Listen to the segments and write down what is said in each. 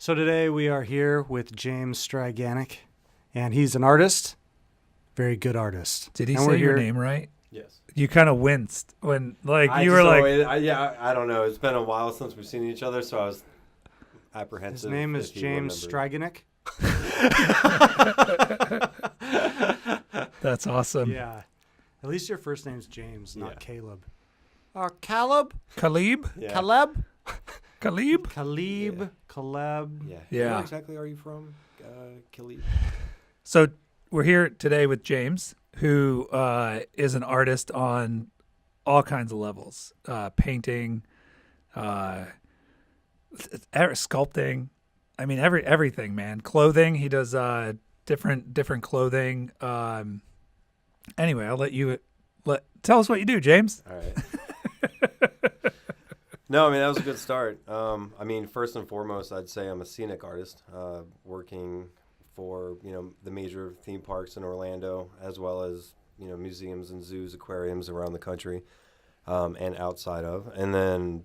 So today we are here with Jamess Stryganek, and he's an artist, very good artist. Did he and say your name right? Yes. You kind of winced when, I don't know. It's been a while since we've seen each other, so I was apprehensive. His name is Jamess Stryganek. That's awesome. Yeah. At least your first name's James, not Caleb. Caleb? Yeah. Caleb? Caleb? Caleb. Yeah. Caleb. Yeah. Yeah. Where exactly are you from, Khalid? So we're here today with James, who is an artist on all kinds of levels. Painting, sculpting. I mean, everything, man. Clothing. He does different clothing. Anyway, I'll let you tell us what you do, James. All right. No, I mean, that was a good start. I mean, first and foremost, I'd say I'm a scenic artist, working for, the major theme parks in Orlando, as well as, museums and zoos, aquariums around the country, and outside of. And then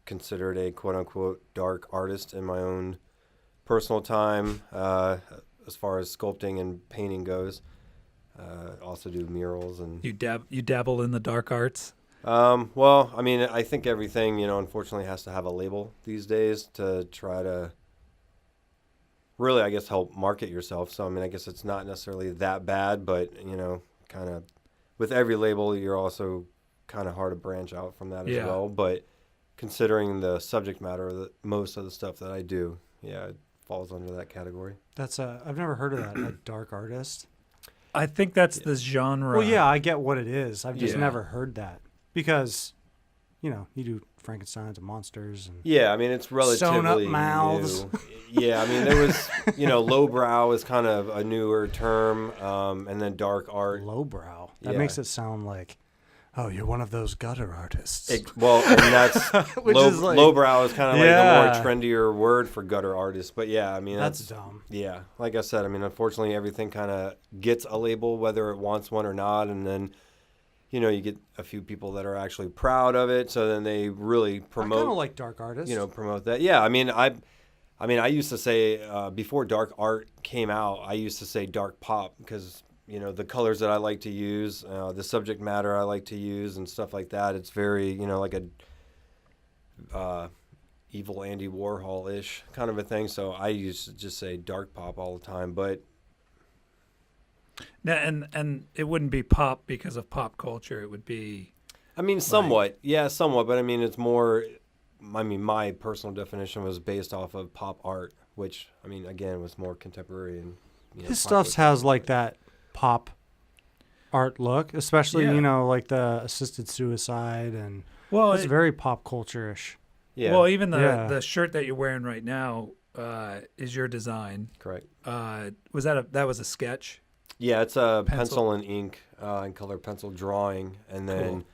considered a quote-unquote dark artist in my own personal time, as far as sculpting and painting goes. Also do murals. And You dabble in the dark arts. Well, I mean, I think everything, unfortunately has to have a label these days to try to really, I guess, help market yourself. So, I mean, I guess it's not necessarily that bad, but, kind of with every label, you're also kind of hard to branch out from that as well. But considering the subject matter of most of the stuff that I do, it falls under that category. That's I've never heard of that, a dark artist. I think that's the genre. Well, yeah, I get what it is. I've just Yeah. never heard that because, you do Frankenstein's and monsters. And Yeah, I mean, it's relatively sewn up mouths. new. Yeah, I mean, there was, lowbrow is kind of a newer term, and then dark art. Lowbrow. That Yeah. makes it sound like, oh, you're one of those gutter artists. And that's Which is like, lowbrow is kind of like Yeah. a more trendier word for gutter artist. But yeah, I mean, that's dumb. yeah, like I said, I mean, unfortunately, everything kind of gets a label, whether it wants one or not, and then you get a few people that are actually proud of it, so then they really promote. I kind of like dark artists. Promote that. Yeah, I mean, I used to say before dark art came out, I used to say dark pop because the colors that I like to use, the subject matter I like to use, and stuff like that. It's very like a evil Andy Warhol-ish kind of a thing. So I used to just say dark pop all the time, but. Now, and it wouldn't be pop because of pop culture. It would be. I mean, somewhat. Yeah, somewhat. But I mean, it's more. I mean, my personal definition was based off of pop art, which I mean, again, was more contemporary and. His stuff has like that pop art look, especially like the assisted suicide, and it's very pop culture-ish. Yeah. Well, even the shirt that you're wearing right now is your design. Correct. Was that was a sketch? Yeah, it's a pencil and ink and color pencil drawing, and then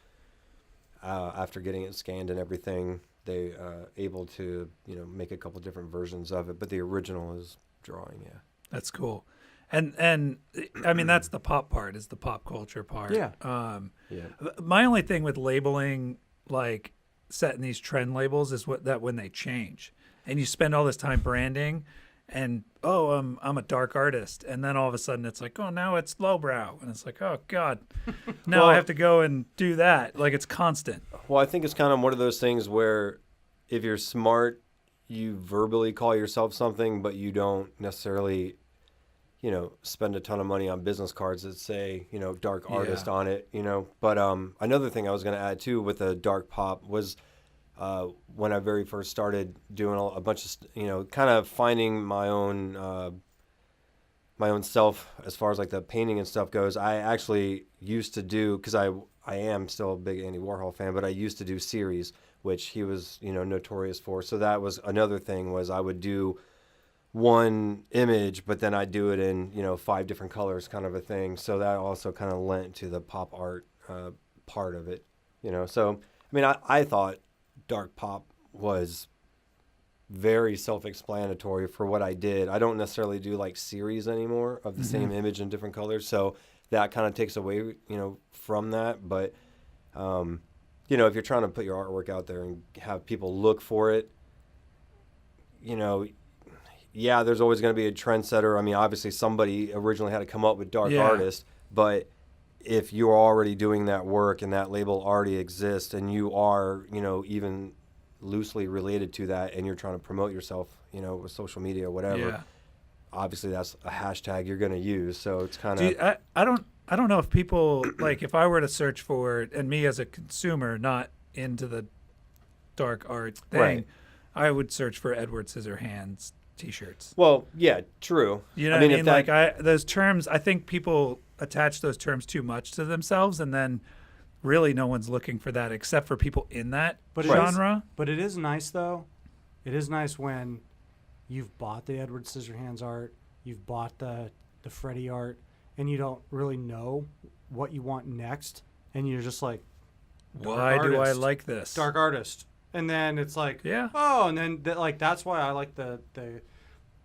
after getting it scanned and everything, they able to make a couple different versions of it. But the original is drawing. Yeah, that's cool. And I mean that's the pop part, is the pop culture part. Yeah. My only thing with labeling, like setting these trend labels, is when they change, and you spend all this time branding. And I'm a dark artist, and then all of a sudden it's like, oh, now it's lowbrow, and it's like, oh god, now I have to go and do that. Like, it's constant. Well, I think it's kind of one of those things where if you're smart, you verbally call yourself something, but you don't necessarily, spend a ton of money on business cards that say, dark artist on it, But another thing I was going to add too with the dark pop was. When I very first started doing a bunch of, kind of finding my own self as far as like the painting and stuff goes, I actually used to do, because I am still a big Andy Warhol fan, but I used to do series, which he was, notorious for. So that was another thing, was I would do one image, but then I'd do it in, 5 different colors kind of a thing. So that also kind of lent to the pop art part of it, So, I mean, I thought dark pop was very self-explanatory for what I did. I don't necessarily do like series anymore of the same image in different colors, so that kind of takes away, from that. But, if you're trying to put your artwork out there and have people look for it, yeah, there's always going to be a trendsetter. I mean, obviously somebody originally had to come up with dark artist, but if you're already doing that work and that label already exists and you are, even loosely related to that and you're trying to promote yourself, with social media or whatever, obviously that's a hashtag you're going to use. So it's kind of... I don't know if people, like, if I were to search for it, and me as a consumer, not into the dark art thing, Right. I would search for Edward Scissorhands t-shirts. Well, yeah, true. You know what I mean? Like, those terms, I think people attach those terms too much to themselves, and then really no one's looking for that except for people in that genre. But it is nice, though. It is nice when you've bought the Edward Scissorhands art, you've bought the Freddie art, and you don't really know what you want next, and you're just like, why do I like this? Dark artist. And then it's like, and then that's why I like the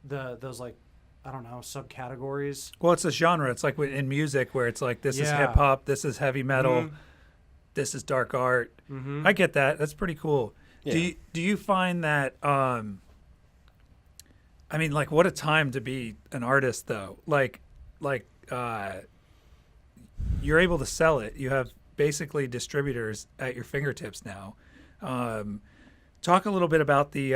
those, like, I don't know, subcategories. Well, it's a genre. It's like in music where it's like, this is hip hop, this is heavy metal, this is dark art. I get that. That's pretty cool. Yeah. Do you find that? I mean, like, what a time to be an artist, though. Like, you're able to sell it. You have basically distributors at your fingertips now. Talk a little bit about the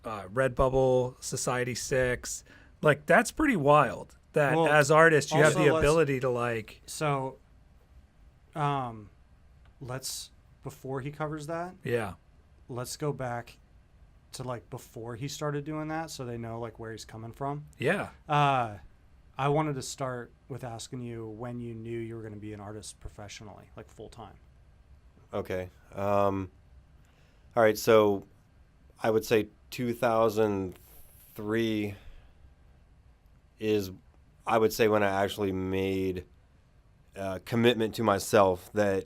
Redbubble, Society 6. Like, that's pretty wild that as artists you have the ability to, like... So, before he covers that, let's go back to, like, before he started doing that so they know, like, where he's coming from. Yeah. I wanted to start with asking you when you knew you were going to be an artist professionally, like full-time. Okay. All right, so I would say 2003 is, I would say, when I actually made a commitment to myself that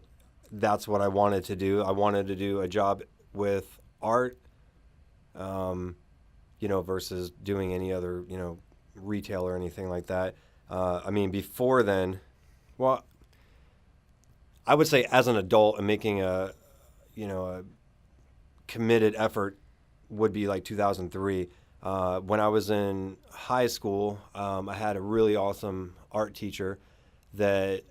that's what I wanted to do. I wanted to do a job with art, versus doing any other, retail or anything like that. I mean, before then, well, I would say as an adult and making a committed effort would be like 2003. When I was in high school, I had a really awesome art teacher that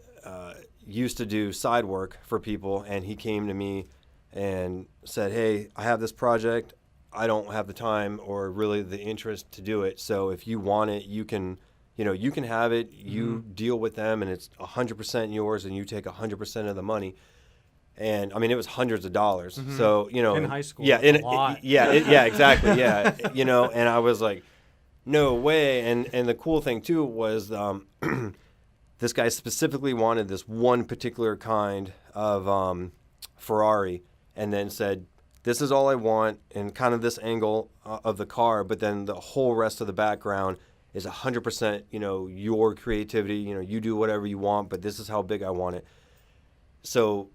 used to do side work for people, and he came to me and said, "Hey, I have this project. I don't have the time or really the interest to do it. So if you want it, you can have it. You deal with them, and it's 100% yours, and you take 100% of the money." And I mean, it was hundreds of dollars. So in high school, a lot. Exactly, And I was like, no way. And the cool thing too was this guy specifically wanted this one particular kind of Ferrari, and then said, "This is all I want," and kind of this angle of the car, but then the whole rest of the background is 100%, your creativity. You do whatever you want, but this is how big I want it. So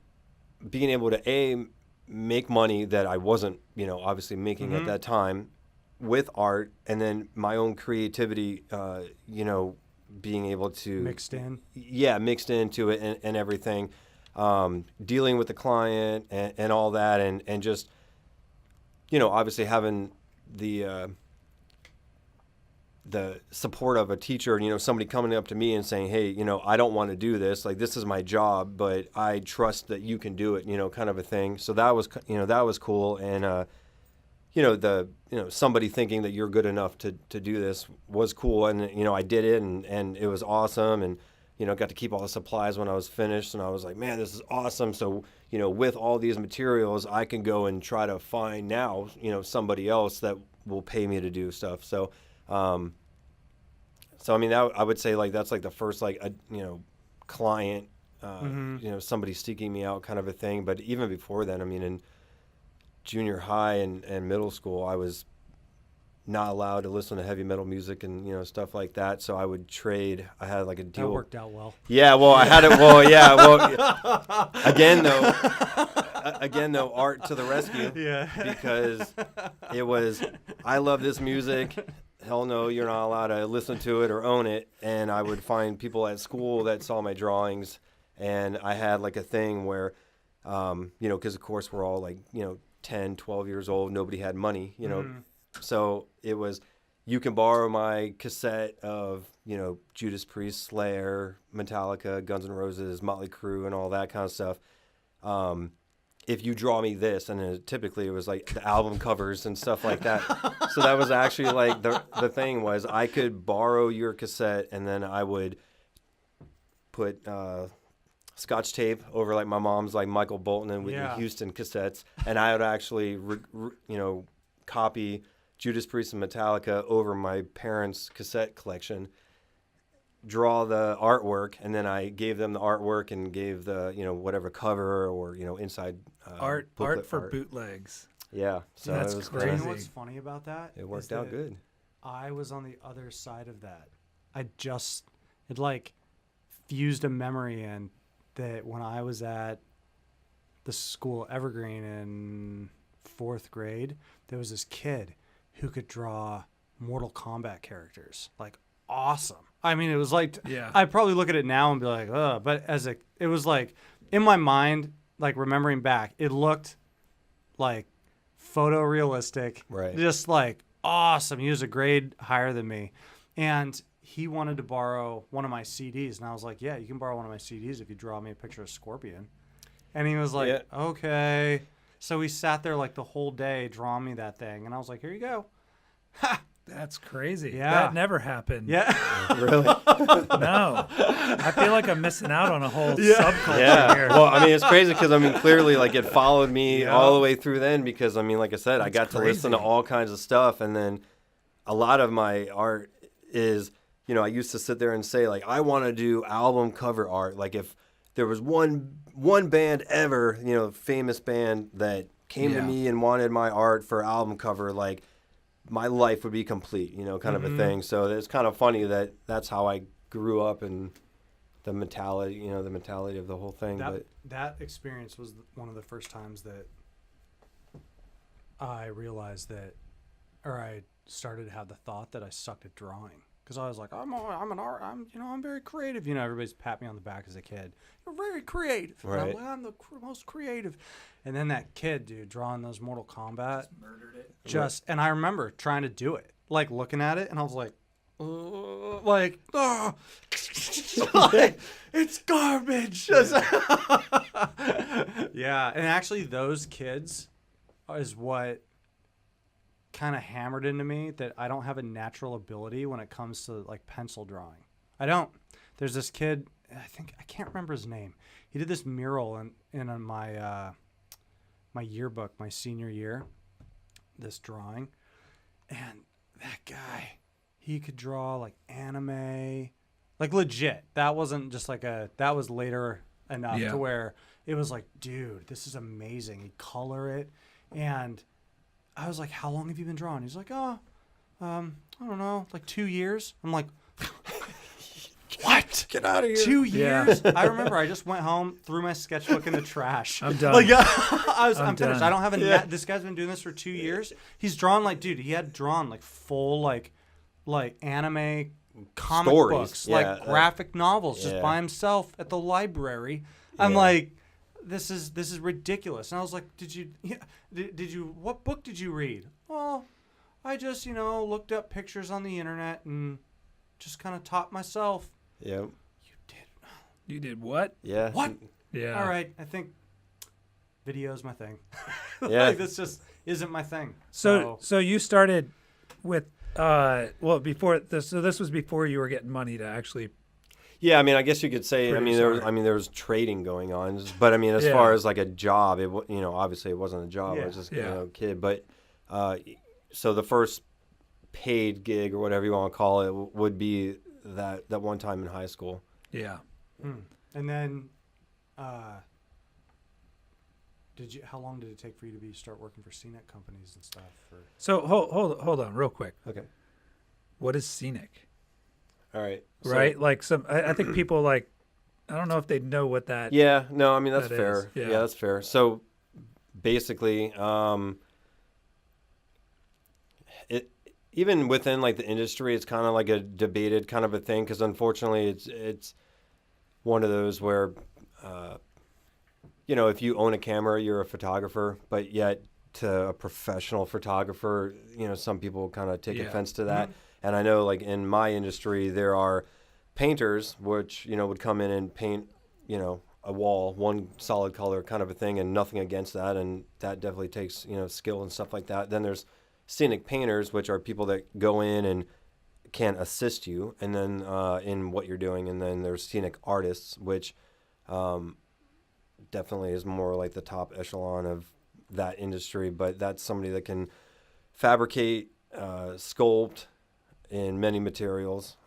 being able to make money that I wasn't, obviously making at that time with art, and then my own creativity, being able to mixed into it and everything, dealing with the client and all that, and just, obviously having the support of a teacher, somebody coming up to me and saying, "Hey, I don't want to do this. Like, this is my job, but I trust that you can do it," kind of a thing. So that was cool. And, somebody thinking that you're good enough to do this was cool. And, I did it, and it was awesome. And, got to keep all the supplies when I was finished. And I was like, man, this is awesome. So, with all these materials, I can go and try to find now, somebody else that will pay me to do stuff. So, I mean, I would say, like, that's like the first, like, client, somebody seeking me out kind of a thing. But even before then, I mean, in junior high and middle school, I was not allowed to listen to heavy metal music and, stuff like that. So I would trade. I had like a deal. That worked out well. Yeah. Well, I had it. Well, yeah. Well, again, though, art to the rescue. Yeah. Because it was, I love this music. Hell no, you're not allowed to listen to it or own it. And I would find people at school that saw my drawings, and I had like a thing where, because of course we're all like, 10, 12 years old, nobody had money, So it was, you can borrow my cassette of, Judas Priest, Slayer, Metallica, Guns N' Roses, Motley Crue, and all that kind of stuff. If you draw me this, and typically it was like the album covers and stuff like that. So that was actually like the thing was I could borrow your cassette, and then I would put Scotch tape over like my mom's like Michael Bolton and Whitney Houston cassettes, and I would actually copy Judas Priest and Metallica over my parents' cassette collection, draw the artwork, and then I gave them the artwork and gave the whatever cover or inside art for bootlegs. Yeah, so That's it was crazy. Do you know what's funny about that? It worked out good. I was on the other side of that. It like fused a memory in that when I was at the school Evergreen in 4th grade, there was this kid who could draw Mortal Kombat characters. Like, awesome. I mean, it was like, I'd probably look at it now and be like, ugh, but it was like, in my mind, like remembering back, it looked like photorealistic, right? Just like awesome. He was a grade higher than me, and he wanted to borrow one of my CDs, and I was like, yeah, you can borrow one of my CDs if you draw me a picture of Scorpion. And he was like, okay. So he sat there like the whole day drawing me that thing, and I was like, here you go. Ha! That's crazy. Yeah. That never happened. Yeah. Really? No. I feel like I'm missing out on a whole subculture here. Well, I mean, it's crazy because, clearly, like, it followed me all the way through then because, like I said, I got to listen to all kinds of stuff. And then a lot of my art is, I used to sit there and say, like, I want to do album cover art. Like, if there was one band ever, famous band that came to me and wanted my art for album cover, like, my life would be complete, kind of a thing. So it's kind of funny that that's how I grew up and the mentality, the mentality of the whole thing. That experience was one of the first times that I realized I started to have the thought that I sucked at drawing. Because I was like, I'm very creative. Everybody's pat me on the back as a kid. You're very creative. Right. And I'm like, I'm the most creative. And then that kid, dude, drawing those Mortal Kombat. Just murdered it. And I remember trying to do it. Like, looking at it, and I was like, like, it's garbage. Yeah. And actually, those kids is what kind of hammered into me that I don't have a natural ability when it comes to like pencil drawing. I don't. There's this kid, I can't remember his name. He did this mural in my my yearbook, my senior year, this drawing. And that guy, he could draw like anime, like legit. That wasn't just like that was later enough to where it was like, dude, this is amazing. He'd color it. And I was like, how long have you been drawing? He's like, I don't know, like 2 years. I'm like, what? Get out of here. 2 years? I remember I just went home, threw my sketchbook in the trash. I'm done. Like, I'm finished. done. I don't have this guy's been doing this for 2 years. He's drawn like, dude, he had drawn like full like anime comic Stories. books, Yeah, like graphic novels just by himself at the library. I'm like, this is ridiculous. And I was like, did you what book did you read? Well, I just, looked up pictures on the internet and just kind of taught myself. Yep. You did what? Yeah. What? Yeah. All right. I think video is my thing. Yeah. Like, this just isn't my thing. So you started with before this. So this was before you were getting money to actually. Yeah, I guess you could say. There was trading going on, but as far as like a job, it obviously it wasn't a job. It was just a kid. But so the first paid gig or whatever you want to call it would be that one time in high school. Yeah. And then, how long did it take for you to start working for CNET companies and stuff? So hold on, real quick. Okay. What is scenic? All right. So, Right, like I think people like, I don't know if they know what that. Yeah. No. That's that fair. is. Yeah, that's fair. So basically, even within like the industry, it's kind of like a debated kind of a thing because unfortunately, it's one of those where, if you own a camera, you're a photographer, but yet to a professional photographer, some people kind of take Yeah. offense to that. And I know, like, in my industry, there are painters which, would come in and paint, a wall, one solid color kind of a thing, and nothing against that. And that definitely takes, skill and stuff like that. Then there's scenic painters, which are people that go in and can assist you, and then in what you're doing. And then there's scenic artists, which definitely is more like the top echelon of that industry. But that's somebody that can fabricate, sculpt in many materials,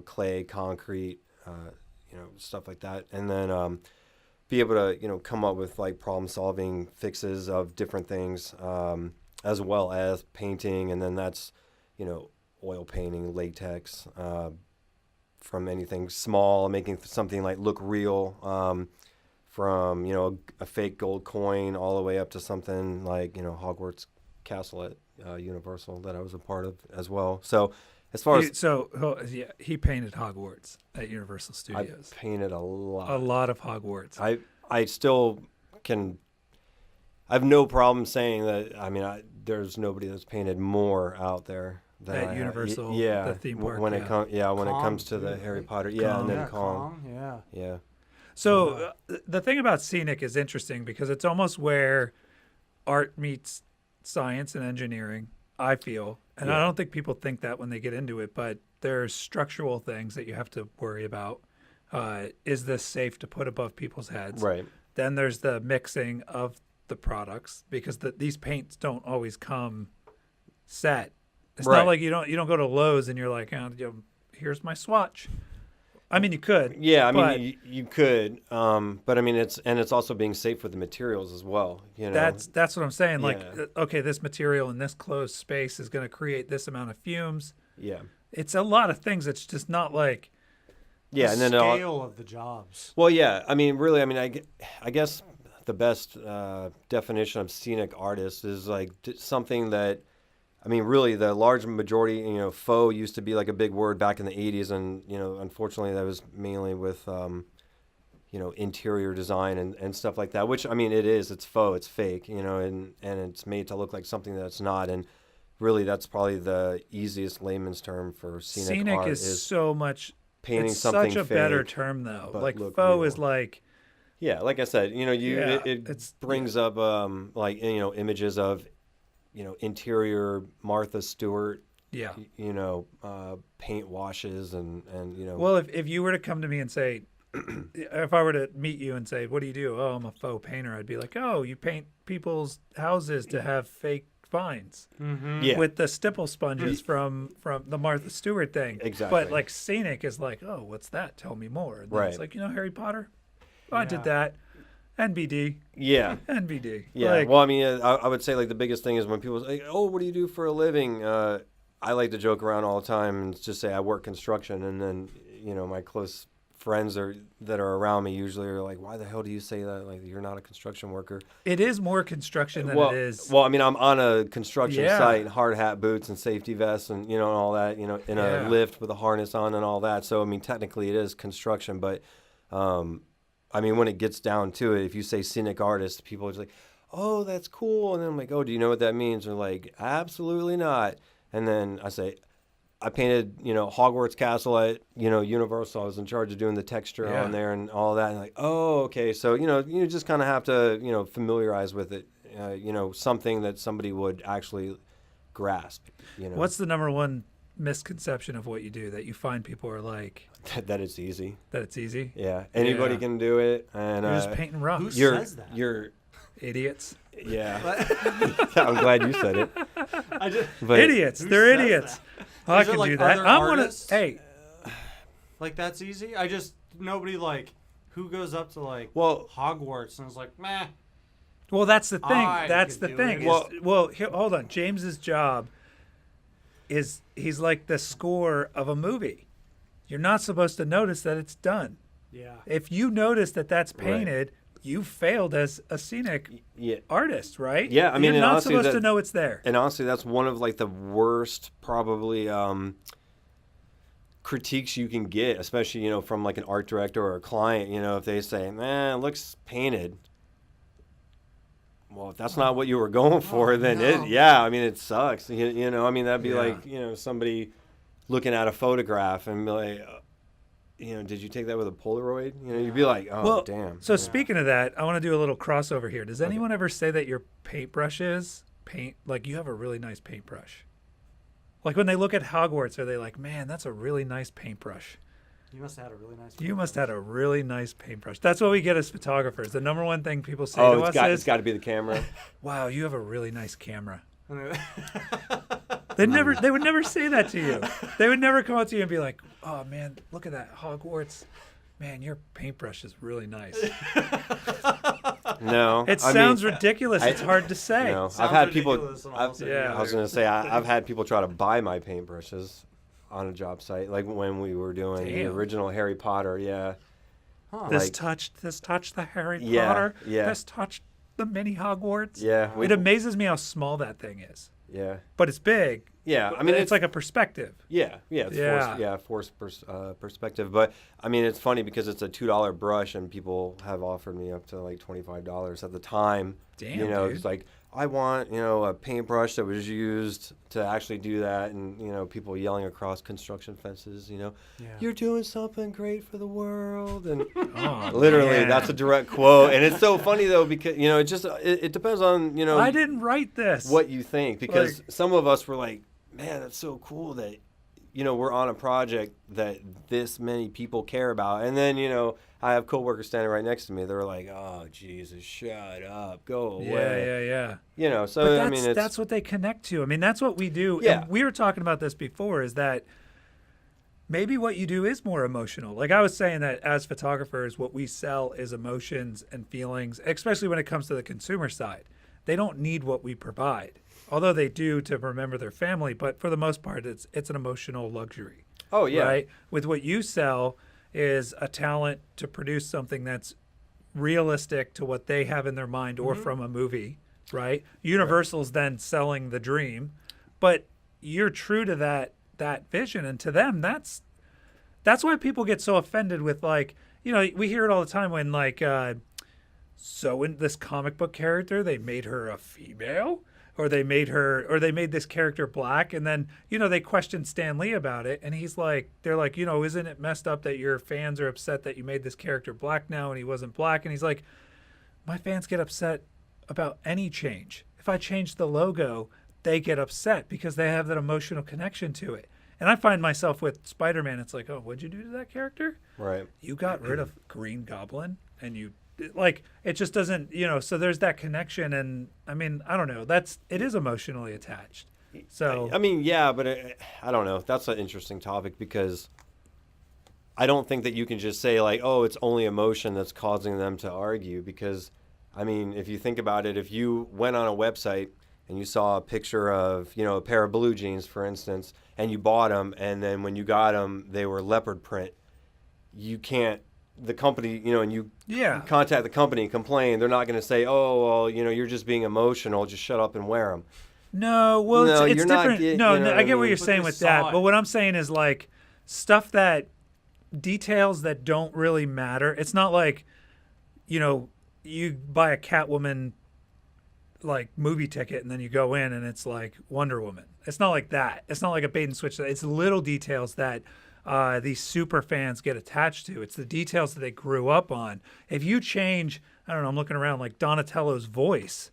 clay, concrete, stuff like that. And then be able to, come up with like problem-solving fixes of different things, as well as painting. And then that's, oil painting, latex, from anything small, making something like look real, from, a fake gold coin all the way up to something like, Hogwarts Castle at Universal that I was a part of as well. So as far as he painted Hogwarts at Universal Studios. I painted a lot. A lot of Hogwarts. I still can. I have no problem saying that. I mean, there's nobody that's painted more out there than At I have. Universal, Yeah, the theme park. when it comes, when Kong, it comes to too, the Harry right? Potter, Kong. and then Kong, Yeah. yeah. So the thing about scenic is interesting because it's almost where art meets science and engineering, I feel. And I Yeah. don't think people think that when they get into it, but there's structural things that you have to worry about. Is this safe to put above people's heads? Right. Then there's the mixing of the products because these paints don't always come set. It's Right. not like you don't go to Lowe's and you're like, here's my swatch. I mean, you could. Yeah, I but mean, you could, but I mean, it's also being safe with the materials as well. that's what I'm saying. Like, Yeah. Okay, this material in this closed space is going to create this amount of fumes. Yeah. It's a lot of things. It's just not like Yeah, and then scale of the jobs. well, yeah. I mean, really, I mean, I guess the best definition of scenic artist is like something that, I mean, really, the large majority, faux used to be like a big word back in the 80s, and unfortunately, that was mainly with interior design and stuff like that. Which, I mean, it's faux, it's fake, and it's made to look like something that it's not. And really, that's probably the easiest layman's term for scenic art is so much. painting It's something such a fake, better term though. but Like look faux real. is like Yeah, like I said, Yeah, it it's- brings up like images of interior Martha Stewart, yeah. paint washes and Well, if you were to come to me and say, if I were to meet you and say, what do you do? Oh, I'm a faux painter. I'd be like, oh, you paint people's houses to have fake vines Mm-hmm. yeah, with the stipple sponges from the Martha Stewart thing. Exactly. But like scenic is like, oh, what's that? Tell me more. And then Right. It's like, Harry Potter? Oh, I Yeah. did that. NBD. yeah. NBD. Yeah, Like, well, I mean, I would say like the biggest thing is when people say, "Oh, what do you do for a living?" I like to joke around all the time and just say I work construction, and then my close friends that are around me usually are like, "Why the hell do you say that? Like, you're not a construction worker." it is more construction than well, it is. well, I mean, I'm on a construction Yeah. site, hard hat, boots, and safety vests, and and all that, in Yeah. a lift with a harness on and all that. So I mean, technically it is construction, but I mean, when it gets down to it, if you say scenic artist, people are just like, "Oh, that's cool," and then I'm like, "Oh, do you know what that means?" They're like, "Absolutely not." And then I say, I painted, Hogwarts Castle at, Universal. I was in charge of doing the texture Yeah. on there and all that. And like, oh, okay. So, you just kind of have to, familiarize with it, something that somebody would actually grasp, What's the number one misconception of what you do that you find people are like, that it's easy. that it's easy? Yeah. Anybody Yeah. can do it. And You're just painting rough. Who you're, says that? you're, Idiots. yeah. I'm glad you said it. I just, But Idiots. who They're says idiots. that? I Is it can like do that. other I'm one of. artists? Hey, like that's easy. Nobody like who goes up to like Well- Hogwarts and is like, meh. well, that's the thing. I That's could the do thing. it. Well, here, hold on. James's job is he's like the score of a movie. You're not supposed to notice that it's done. Yeah. If you notice that that's Right. painted, you failed as a scenic yeah. artist, right? Yeah, I mean, you're and not honestly, supposed to that- know it's there. And honestly, that's one of like the worst probably critiques you can get, especially from like an art director or a client. If they say, "Man, it looks painted." well, if that's not what you were going for, then no. I mean, it sucks. You know, I mean, that'd be Yeah. like, you know, somebody looking at a photograph and be like, you know, did you take that with a Polaroid? You know, you'd be like, oh, Well, damn. So speaking of that, I want to do a little crossover here. Does anyone ever say that your paintbrushes like you have a really nice paintbrush? Like when they look at Hogwarts, are they like, man, that's a really nice paintbrush? You must have had a really nice. You must have had a really nice paintbrush. That's what we get as photographers. The number one thing people say Oh, to us it's is, got to be the camera. wow, you have a really nice camera. paintbrush. They would never say that to you. They would never come up to you and be like, oh man, look at that Hogwarts. Man, your paintbrush is really nice. No, It I sounds mean, ridiculous. It's hard to say. You know, I've Sounds had people. ridiculous and also, Yeah. I was gonna say I've had people try to buy my paintbrushes on a job site, like when we were doing the Damn. original Harry Potter. Yeah, Huh. This like- touched the Harry Yeah, Potter. yeah. This touched the mini Hogwarts. yeah, It amazes me how small that thing is. yeah, But it's big. yeah. I mean, it's like a perspective. it's Yeah. forced perspective. But I mean, it's funny because it's a $2 brush, and people have offered me up to like $25 at the time. Damn, you know, dude. it's like I want, you know, a paintbrush that was used to actually do that, and you know, people yelling across construction fences. You know, Yeah. you're doing something great for the world, and Oh, literally, man. that's a direct quote. And it's so funny though because you know, it depends on you know I didn't write this. what you think, because Like- some of us were like, man, that's so cool that you know we're on a project that this many people care about, and then you know I have coworkers standing right next to me. They're like, oh Jesus, shut up, go away. Yeah. You know, so But I mean, it's that's what they connect to. I mean, that's what we do. Yeah. And we were talking about this before, is that maybe what you do is more emotional. Like I was saying that as photographers, what we sell is emotions and feelings, especially when it comes to the consumer side. They don't need what we provide, although they do to remember their family. But for the most part, it's an emotional luxury. oh yeah, Right? With what you sell is a talent to produce something that's realistic to what they have in their mind or from a movie, right? Universal's then selling the dream, but you're true to that vision, and to them that's why people get so offended with, like, you know, we hear it all the time when like so in this comic book character they made her a female, or they made this character black, and then you know they questioned Stan Lee about it, and they're like, you know, isn't it messed up that your fans are upset that you made this character black now and he wasn't black? And he's like, my fans get upset about any change. If I change the logo, they get upset because they have that emotional connection to it. And I find myself with Spider-Man, it's like, oh, what'd you do to that character? right. You got rid of Green Goblin, and you like, it just doesn't, you know, so there's that connection. And I mean, I don't know, it is emotionally attached. So I mean, yeah, but I don't know. That's an interesting topic because I don't think that you can just say like, oh, it's only emotion that's causing them to argue. Because, I mean, if you think about it, if you went on a website and you saw a picture of, you know, a pair of blue jeans, for instance, and you bought them, and then when you got them, they were leopard print, you can't, the company, you know, and you yeah, contact the company and complain, they're not going to say, oh, well, you know, you're just being emotional, just shut up and wear them. no, well, No, it's you're not different. get- No, you know no, what I I get what mean? you're But saying they with saw that. it. But what I'm saying is like stuff that details that don't really matter. It's not like, you know, you buy a Catwoman like movie ticket and then you go in and it's like Wonder Woman. It's not like that. It's not like a bait and switch. It's little details that these super fans get attached to. It's the details that they grew up on. If you change, I don't know, I'm looking around, like Donatello's voice,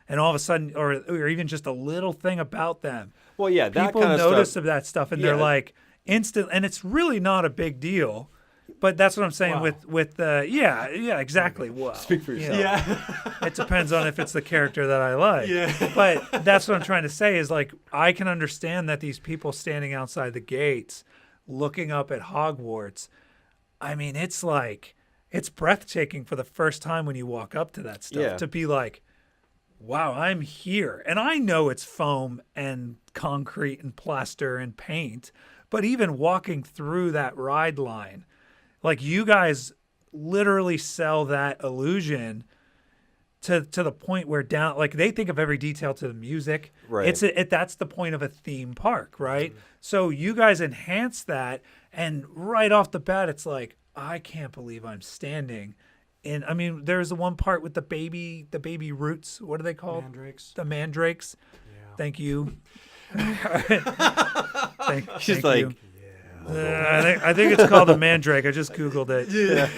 and all of a sudden, or even just a little thing about them, Well, yeah, that people kind of notice stuff. of that stuff, and they're Yeah. like instant, and it's really not a big deal. But that's what I'm saying Wow. with yeah, exactly. Wow. Speak for yourself. Yeah. It depends on if it's the character that I like. Yeah. But that's what I'm trying to say is like I can understand that these people standing outside the gates looking up at Hogwarts, I mean, it's like it's breathtaking for the first time when you walk up to that stuff Yeah. to be like, wow, I'm here. And I know it's foam and concrete and plaster and paint, but even walking through that ride line, like you guys literally sell that illusion to the point where down, like they think of every detail to the music. Right. That's the point of a theme park, right? So you guys enhance that, and right off the bat, it's like, I can't believe I'm standing And I mean, there's the one part with the baby roots. What are they called? Mandrakes. The mandrakes. Yeah. Thank you. She's thank like, you. I think it's called a mandrake. I just Googled it. Yeah.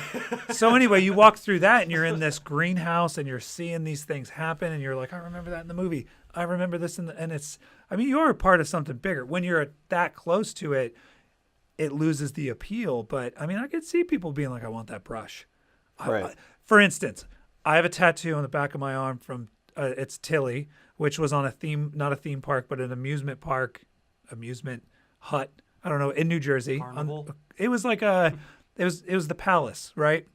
So anyway, you walk through that and you're in this greenhouse and you're seeing these things happen and you're like, I remember that in the movie. I remember this and it's, I mean, you're a part of something bigger. When you're that close to it, it loses the appeal. But I mean, I could see people being like, I want that brush. Right. For instance, I have a tattoo on the back of my arm from, it's Tilly, which was on a theme, not a theme park, but an amusement hut. I don't know, in New Jersey. Carnival? It was like it was the Palace, right?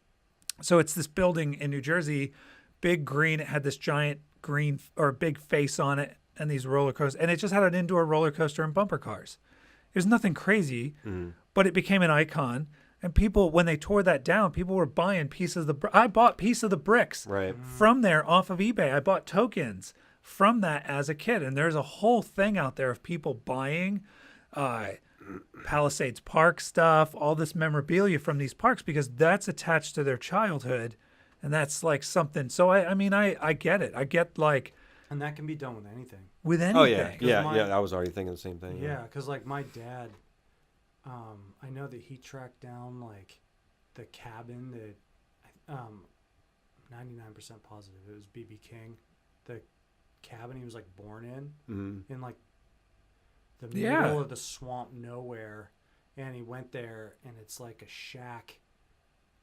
So it's this building in New Jersey, big green. It had this giant green or big face on it and these roller coasters. And it just had an indoor roller coaster and bumper cars. It was nothing crazy, but it became an icon. And people, when they tore that down, people were buying pieces of I bought piece of the bricks right. from there off of eBay. I bought tokens from that as a kid. And there's a whole thing out there of people buying Palisades Park stuff, all this memorabilia from these parks because that's attached to their childhood, and that's like something. So I mean I get it. I get like, And that can be done with anything. with anything. Oh yeah, yeah, my- yeah. I was already thinking the same thing. Yeah, because like my dad, I know that he tracked down like the cabin that, 99% positive it was BB King, the cabin he was like born in like the Yeah. middle of the swamp nowhere, and he went there and it's like a shack,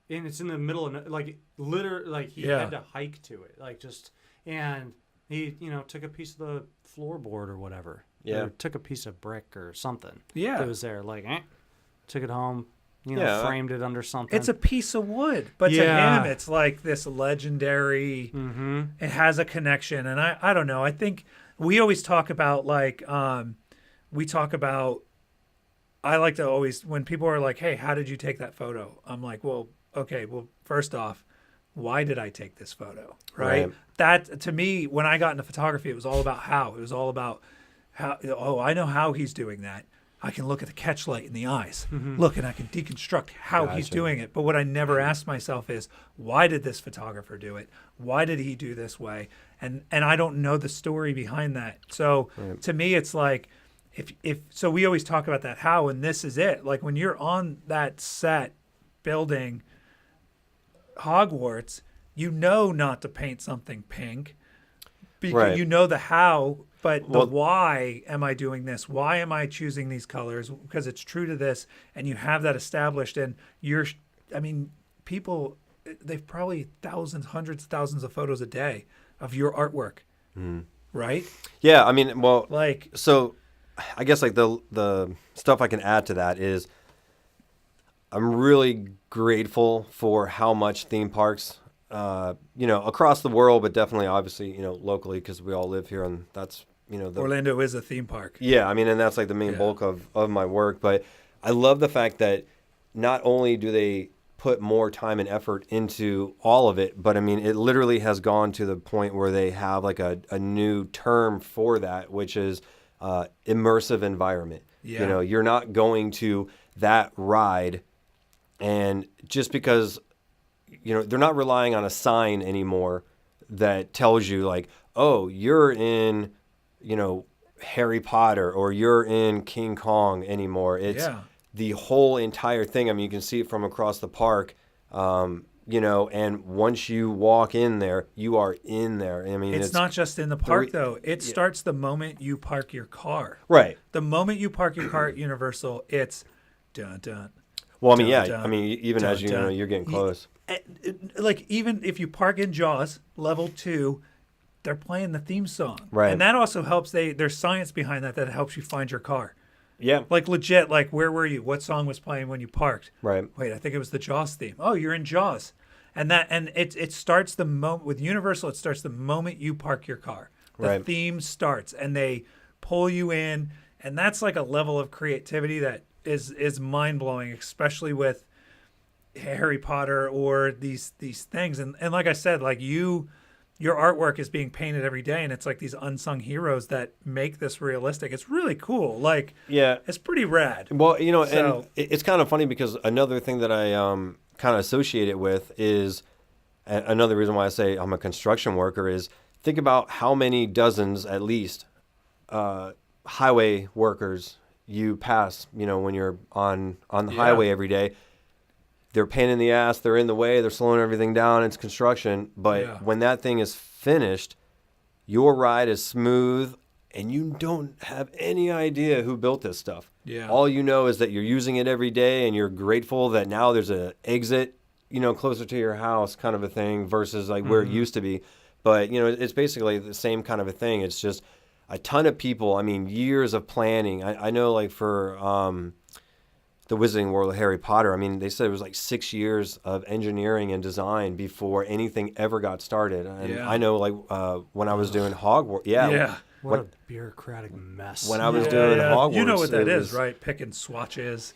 and it's in the middle of like literally like he Yeah. had to hike to it like just, and he took a piece of the floorboard or whatever. Yeah. Or took a piece of brick or something. Yeah. That was there. Like, took it home. Yeah. Framed it under something. It's a piece of wood, but to Yeah. him, it's like this legendary. Mm-hmm. It has a connection, and I don't know. I think we always talk about like we talk about. I like to always when people are like, "Hey, how did you take that photo?" I'm like, "Well, okay. Well, first off, why did I take this photo?" Right? Right. That to me, when I got into photography, it was all about how. It was all about how. Oh, I know how he's doing that. I can look at the catch light in the eyes. Look, and I can deconstruct how he's Gotcha. doing it. But what I never asked myself is, why did this photographer do it? Why did he do this way? And I don't know the story behind that. So Right. to me, it's like, if so, we always talk about that how, and this is it. Like when you're on that set building Hogwarts, you know not to paint something pink because Right. you know the how. But Well- the why am I doing this? Why am I choosing these colors? Because it's true to this, and you have that established. And people, they've probably thousands, hundreds of thousands of photos a day of your artwork, right? Yeah, I mean, well, Like, so I guess like the stuff I can add to that is I'm really grateful for how much theme parks, across the world, but definitely obviously, locally because we all live here and that's, Orlando is a theme park. yeah, I mean, and that's like the main Yeah. bulk of my work. But I love the fact that not only do they put more time and effort into all of it, but I mean, it literally has gone to the point where they have like a new term for that, which is immersive environment. Yeah. You're not going to that ride and just because, they're not relying on a sign anymore that tells you like, oh, you're in, Harry Potter or you're in King Kong anymore. It's Yeah. the whole entire thing. I mean, you can see it from across the park, and once you walk in there, you are in there. I mean, It's not just in the park, though. It yeah. starts the moment you park your car. right. The moment you park your car at Universal, it's dun dun. Well, I mean, Dun, yeah. dun, I mean, even dun, as you know, dun. you're getting close. Like even if you park in Jaws level 2, they're playing the theme song, Right. And that also helps. There's science behind that helps you find your car. Yeah. Like legit, like where were you? What song was playing when you parked? Right. Wait, I think it was the Jaws theme. Oh, you're in Jaws, and it starts the moment with Universal. It starts the moment you park your car. The Right. theme starts, and they pull you in, and that's like a level of creativity that is mind blowing, especially with Harry Potter or these things. And like I said, like your artwork is being painted every day, and it's like these unsung heroes that make this realistic. It's really cool. Like, Yeah. it's pretty rad. Well, So- and it's kind of funny because another thing that I kind of associate it with is another reason why I say I'm a construction worker is think about how many dozens at least highway workers you pass, when you're on the highway every day. They're a pain in the ass. They're in the way. They're slowing everything down. It's construction. But when that thing is finished, your ride is smooth, and you don't have any idea who built this stuff. Yeah. All you know is that you're using it every day, and you're grateful that now there's an exit, closer to your house kind of a thing versus like where it used to be. But, it's basically the same kind of a thing. It's just a ton of people. I mean, years of planning. I know like for the Wizarding World of Harry Potter, I mean, they said it was like 6 years of engineering and design before anything ever got started. And I know like when I was doing Hogwarts. What a bureaucratic mess. When I was doing Hogwarts. You know what that is, right? Picking swatches.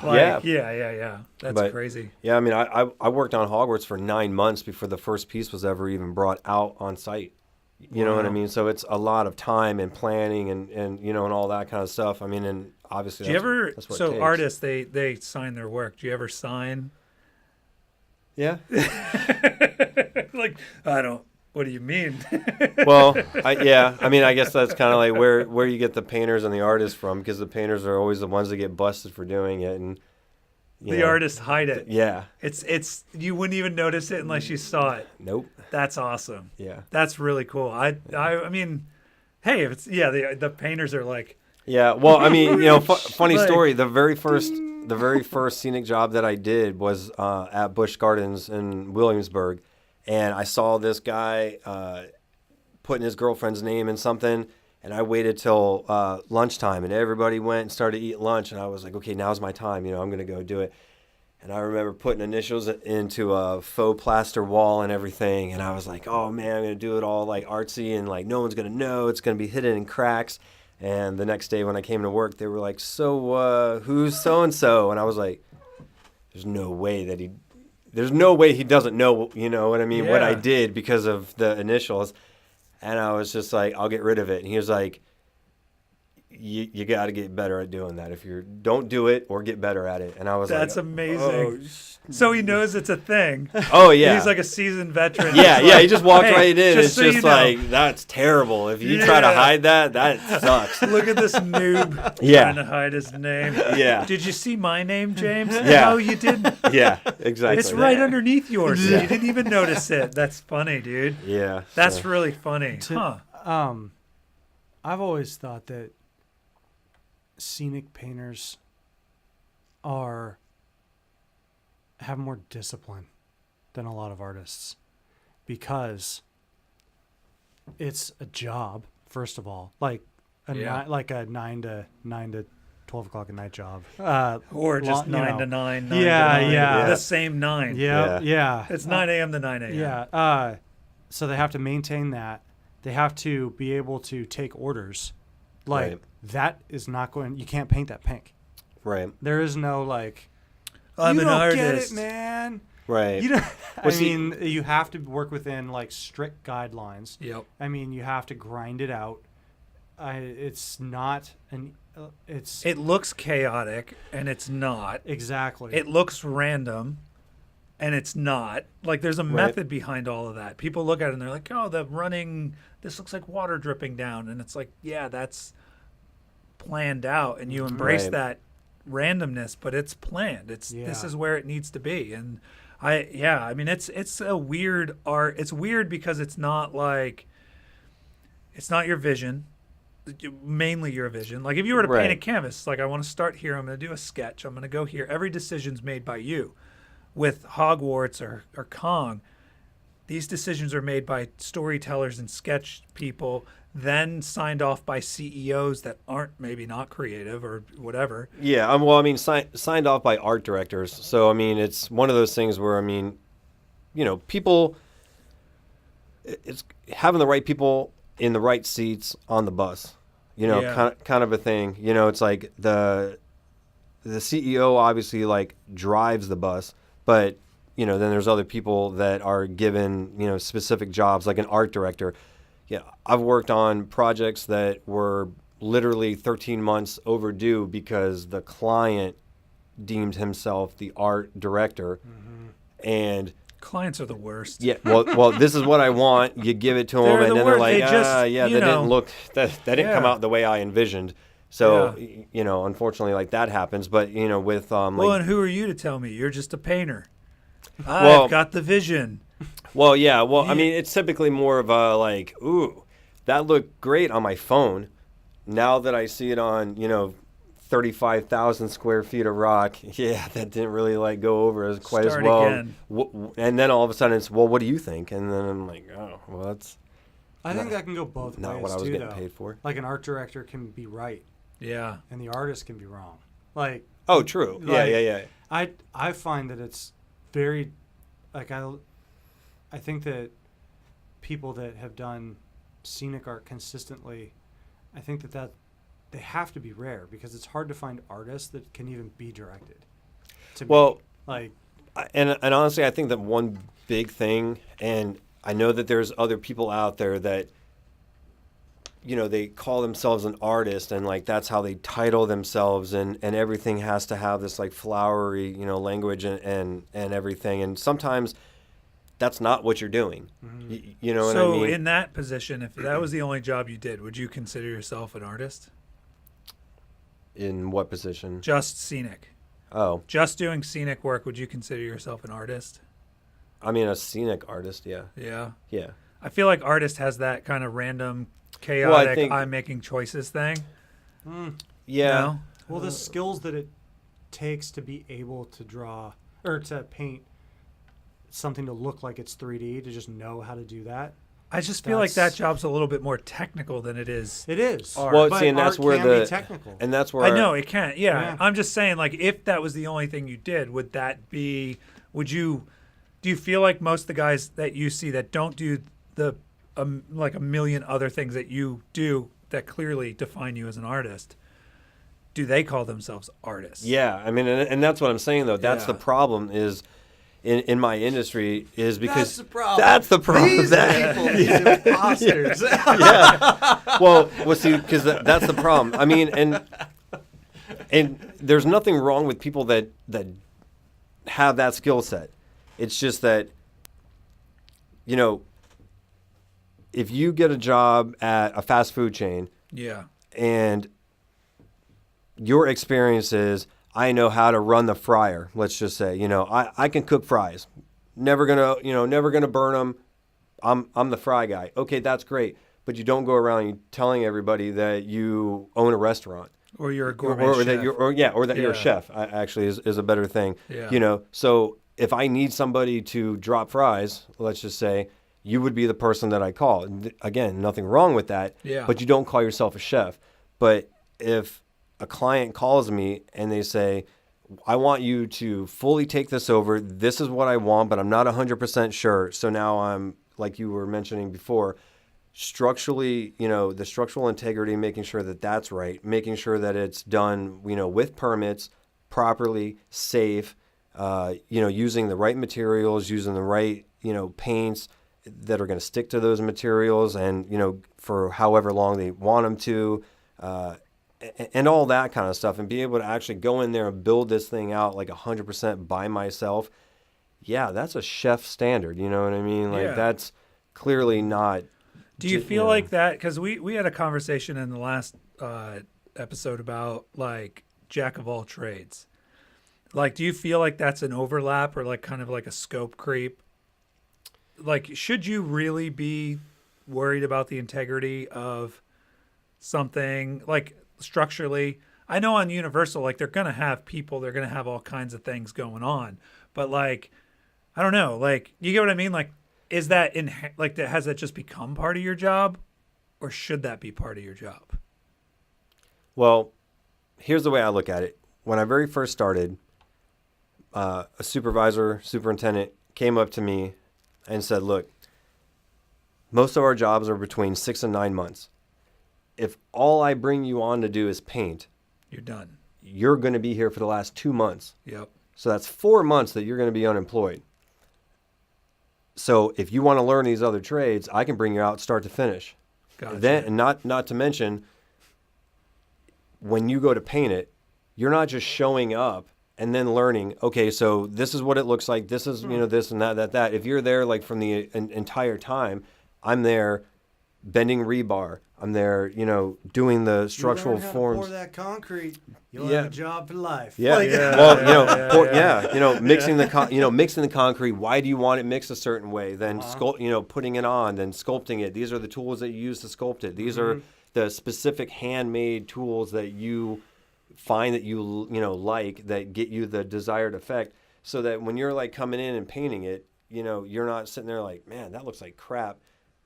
Yeah. That's crazy. Yeah, I mean, I worked on Hogwarts for 9 months before the first piece was ever even brought out on site. You know what I mean? So it's a lot of time and planning and and all that kind of stuff. I mean, and obviously that's what it takes. Artists, they sign their work. Do you ever sign? Yeah. Like, I don't. What do you mean? Well, I mean, I guess that's kind of like where you get the painters and the artists from, because the painters are always the ones that get busted for doing it, and the artists hide it. Yeah, it's you wouldn't even notice it unless you saw it. Nope. That's awesome. Yeah, that's really cool. I mean, hey, if it's the painters are like. Yeah, well, I mean, funny story. The very first scenic job that I did was at Busch Gardens in Williamsburg. And I saw this guy putting his girlfriend's name in something, and I waited till lunchtime, and everybody went and started to eat lunch, and I was like, okay, now's my time, I'm going to go do it. And I remember putting initials into a faux plaster wall and everything, and I was like, oh, man, I'm going to do it all like artsy, and like no one's going to know. It's going to be hidden in cracks. And the next day when I came to work, they were like, so who's so-and-so? And I was like, there's no way he doesn't know, you know what I mean, what I did because of the initials. And I was just like, I'll get rid of it. And he was like, you got to get better at doing that. If you don't do it or get better at it. And I was that's amazing. So he knows it's a thing. Oh, yeah. He's like a seasoned veteran. Yeah, he just walked right in. It's so just like, that's terrible. If you try to hide that sucks. Look at this noob trying to hide his name. Yeah. Did you see my name, James? Yeah. No, you didn't. Yeah, exactly. It's right underneath yours. You didn't even notice it. That's funny, dude. Yeah. That's really funny. I've always thought that scenic painters have more discipline than a lot of artists, because it's a job, first of all, like a 9 to 12 o'clock at night job, or just 9 to 9. The same 9. Yeah. It's 9 a.m. to 9 a.m. Yeah. So they have to maintain that. They have to be able to take orders. Like, that is not going. You can't paint that pink. Right. There is no like. I'm an artist. Get it, man. Right. You have to work within like strict guidelines. Yep. I mean, you have to grind it out. It's not an. It looks chaotic, and it's not. Exactly. It looks random, and it's not. Like, there's a method behind all of that. People look at it and they're like, oh, this looks like water dripping down. And it's like, yeah, that's planned out, and you embrace that randomness, but it's planned. This is where it needs to be. And I mean, it's a weird art. It's weird because it's not your vision, mainly your vision. Like, if you were to paint a canvas, like, I want to start here, I'm going to do a sketch, I'm going to go here. Every decision's made by you. With Hogwarts or Kong, these decisions are made by storytellers and sketch people, then signed off by CEOs that aren't maybe not creative or whatever. Yeah, well, I mean, signed off by art directors. So, I mean, it's one of those things where, I mean, people, it's having the right people in the right seats on the bus, kind of a thing. It's like the CEO obviously like drives the bus, but then there's other people that are given specific jobs, like an art director. Yeah, I've worked on projects that were literally 13 months overdue because the client deemed himself the art director, and Clients are the worst. Yeah, well, this is what I want. You give it to them, They're and the then worst. they're like, They just, yeah, you that know. didn't look, that didn't come Yeah. out the way I envisioned. So, Yeah. Unfortunately, like that happens. But with Well, and who are you to tell me? You're just a painter. Well- I've got the vision. well, yeah, well, I Yeah. mean, it's typically more of a like, ooh, that looked great on my phone. Now that I see it on, 35,000 square feet of rock, yeah, that didn't really like go over as quite Start as well. again. And then all of a sudden it's, well, what do you think? And then I'm like, oh, well, that's I think that can go both not ways what I was too, getting though. paid for. Like an art director can be right, Yeah. and the artist can be wrong. Like Oh, true. Like, Yeah. I find that it's very, like I think that people that have done scenic art consistently, I think that they have to be rare because it's hard to find artists that can even be directed. To Well, me. Like and honestly, I think that one big thing, and I know that there's other people out there that, they call themselves an artist, and like that's how they title themselves, and everything has to have this like flowery, language and everything, and sometimes that's not what you're doing. You know what I So mean? in that position, if that was the only job you did, would you consider yourself an artist? In what position? Just scenic. Oh, Just doing scenic work, would you consider yourself an artist? I mean a scenic artist. Yeah. Yeah. Yeah. I feel like artist has that kind of random, chaotic, think- I'm making choices thing. Yeah. No? well, the skills that it takes to be able to draw or to paint something to look like it's 3D, to just know how to do that. I just feel like that That's- job's a little bit more technical than it is. It is. Art. Well, but see, and that's art where can the be technical. and that's where I know it can't. Yeah. Yeah. I'm just saying, like, if that was the only thing you did, would that be? Do you feel like most of the guys that you see that don't do the like a million other things that you do that clearly define you as an artist, do they call themselves artists? Yeah, I mean, and that's what I'm saying though. That's the Yeah. problem is in my industry is because That's the problem. That's the problem. These people, these imposters. Well, see, because that's the problem. I mean, and there's nothing wrong with people that have that skill set. It's just that, if you get a job at a fast food chain Yeah. and your experience is, I know how to run the fryer. Let's just say, I can cook fries. Never gonna burn them. I'm the fry guy. Okay, that's great. But you don't go around telling everybody that you own a restaurant, Or you're a gourmet or chef. that you're, or that you're a Yeah. chef. Actually, is a better thing. Yeah. So if I need somebody to drop fries, let's just say, you would be the person that I call. Again, nothing wrong with that. Yeah. But you don't call yourself a chef. But if a client calls me and they say, I want you to fully take this over. This is what I want, but I'm not 100% sure. So now I'm, like you were mentioning before, structurally, the structural integrity, making sure that that's right, making sure that it's done, with permits, properly, safe, using the right materials, using the right, paints that are going to stick to those materials and, for however long they want them to, and all that kind of stuff, and be able to actually go in there and build this thing out like 100% by myself. Yeah, that's a chef standard. You know what I mean? Like Yeah. that's clearly not. Do you feel like that? Because we had a conversation in the last episode about like jack of all trades. Like, do you feel like that's an overlap or like kind of like a scope creep? Like, should you really be worried about the integrity of something like structurally? I know on Universal, like they're going to have people, they're going to have all kinds of things going on, but like, I don't know, like, you get what I mean? Like, is that has that just become part of your job, or should that be part of your job? Well, here's the way I look at it. When I very first started, a superintendent came up to me and said, look, most of our jobs are between 6 and 9 months. If all I bring you on to do is paint, You're done. you're going to be here for the last 2 months. Yep. So that's 4 months that you're going to be unemployed. So if you want to learn these other trades, I can bring you out start to finish. Gotcha. Then, and not to mention, when you go to paint it, you're not just showing up and then learning, okay, so this is what it looks like. This is, this and that. If you're there like from the entire time, I'm there bending rebar. I'm there, doing the structural you learn how forms. to pour that concrete. You'll Yeah. have a job for life. Yeah. Like, Well, mixing the concrete. Why do you want it mixed a certain way? Then putting it on, then sculpting it. These are the tools that you use to sculpt it. These are the specific handmade tools that you find that you like, that get you the desired effect, so that when you're like coming in and painting it, you're not sitting there like, man, that looks like crap,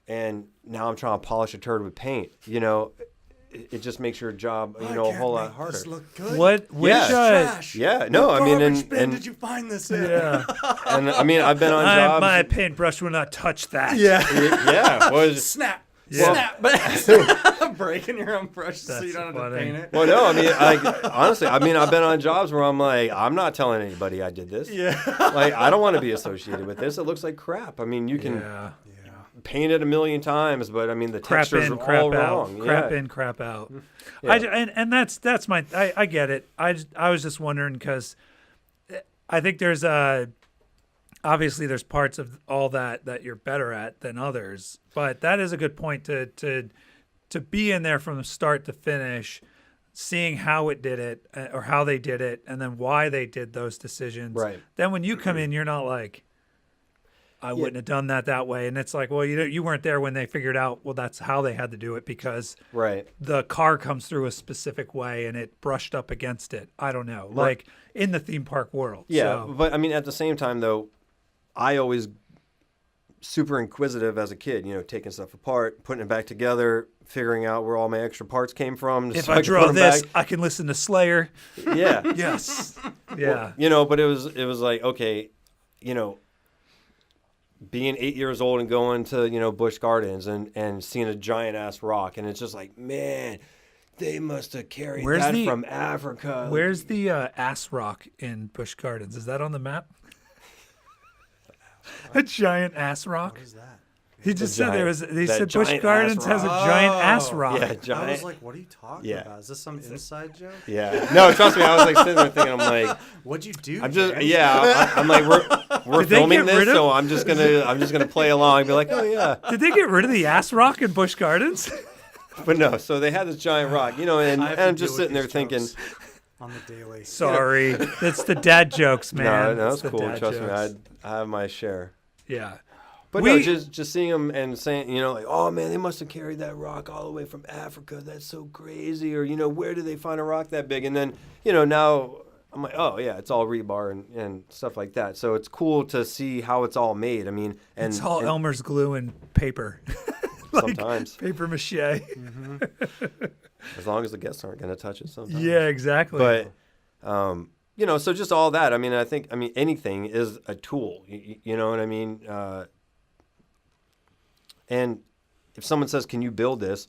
and now I'm trying to polish a turd with paint. It just makes your job a whole lot harder. This look good. Which Trash. Yeah, no, What I mean, garbage bin and did you find this in? Yeah. and I mean, I've been on jobs. My paintbrush will not touch that. Yeah. Yeah, Snap. Yeah. Snap. But breaking your own brush so you That's don't have to funny. paint it. Well, no, I mean, honestly, I've been on jobs where I'm like, I'm not telling anybody I did this. Yeah. Like, I don't want to be associated with this. It looks like crap. I mean, you can Yeah. paint it a million times, but I mean, the Crap textures in, are crap all out. wrong. Crap Yeah. in, crap out. Yeah. And that's my. I get it. I was just wondering because I think there's obviously there's parts of all that you're better at than others, but that is a good point to be in there from the start to finish, seeing how it did it or how they did it, and then why they did those decisions. Right. Then when you come in, you're not like, I wouldn't have done that way, and it's like, well, you weren't there when they figured out, well, that's how they had to do it because Right. the car comes through a specific way and it brushed up against it. I don't know, like in the theme park world. Yeah, So, but I mean, at the same time, though, I always super inquisitive as a kid, taking stuff apart, putting it back together, figuring out where all my extra parts came from. if so I can draw put 'em this, back. I can listen to Slayer. Yeah. Yes. Yeah. But it was like, okay, being 8 years old and going to, Busch Gardens and seeing a giant ass rock. And it's just like, man, they must have carried from Africa. Where's the ass rock in Busch Gardens? Is that on the map? A giant ass rock? What is that? He just said there was. They that said Busch giant Gardens ass has a rock. giant ass Oh. rock. Yeah, I giant. was like, what are you talking Yeah. about? Is this some inside joke? Yeah. No, trust me. I was like sitting there thinking, I'm like, What'd you do? I'm just, James? I'm like, we're Did they filming get this, rid of- so I'm just gonna play along and be like, oh yeah. Did they get rid of the ass rock in Busch Gardens? But no, so they had this giant rock, and I have to I'm deal just with sitting there these thinking, jokes on the daily. Sorry, it's the dad jokes, man. no, It's that's the cool. dad Trust me, jokes. I have my share. Yeah. But We- no, just seeing them and saying, like, oh man, they must have carried that rock all the way from Africa. That's so crazy. Or where did they find a rock that big? And then now I'm like, oh yeah, it's all rebar and stuff like that. So it's cool to see how it's all made. I mean, and It's all and Elmer's glue and paper. Like sometimes, paper mache. as long as the guests aren't going to touch it. Sometimes. Yeah, exactly. But so just all that. I mean, anything is a tool. You know what I mean? And if someone says, "Can you build this?"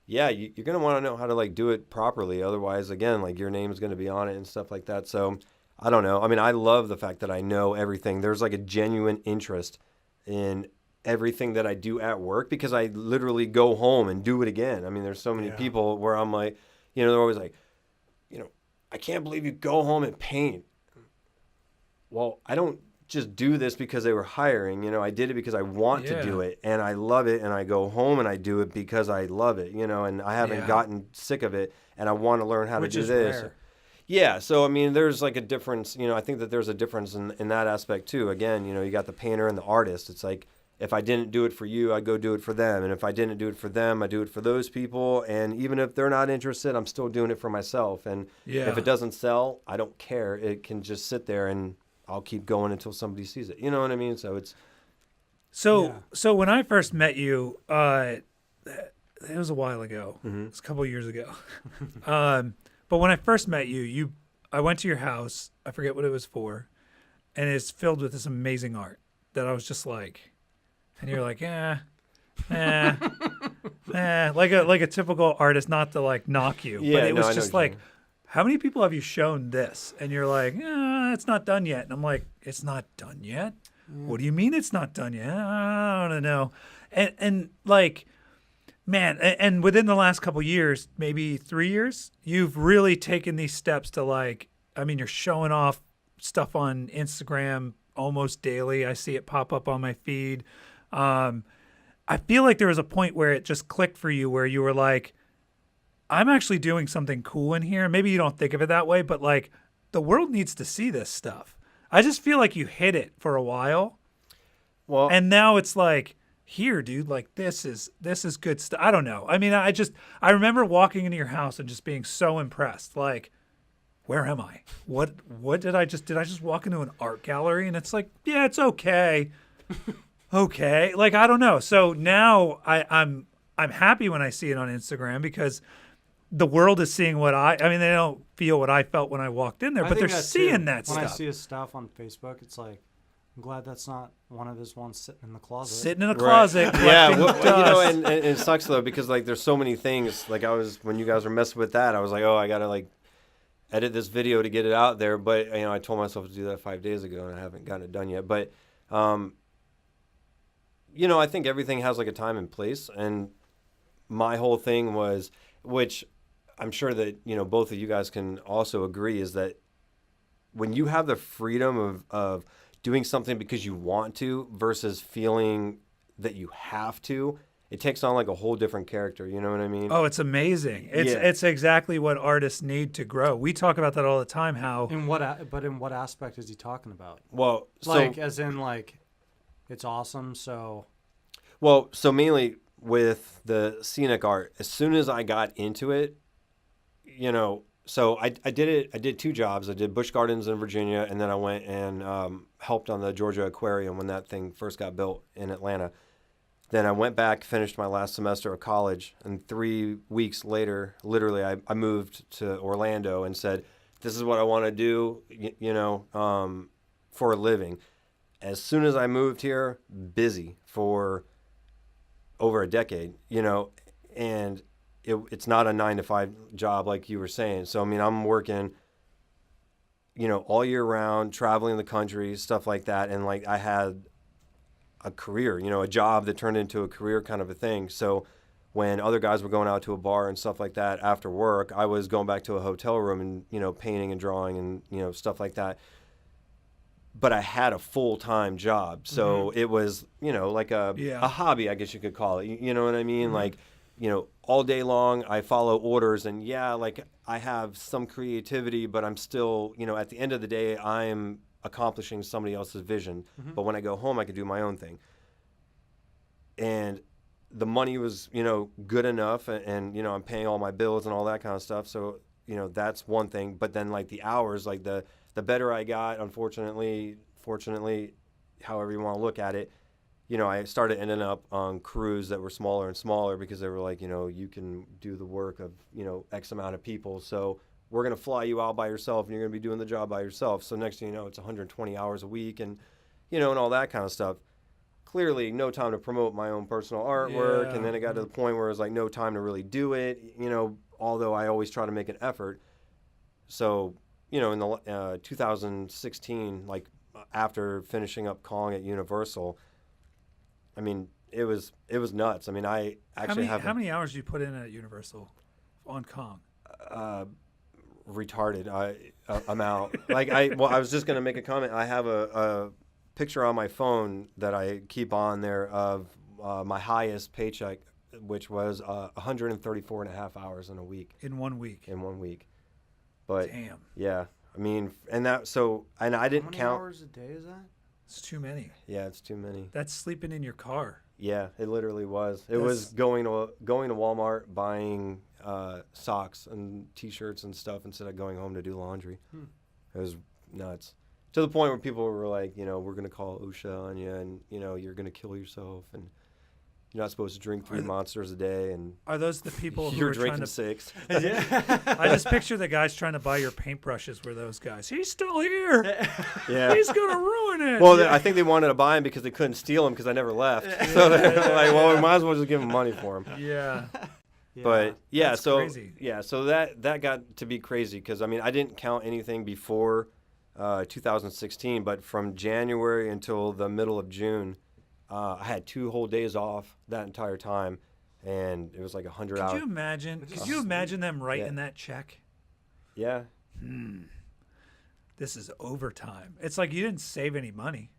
Yeah, you're gonna want to know how to like do it properly. Otherwise, again, like your name's gonna be on it and stuff like that. So I don't know. I mean, I love the fact that I know everything. There's like a genuine interest in everything that I do at work because I literally go home and do it again. I mean, there's so many people where I'm like, they're always like, I can't believe you go home and paint. Well, I don't just do this because they were hiring. I did it because I want to do it and I love it, and I go home and I do it because I love it, and I haven't gotten sick of it and I want to learn how Which to do is this. rare. Yeah, so I mean, there's like a difference. I think that there's a difference in that aspect too. Again, you got the painter and the artist. It's like, if I didn't do it for you, I go do it for them. And if I didn't do it for them, I do it for those people. And even if they're not interested, I'm still doing it for myself. And if it doesn't sell, I don't care. It can just sit there and I'll keep going until somebody sees it. You know what I mean? So it's... So when I first met you, it was a while ago. Mm-hmm. It was a couple of years ago. But when I first met you, I went to your house. I forget what it was for. And it's filled with this amazing art that I was just like... And you're like, like a typical artist, not to like knock you, but it was just like, how many people have you shown this? And you're like, it's not done yet. And I'm like, it's not done yet? What do you mean it's not done yet? I don't know. And like, man, and within the last couple years, maybe 3 years, you've really taken these steps to like I mean, you're showing off stuff on Instagram almost daily. I see it pop up on my feed. I feel like there was a point where it just clicked for you, where you were like, I'm actually doing something cool in here. Maybe you don't think of it that way, but like the world needs to see this stuff. I just feel like you hid it for a while. Well, And now it's like, here, dude, like this is good stuff. I don't know. I mean, I remember walking into your house and just being so impressed. Like, where am I? What did I just walk into an art gallery? And it's like, yeah, it's okay. Okay. Like, I don't know. So now I'm happy when I see it on Instagram, because the world is seeing I mean, they don't feel what I felt when I walked in there, I but think they're that seeing too. that when stuff. I see his stuff on Facebook, it's like, I'm glad that's not one of his ones sitting in the closet. Sitting in a Right. closet. Yeah, collecting you know, dust. and it sucks though, because like there's so many things. Like when you guys were messing with that, I was like, oh, I gotta like edit this video to get it out there. But you know, I told myself to do that 5 days ago, and I haven't gotten it done yet. But you know, I think everything has like a time and place, and my whole thing was, which I'm sure that you know both of you guys can also agree, is that when you have the freedom of doing something because you want to versus feeling that you have to, it takes on like a whole different character. You know what I mean? Oh, it's amazing. Yeah. It's exactly what artists need to grow. We talk about that all the time, how In what aspect is he talking about? Well, Like, as in, like, it's awesome. So so mainly with the scenic art, as soon as I got into it, you know, so I did it. I did 2 jobs. I did Busch Gardens in Virginia, and then I went and helped on the Georgia Aquarium when that thing first got built in Atlanta. Then I went back, finished my last semester of college, and 3 weeks later, literally, I moved to Orlando and said, "This is what I want to do," you know, for a living. As soon as I moved here, busy for over a decade, you know, and it's not a 9-to-5 job like you were saying. So I mean, I'm working, you know, all year round, traveling the country, stuff like that, and like I had a career, you know, a job that turned into a career kind of a thing. So when other guys were going out to a bar and stuff like that after work, I was going back to a hotel room and, you know, painting and drawing and, you know, stuff like that. But I had a full-time job. So it was, you know, like a hobby, I guess you could call it. You know what I mean? Like, you know, all day long I follow orders, and yeah, like I have some creativity, but I'm still, you know, at the end of the day, I'm accomplishing somebody else's vision. But when I go home, I can do my own thing. And the money was, you know, good enough, and you know, I'm paying all my bills and all that kind of stuff. So, you know, that's one thing. But then like the hours, like the better I got, fortunately, however you want to look at it, you know, I started ending up on crews that were smaller and smaller, because they were like, you know, you can do the work of, you know, X amount of people. So we're going to fly you out by yourself, and you're going to be doing the job by yourself. So next thing you know, it's 120 hours a week, and, you know, and all that kind of stuff. Clearly no time to promote my own personal artwork. And then it got to the point where it was like no time to really do it, you know, although I always try to make an effort. So, you know, in the 2016, like after finishing up calling at Universal, I mean, it was nuts. I mean, I actually how many hours do you put in at Universal on Kong? Retarded amount. Like I was just gonna make a comment. I have a picture on my phone that I keep on there of my highest paycheck, which was 134 and a half hours in a week. In 1 week. In 1 week. But damn, yeah, I mean, and I didn't how many count. hours a day is that? it's too many. Yeah, it's too many. That's sleeping in your car. Yeah, it literally was. It was going to Walmart, buying socks and T-shirts and stuff instead of going home to do laundry. It was nuts. To the point where people were like, you know, we're going to call OSHA on you, and, you know, you're going to kill yourself, and you're not supposed to drink 3 monsters a day, and Are those the people who you're are trying drinking to 6. I just picture the guys trying to buy your paintbrushes were those guys. He's still here. Yeah. He's going to ruin it. Well, I think they wanted to buy them because they couldn't steal them because I never left. So they're like, well, we might as well just give them money for them. yeah. But yeah, That's so crazy. yeah, so that got to be crazy, because I mean, I didn't count anything before 2016, but from January until the middle of June, I had 2 whole days off that entire time, and it was like 100 hours. Could you imagine them writing that check? Yeah. this is overtime. It's like you didn't save any money.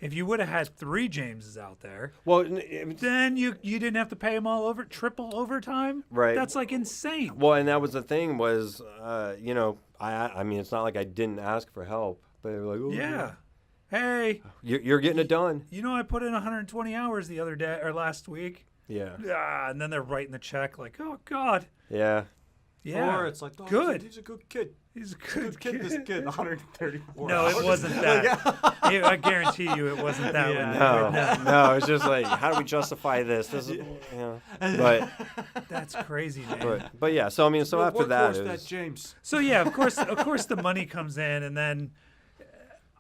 If you would have had 3 Jameses out there, Well, then you didn't have to pay them all over triple overtime. Right. That's like insane. well, and that was the thing was, you know, I mean, it's not like I didn't ask for help, but they were like, oh, Yeah. Hey, you're getting it done. you know I put in 120 hours the other day or last week. Yeah. And then they're writing the check like, oh God. Yeah. Yeah. Or it's like, oh, good. He's a good kid. He's a good Kid, this kid, 134 No, hours. it wasn't that. I guarantee you it wasn't that Yeah. one. No, it's just like, how do we justify this? This is, you know, but That's crazy, man. but yeah. So I mean, so after that, it that was, James. So yeah, of course the money comes in, and then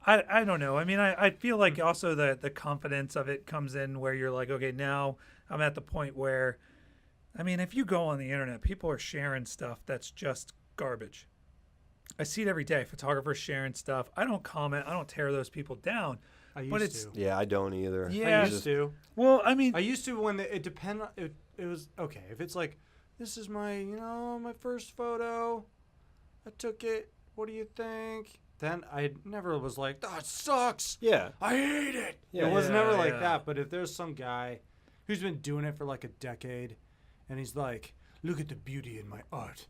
I don't know. I mean, I feel like also the confidence of it comes in where you're like, okay, now I'm at the point where, I mean, if you go on the internet, people are sharing stuff that's just garbage. I see it every day. Photographers sharing stuff. I don't comment. I don't tear those people down. I But used it's- to. yeah, I don't either. Yeah. I used to. Well, I mean, I used to when it depend. It was okay if it's like, this is my my first photo. I took it. What do you think? Then I never was like, oh, it sucks. Yeah. I hate it. Yeah. It was never Yeah, like yeah. that. But if there's some guy who's been doing it for like a decade, and he's like, look at the beauty in my art.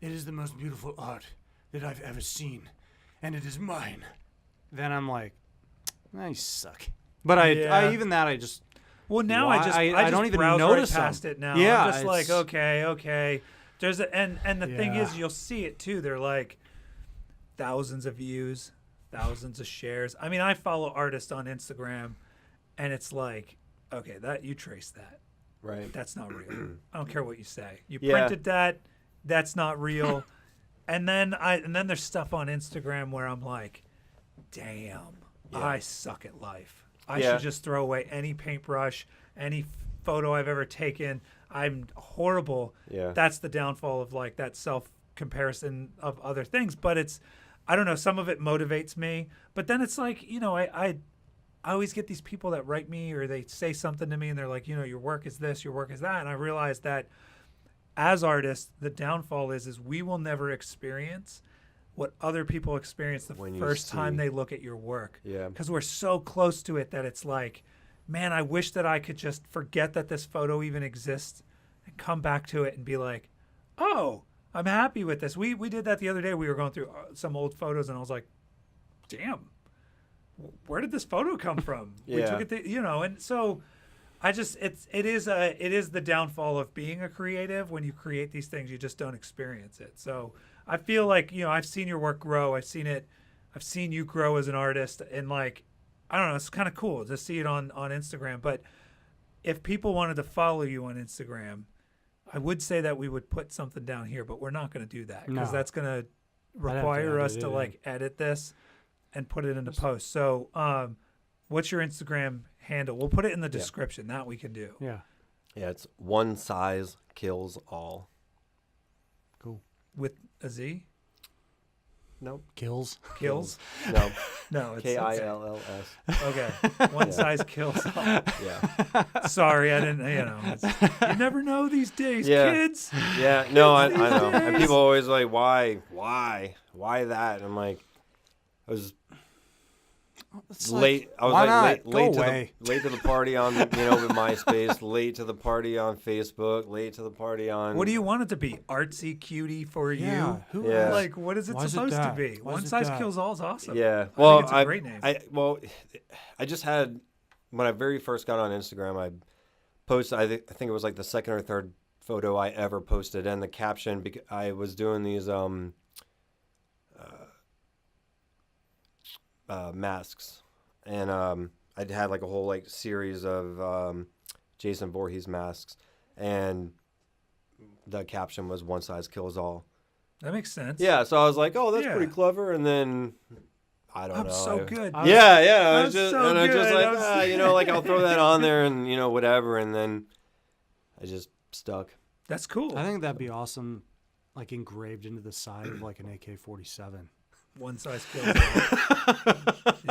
It is the most beautiful art that I've ever seen, and it is mine. Then I'm like, you suck. But I Yeah. even that I just. well, now Why- I just I don't even browse notice right past 'em. it now. Yeah, I'm just like, it's- okay. There's and the thing Yeah. is, you'll see it too. They're like thousands of views, thousands of shares. I mean, I follow artists on Instagram, and it's like, okay, that you trace that. Right. That's not real. I don't care what you say. You Yeah. printed that. That's not real. and then there's stuff on Instagram where I'm like, damn, Yeah. I suck at life. I Yeah. should just throw away any paintbrush, any photo I've ever taken. I'm horrible. Yeah. That's the downfall of like that self comparison of other things. But it's, I don't know, some of it motivates me. But then it's like, I always get these people that write me or they say something to me and they're like, your work is this, your work is that. And I realize that as artists, the downfall is we will never experience what other people experience the When you first time see. they look at your work. Yeah. Because we're so close to it that it's like, man, I wish that I could just forget that this photo even exists and come back to it and be like, oh, I'm happy with this. We did that the other day. We were going through some old photos and I was like, damn, where did this photo come from? We Yeah. took it, and so I just, it is the downfall of being a creative. When you create these things, you just don't experience it. So I feel like, I've seen your work grow. I've seen you grow as an artist, and like, I don't know, it's kind of cool to see it on Instagram. But if people wanted to follow you on Instagram, I would say that we would put something down here, but we're not going to do that because No. that's going to to require us edit to it in. like edit this and put it into post. So, what's your Instagram handle? We'll put it in the description. That we can do. Yeah. Yeah. It's one size kills all. Cool. With a Z? Nope. Kills. Kills? No. No, it's KILLS. Okay. One size kills all. Yeah. Sorry, I didn't, you never know these days, Yeah. kids. Yeah. No, I These know. And days. people always like, why that? And I'm like, I was It's late. I was why like not? late Go away. late to the party on with MySpace. Late to the party on Facebook. Late to the party on. What do you want it to be? Artsy cutie for Yeah. you? Who Yeah. Like, what is it Why is it supposed to that? be? Why is One it size that? kills all is awesome. Yeah. I Well, think it's a great name. I just had when I very first got on Instagram. I posted. I think it was like the second or third photo I ever posted, and the caption. I was doing these masks, and I had like a whole like series of Jason Voorhees masks, and the caption was "One size kills all." That makes sense. Yeah, so I was like, "Oh, that's Yeah. pretty clever," and then I don't I'm know. so good. I was- Yeah, I I'm was just, so and I was just good. like, I was- like I'll throw that on there, and whatever, and then I just stuck. That's cool. I think that'd be awesome, like engraved into the side of like an AK-47. One size kills all.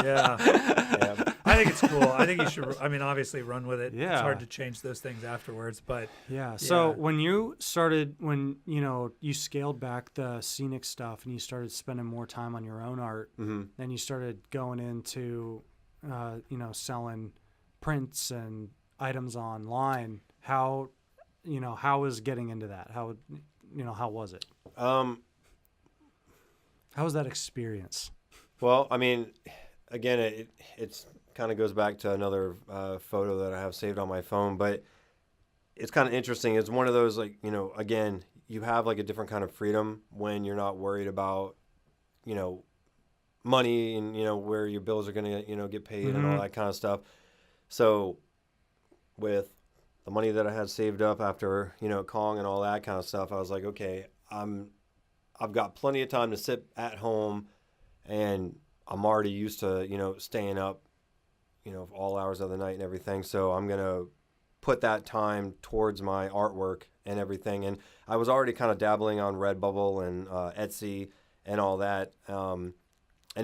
Yeah. Yeah. I think it's cool. I think you should. I mean, obviously, run with it. Yeah. It's hard to change those things afterwards, but Yeah. So Yeah. when you started, when you scaled back the scenic stuff and you started spending more time on your own art, then you started going into, selling prints and items online. How was getting into that? How was it? How was that experience? Well, I mean, again, it's kind of goes back to another photo that I have saved on my phone, but it's kind of interesting. It's one of those, like, again, you have like a different kind of freedom when you're not worried about, money and, where your bills are going to, get paid and all that kind of stuff. So with the money that I had saved up after, Kong and all that kind of stuff, I was like, okay, I've got plenty of time to sit at home, and I'm already used to, staying up, all hours of the night and everything. So I'm going to put that time towards my artwork and everything. And I was already kind of dabbling on Redbubble and Etsy and all that. And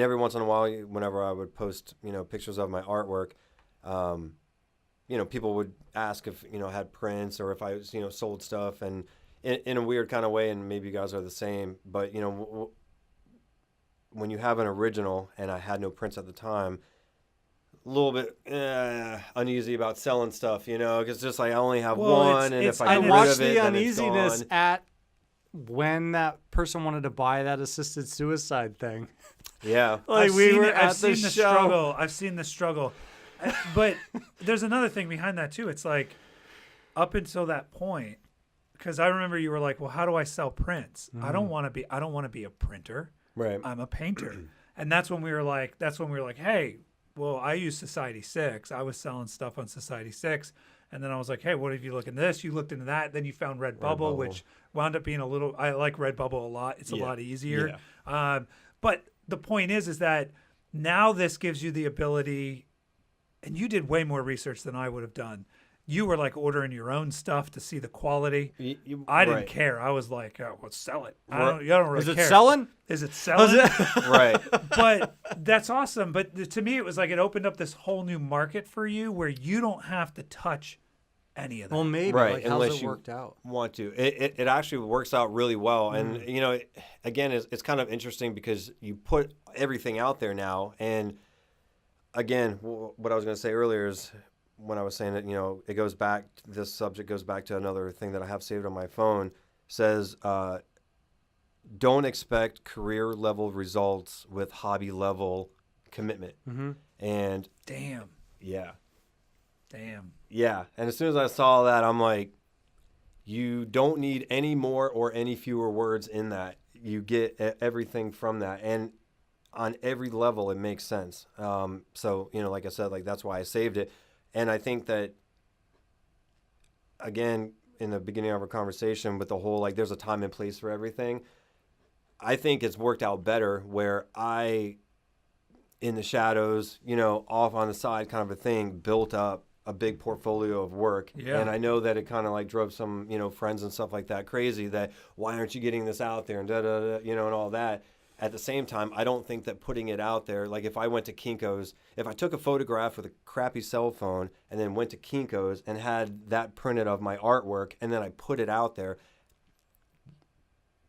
every once in a while, whenever I would post, pictures of my artwork, people would ask if, I had prints or if I was, sold stuff, and in a weird kind of way, and maybe you guys are the same, but, when you have an original, and I had no prints at the time, a little bit uneasy about selling stuff, because just like I only have one, and if I I get rid watched of it, the then it's uneasiness gone. at when that person wanted to buy that assisted suicide thing. Yeah. Like I've we seen were it. at I've the seen the show. struggle. I've seen the struggle. But there's another thing behind that too. It's like up until that point, because I remember you were like, "Well, how do I sell prints? I don't want to be a printer. Right. I'm a painter." And that's when we were like, "Hey, well, I use Society 6. I was selling stuff on Society 6." And then I was like, "Hey, what if you look into this?" You looked into that. Then you found Redbubble, which wound up being I like Redbubble a lot. It's a lot easier. But the point is that now this gives you the ability, and you did way more research than I would have done. You were like ordering your own stuff to see the quality. I didn't care. I was like, "Oh, well, sell it." I don't really Is it care. selling? Is it selling? Right. But that's awesome. But to me, it was like it opened up this whole new market for you where you don't have to touch any of that. Well, maybe. Right, Like, how's unless it you worked out? want to. It actually works out really well. And, again, it's kind of interesting because you put everything out there now. And, again, what I was going to say earlier is when I was saying that, it goes back, this subject goes back to another thing that I have saved on my phone, says, don't expect career-level results with hobby-level commitment. And, Damn. yeah. Yeah. And as soon as I saw that, I'm like, you don't need any more or any fewer words in that. You get everything from that. And on every level, it makes sense. So, like I said, like that's why I saved it. And I think that, again, in the beginning of our conversation with the whole, like, there's a time and place for everything. I think it's worked out better where I, in the shadows, off on the side kind of a thing, built up a big portfolio of work. Yeah. And I know that it kind of like drove some, friends and stuff like that crazy that why aren't you getting this out there and and all that. At the same time, I don't think that putting it out there, like if I went to Kinko's, if I took a photograph with a crappy cell phone and then went to Kinko's and had that printed of my artwork and then I put it out there,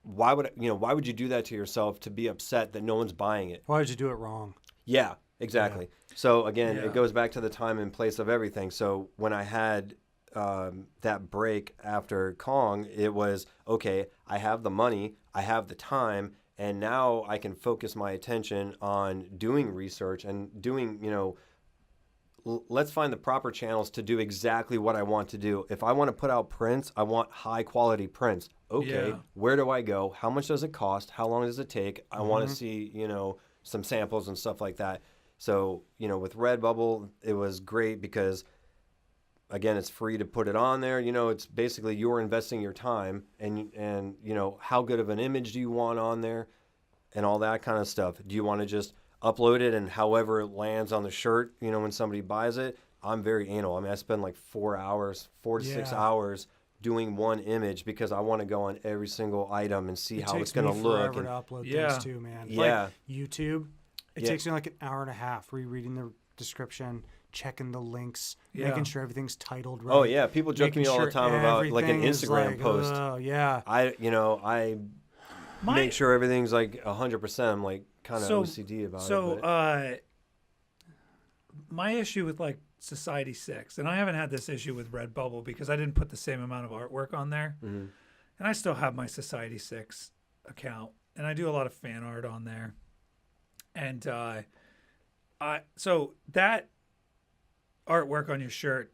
why would you do that to yourself to be upset that no one's buying it? Why did you do it wrong? Yeah, exactly. So again, Yeah. it goes back to the time and place of everything. So when I had that break after Kong, it was, okay, I have the money, I have the time, and now I can focus my attention on doing research and doing, let's find the proper channels to do exactly what I want to do. If I want to put out prints, I want high quality prints. Okay, Yeah. where do I go? How much does it cost? How long does it take? I want to see, some samples and stuff like that. So, with Redbubble, it was great because, again, it's free to put it on there. It's basically you're investing your time and how good of an image do you want on there and all that kind of stuff. Do you want to just upload it and however it lands on the shirt, when somebody buys it? I'm very anal. I mean, I spend like 4 to 6 hours doing one image because I want to go on every single item and see how it's going to look. It takes me forever to upload Yeah. things too, man. Yeah. Like YouTube, it Yeah. takes me like an hour and a half rereading the description, checking the links, Yeah. making sure everything's titled right. Oh yeah, people joke to me making all the sure time about like an everything is Instagram like, post. Oh yeah. I My- make sure everything's like 100%. I'm like kind of OCD about it. But My issue with like Society 6, and I haven't had this issue with Redbubble because I didn't put the same amount of artwork on there. Mhm. And I still have my Society 6 account, and I do a lot of fan art on there. And so that artwork on your shirt,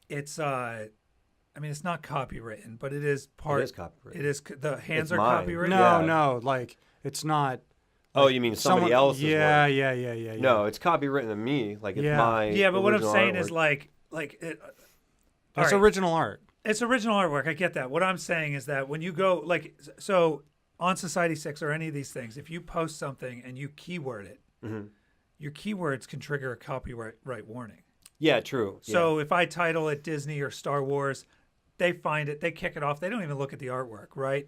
it's it's not copywritten, but it is part. It is copyrighted. It is the hands It's are mine. copywritten. No, Yeah. no, like it's not. Oh, you mean somebody else's Yeah, work? yeah. No, it's copywritten to me. Like it's Yeah. my Yeah, but what I'm original saying artwork. is like it. It's all right. original art. It's original artwork. I get that. What I'm saying is that when you go so on Society 6 or any of these things, if you post something and you keyword it, Mhm. your keywords can trigger a copyright warning. Yeah, true. So if I title it Disney or Star Wars, they find it, they kick it off. They don't even look at the artwork, right?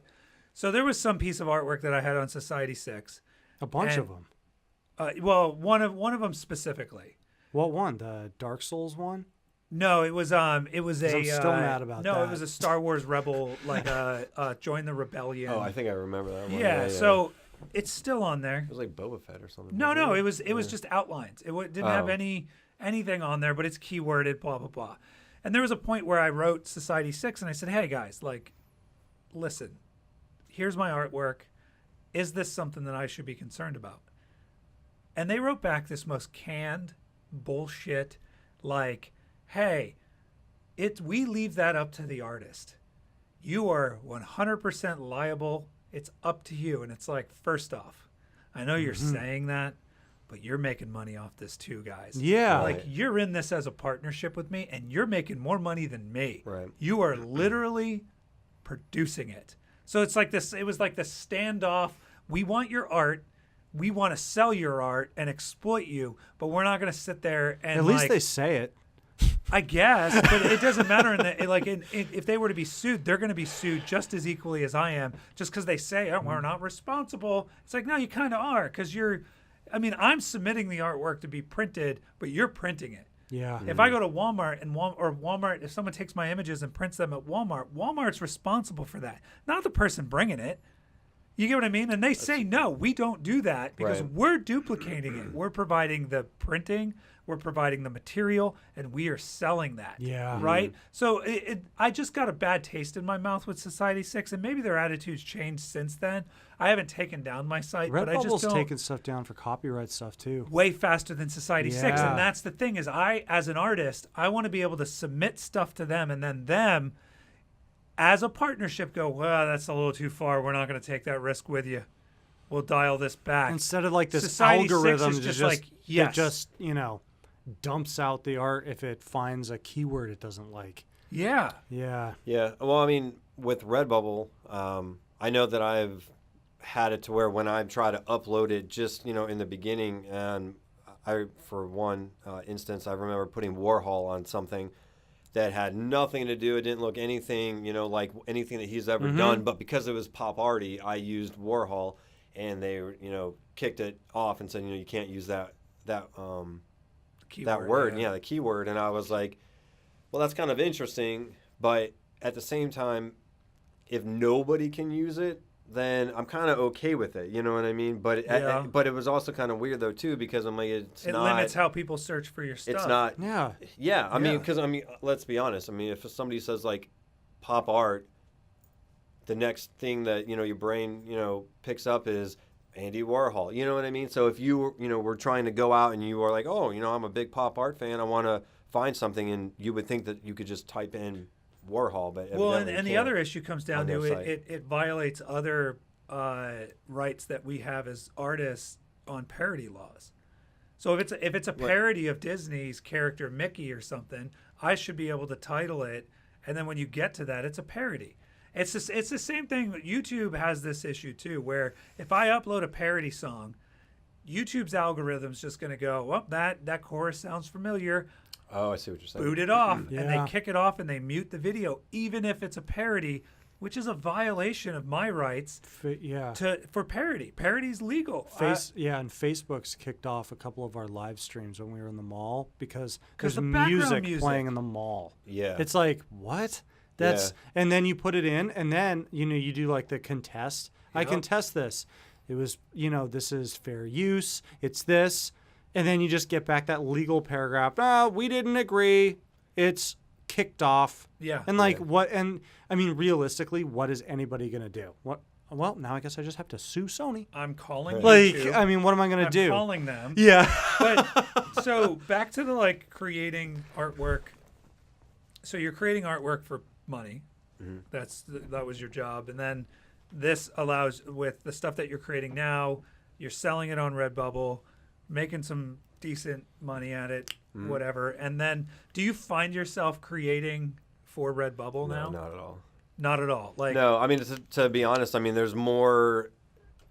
So there was some piece of artwork that I had on Society 6. A bunch And- of them. Well, one of them specifically. What one? The Dark Souls one? No, it was a. 'Cause I'm still mad about no, it that. was a Star Wars Rebel, like join the rebellion. Oh, I think I remember that one. Yeah, so it's still on there. it was like Boba Fett or something. No, wasn't no, it was just outlines. It didn't have anything on there, but it's keyworded, blah blah blah. And there was a point where I wrote Society 6, and I said, "Hey guys, like, listen, here's my artwork. Is this something that I should be concerned about?" And they wrote back this most canned bullshit, like, "Hey, we leave that up to the artist. You are 100% liable. It's up to you." And it's like, first off, I know you're saying that, but you're making money off this too, guys. Yeah. Like, you're in this as a partnership with me, and you're making more money than me. Right. You are literally producing it. So it's like this. It was like the standoff. We want your art. We want to sell your art and exploit you, but we're not going to sit there and At least like, they say it. I guess, but it doesn't matter. If they were to be sued, they're going to be sued just as equally as I am, just because they say, "Oh, we're not responsible." It's like, no, you kind of are, because you're. I mean, I'm submitting the artwork to be printed, but you're printing it. Yeah. If I go to Walmart and Walmart, if someone takes my images and prints them at Walmart, Walmart's responsible for that, not the person bringing it. You get what I mean? And they say, no, we don't do that because Right. we're duplicating it. We're providing the printing, we're providing the material, and we are selling that. Yeah. Right? So I just got a bad taste in my mouth with Society 6, and maybe their attitude's changed since then. I haven't taken down my site, but I just Redbubble's don't. taking stuff down for copyright stuff too. Way faster than Society 6. Yeah. And that's the thing is as an artist, I want to be able to submit stuff to them, and then them as a partnership go, well, that's a little too far. We're not going to take that risk with you. We'll dial this back. Instead of like this Society 6 algorithm is to just just like, yes. it just, dumps out the art if it finds a keyword it doesn't like. Yeah. Yeah. Yeah. Well, I mean, with Redbubble, I know that I've had it to where when I try to upload it, just in the beginning, and for one instance, I remember putting Warhol on something that had nothing to do. It didn't look anything, like anything that he's ever done. But because it was pop arty, I used Warhol, and they, kicked it off and said, you can't use that word, the keyword. And I was like, well, that's kind of interesting, but at the same time, if nobody can use it, then I'm kind of okay with it. You know what I mean? But but it was also kind of weird though too, because I'm like, it limits how people search for your stuff. It's not. Yeah. Yeah. I mean, because let's be honest. I mean, if somebody says like pop art, the next thing that your brain picks up is Andy Warhol. You know what I mean? So if you were trying to go out and you are like, oh, I'm a big pop art fan, I want to find something, and you would think that you could just type in Warhol, but and the other issue comes down to it violates other rights that we have as artists on parody laws. So if it's a parody of Disney's character Mickey or something, I should be able to title it, and then when you get to that, it's a parody. It's the same thing. YouTube has this issue too, where if I upload a parody song, YouTube's algorithm's just going to go, well, that chorus sounds familiar. Oh, I see what you're saying. Boot it off, and Yeah. they kick it off, and they mute the video, even if it's a parody. which is a violation of my rights Yeah. for parody. Parody's legal. And Facebook's kicked off a couple of our live streams when we were in the mall because 'Cause there's the background music playing in the mall. Yeah. It's like, what? And then you put it in, and then, you do like the contest. I Yep. contest this. It was, this is fair use. It's this. And then you just get back that legal paragraph. Oh, we didn't agree. It's kicked off. Yeah. And like what? And I mean, realistically, what is anybody gonna do? What? Well, now I guess I just have to sue Sony. I'm calling Like, YouTube. I mean, what am I gonna do? I'm calling them. Yeah. But so back to the like creating artwork. So you're creating artwork for money. That was your job, and then this allows, with the stuff that you're creating now, you're selling it on Redbubble, making some decent money at it, whatever. And then, do you find yourself creating for Redbubble now? No, not at all. Not at all. Like, No, I mean, to be honest, I mean, there's more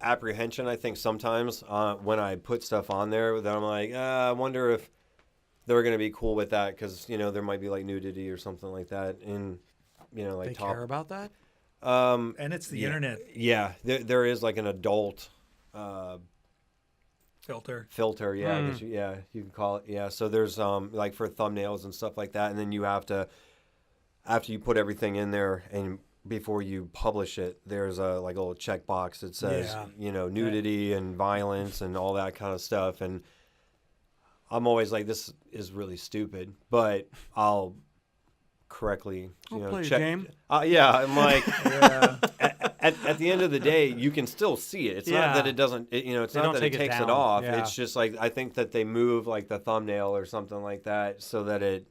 apprehension, I think, sometimes when I put stuff on there that I'm like, I wonder if they're going to be cool with that because, there might be like nudity or something like that. And, like They care about that? and it's the internet Yeah, there is like an adult filter. filter. Yeah, I guess you can call it. Yeah, so there's like for thumbnails and stuff like that. And then you have to, after you put everything in there and before you publish it, there's a like a little checkbox that says, nudity and violence and all that kind of stuff. And I'm always like, this is really stupid, but I'll correctly, Play check. a game. Yeah, I'm like, at the end of the day, you can still see it. It's not that it doesn't, it's not that it takes it off. Yeah. It's just like, I think that they move like the thumbnail or something like that so that it,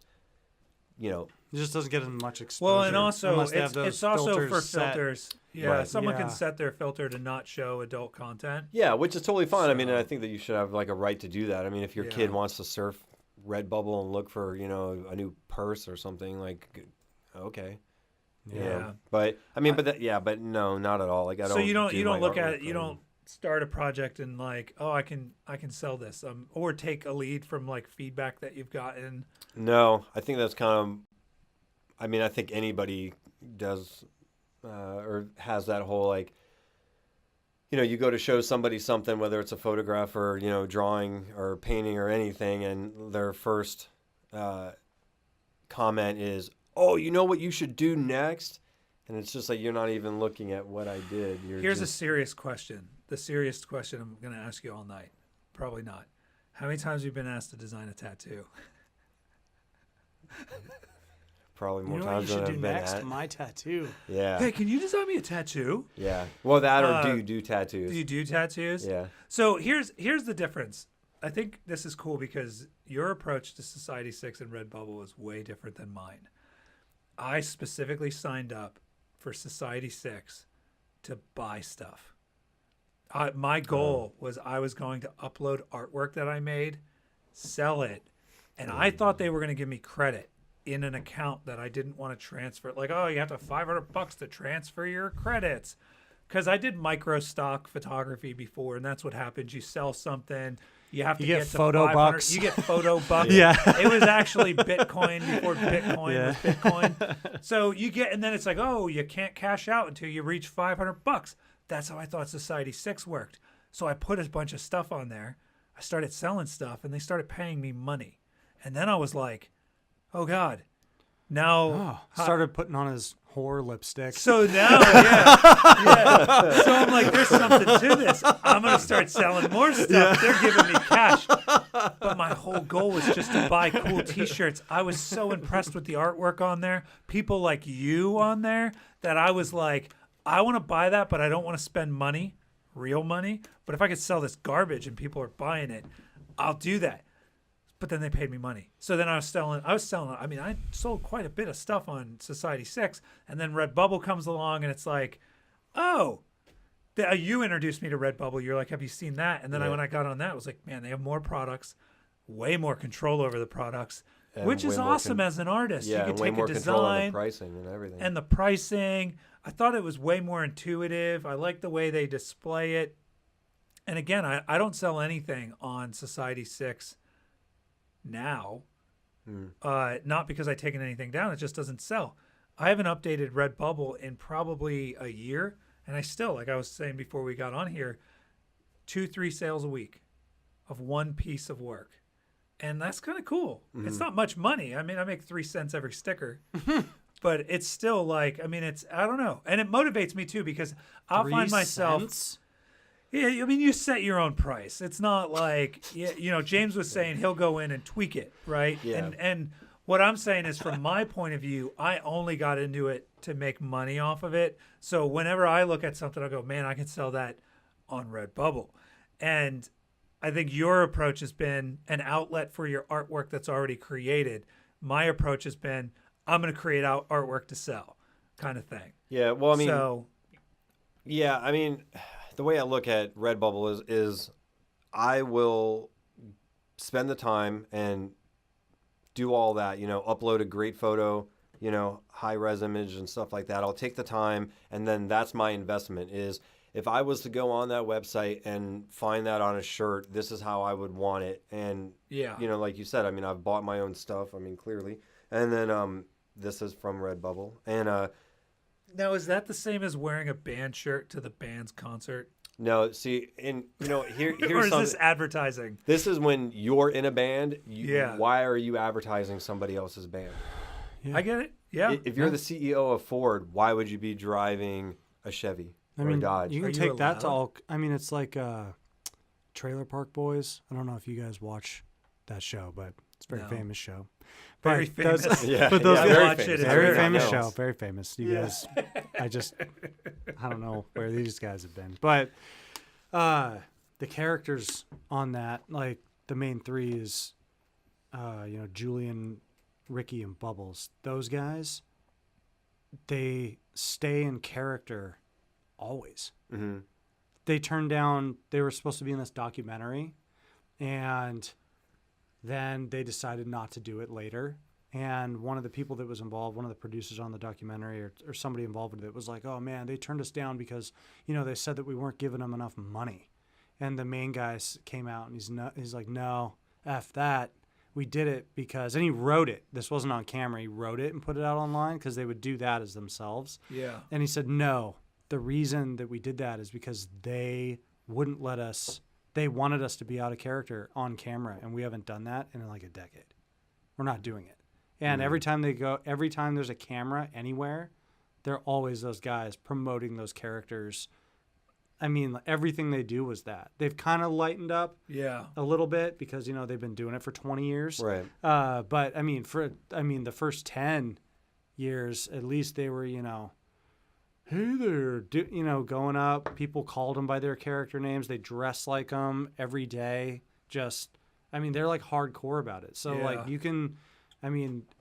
It just doesn't get as much exposure. Well, and also unless they have those it's also for set. filters. Yeah, Right. someone can Yeah. set their filter to not show adult content. Yeah, which is totally fine. I mean, So- and I think that you should have like a right to do that. I mean, if your kid Yeah. wants to surf Redbubble and look for, a new purse or something, like, okay. Yeah. But I mean, but no, not at all. Like I don't. So you don't my look at artwork it. You on- don't start a project and like, oh, I can sell this, or take a lead from like feedback that you've gotten. No, I think that's kind of. I mean, I think anybody does, or has that whole like. You go to show somebody something, whether it's a photograph or drawing or painting or anything, and their first comment is, "Oh, you know what you should do next," and it's just like you're not even looking at what I did. Here's a serious question. The serious question I'm going to ask you all night. Probably not. How many times have you been asked to design a tattoo? probably You more know what you times than should I've do been next? at. My tattoo. Yeah, Hey, can you design me a tattoo? yeah. Well, that or Uh, do you do tattoos? Do you do tattoos? Yeah. So here's the difference. I think this is cool because your approach to Society 6 and Redbubble is way different than mine. I specifically signed up for Society 6 to buy stuff. My goal was I was going to upload artwork that I made, sell it, and I thought they were going to give me credit in an account that I didn't want to transfer. Like, oh, you have to $500 to transfer your credits. Because I did micro stock photography before, and that's what happens. You sell something, you have to get get to photo 500 bucks. You get photo bucks. Yeah. It was actually Bitcoin before Bitcoin was Bitcoin. So you get, and then it's like, oh, you can't cash out until you reach $500. That's how I thought Society 6 worked. So I put a bunch of stuff on there. I started selling stuff, and they started paying me money. And then I was like, oh God, now Started putting on his whore lipstick. so now, yeah. So I'm like, there's something to this. I'm gonna start selling more stuff. They're giving me cash, but my whole goal was just to buy cool T-shirts. I was so impressed with the artwork on there. People like you on there that I was like, I want to buy that, but I don't want to spend money, real money. But if I could sell this garbage and people are buying it, I'll do that. But then they paid me money. So then I was selling, I mean, I sold quite a bit of stuff on Society 6. And then Redbubble comes along and it's like, oh, you introduced me to Redbubble. You're like, have you seen that? And then when I got on that, I was like, man, they have more products, way more control over the products, And which is way more awesome as an artist. Yeah, you and can way take more a control on the design pricing and everything. and the pricing. I thought it was way more intuitive. I like the way they display it. And again, I don't sell anything on Society 6 now. Not because I've taken anything down. It just doesn't sell. I haven't updated Redbubble in probably a year, and I still, like I was saying before we got on here, 2-3 sales a week of one piece of work. And that's kind of cool. It's not much money. I mean, I make 3 cents every sticker, but it's still like, I mean, I don't know. And it motivates me too, because I'll 3 find myself, cents? yeah, I mean, you set your own price. It's not like, James was saying he'll go in and tweak it, right? Yeah. And what I'm saying is, from my point of view, I only got into it to make money off of it. So whenever I look at something, I go, man, I can sell that on Redbubble. And I think your approach has been an outlet for your artwork that's already created. My approach has been, I'm going to create artwork to sell, kind of thing. Yeah, well, I mean, so yeah, I mean, the way I look at Redbubble is I will spend the time and do all that, upload a great photo, high res image and stuff like that. I'll take the time, and then that's my investment. Is if I was to go on that website and find that on a shirt, this is how I would want it. And yeah, like you said, I mean, I've bought my own stuff. I mean, clearly, and then this is from Redbubble, and now is that the same as wearing a band shirt to the band's concert? no, see, and here's Or is something. this advertising? This is when you're in a band. Yeah. Why are you advertising somebody else's band? Yeah. I get it. Yeah. If you're the CEO of Ford, why would you be driving a Chevy or a Dodge? you Are can you take that to allowed? all. I mean, it's like Trailer Park Boys. I don't know if you guys watch that show, but it's a very No. famous show. Very But those- famous. Yeah, But those I guys- watch it. It's very very famous known. show. Very famous. You guys, I don't know where these guys have been, but the characters on that, like the main 3 is, Julian, Ricky, and Bubbles. Those guys, they stay in character always. Mm-hmm. They turned down. They were supposed to be in this documentary, and then they decided not to do it later. And one of the people that was involved, one of the producers on the documentary, or somebody involved with it, was like, "Oh man, they turned us down because they said that we weren't giving them enough money." And the main guy came out and he's like, "No, f that. We did it because," and he wrote it. This wasn't on camera. He wrote it and put it out online because they would do that as themselves. Yeah. And he said, "No, the reason that we did that is because they wouldn't let us. They wanted us to be out of character on camera, and we haven't done that in like a decade. We're not doing it." And every time there's a camera anywhere, they're always those guys promoting those characters. I mean, everything they do was that. They've kind of lightened up Yeah. a little bit because they've been doing it for 20 years. Right. But I mean, the first 10 years at least, they were hey there, going up. People called them by their character names. They dress like them every day. They're like hardcore about it. So like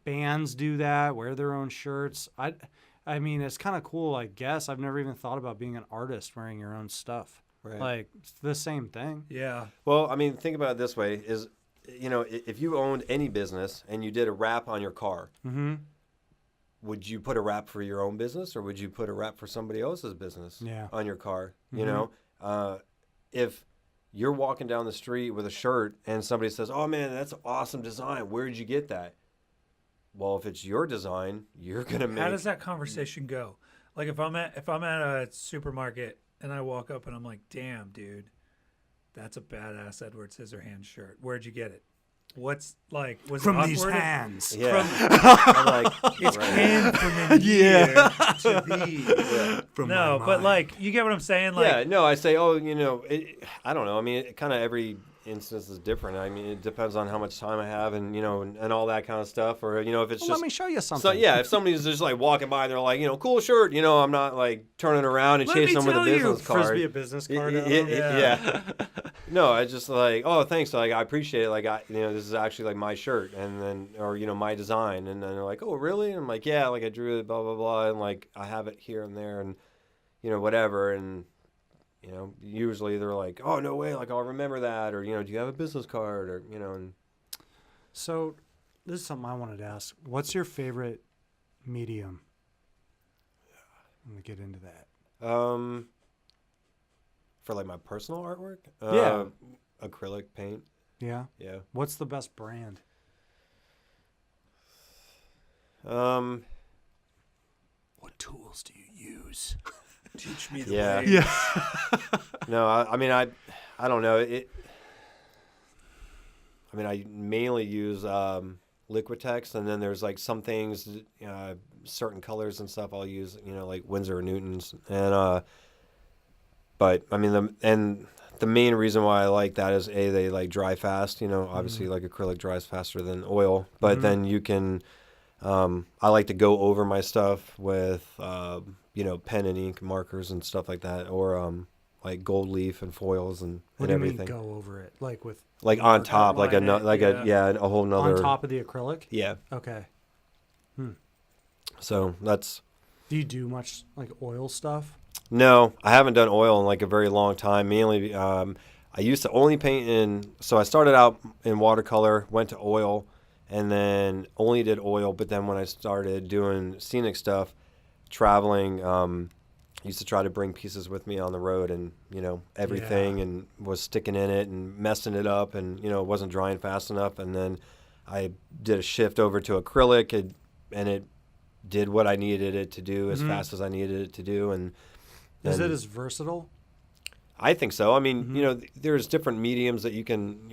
bands do that, wear their own shirts. It's kind of cool, I guess. I've never even thought about being an artist wearing your own stuff. Right. Like, it's the same thing. Yeah. Well, I mean, think about it this way: is if you owned any business and you did a wrap on your car, Mm-hmm. would you put a wrap for your own business or would you put a wrap for somebody else's business Yeah. on your car? Mhm. If you're walking down the street with a shirt and somebody says, "Oh man, that's an awesome design. Where did you get that?" Well, if it's your design, you're gonna make. How does that conversation go? Like if I'm at a supermarket and I walk up and I'm like, "Damn, dude, that's a badass Edward Scissorhands shirt. Where'd you get it? What's like? Was From it these awkward? hands. Yeah. I'm like, It's right. came from in here to these. Yeah. From No, my but mind. like you get what I'm saying? Like, Yeah, no, I say, I don't know. I mean, kind of every instance is different. I mean, it depends on how much time I have and, and all that kind of stuff. Or, if it's Well, just. let me show you something. So, yeah, if somebody's just like walking by and they're like, cool shirt, I'm not like turning around and Let me chasing them with a tell you, business card. Frisbee a business card. Yeah. No, I just like, oh, thanks. Like, I appreciate it. Like, this is actually like my shirt and then, or, my design. And then they're like, oh, really? And I'm like, yeah, like I drew it, blah, blah, blah. And like, I have it here and there and, whatever. And, usually they're like, oh, no way. Like, I'll remember that. Or, do you have a business card? Or, and. So, this is something I wanted to ask. What's your favorite medium? I'm going to get into that. For like my personal artwork? Yeah. Acrylic paint. Yeah. Yeah. What's the best brand? oils do you use? Teach me the Yeah. way. Yeah. No, I mean, I don't know. I mean, I mainly use Liquitex, and then there's like some things, certain colors and stuff I'll use, like Winsor & Newton's. And but I mean, the main reason why I like that is they like dry fast. Obviously like acrylic dries faster than oil, but then you can. I like to go over my stuff with pen and ink markers and stuff like that, or like gold leaf and foils and What do you everything. mean go over it? Like with Like on top, like line it, a whole nother. on top of the acrylic? Yeah. Okay. So that's. Do you do much like oil stuff? No, I haven't done oil in like a very long time. Mainly, I used to only paint in. So I started out in watercolor, went to oil, and then only did oil. But then when I started doing scenic stuff, traveling, I used to try to bring pieces with me on the road, and everything, and was sticking in it and messing it up, and it wasn't drying fast enough. And then I did a shift over to acrylic, and it did what I needed it to do as fast as I needed it to do. And Is it as versatile? I think so. I mean, there's different mediums that you can,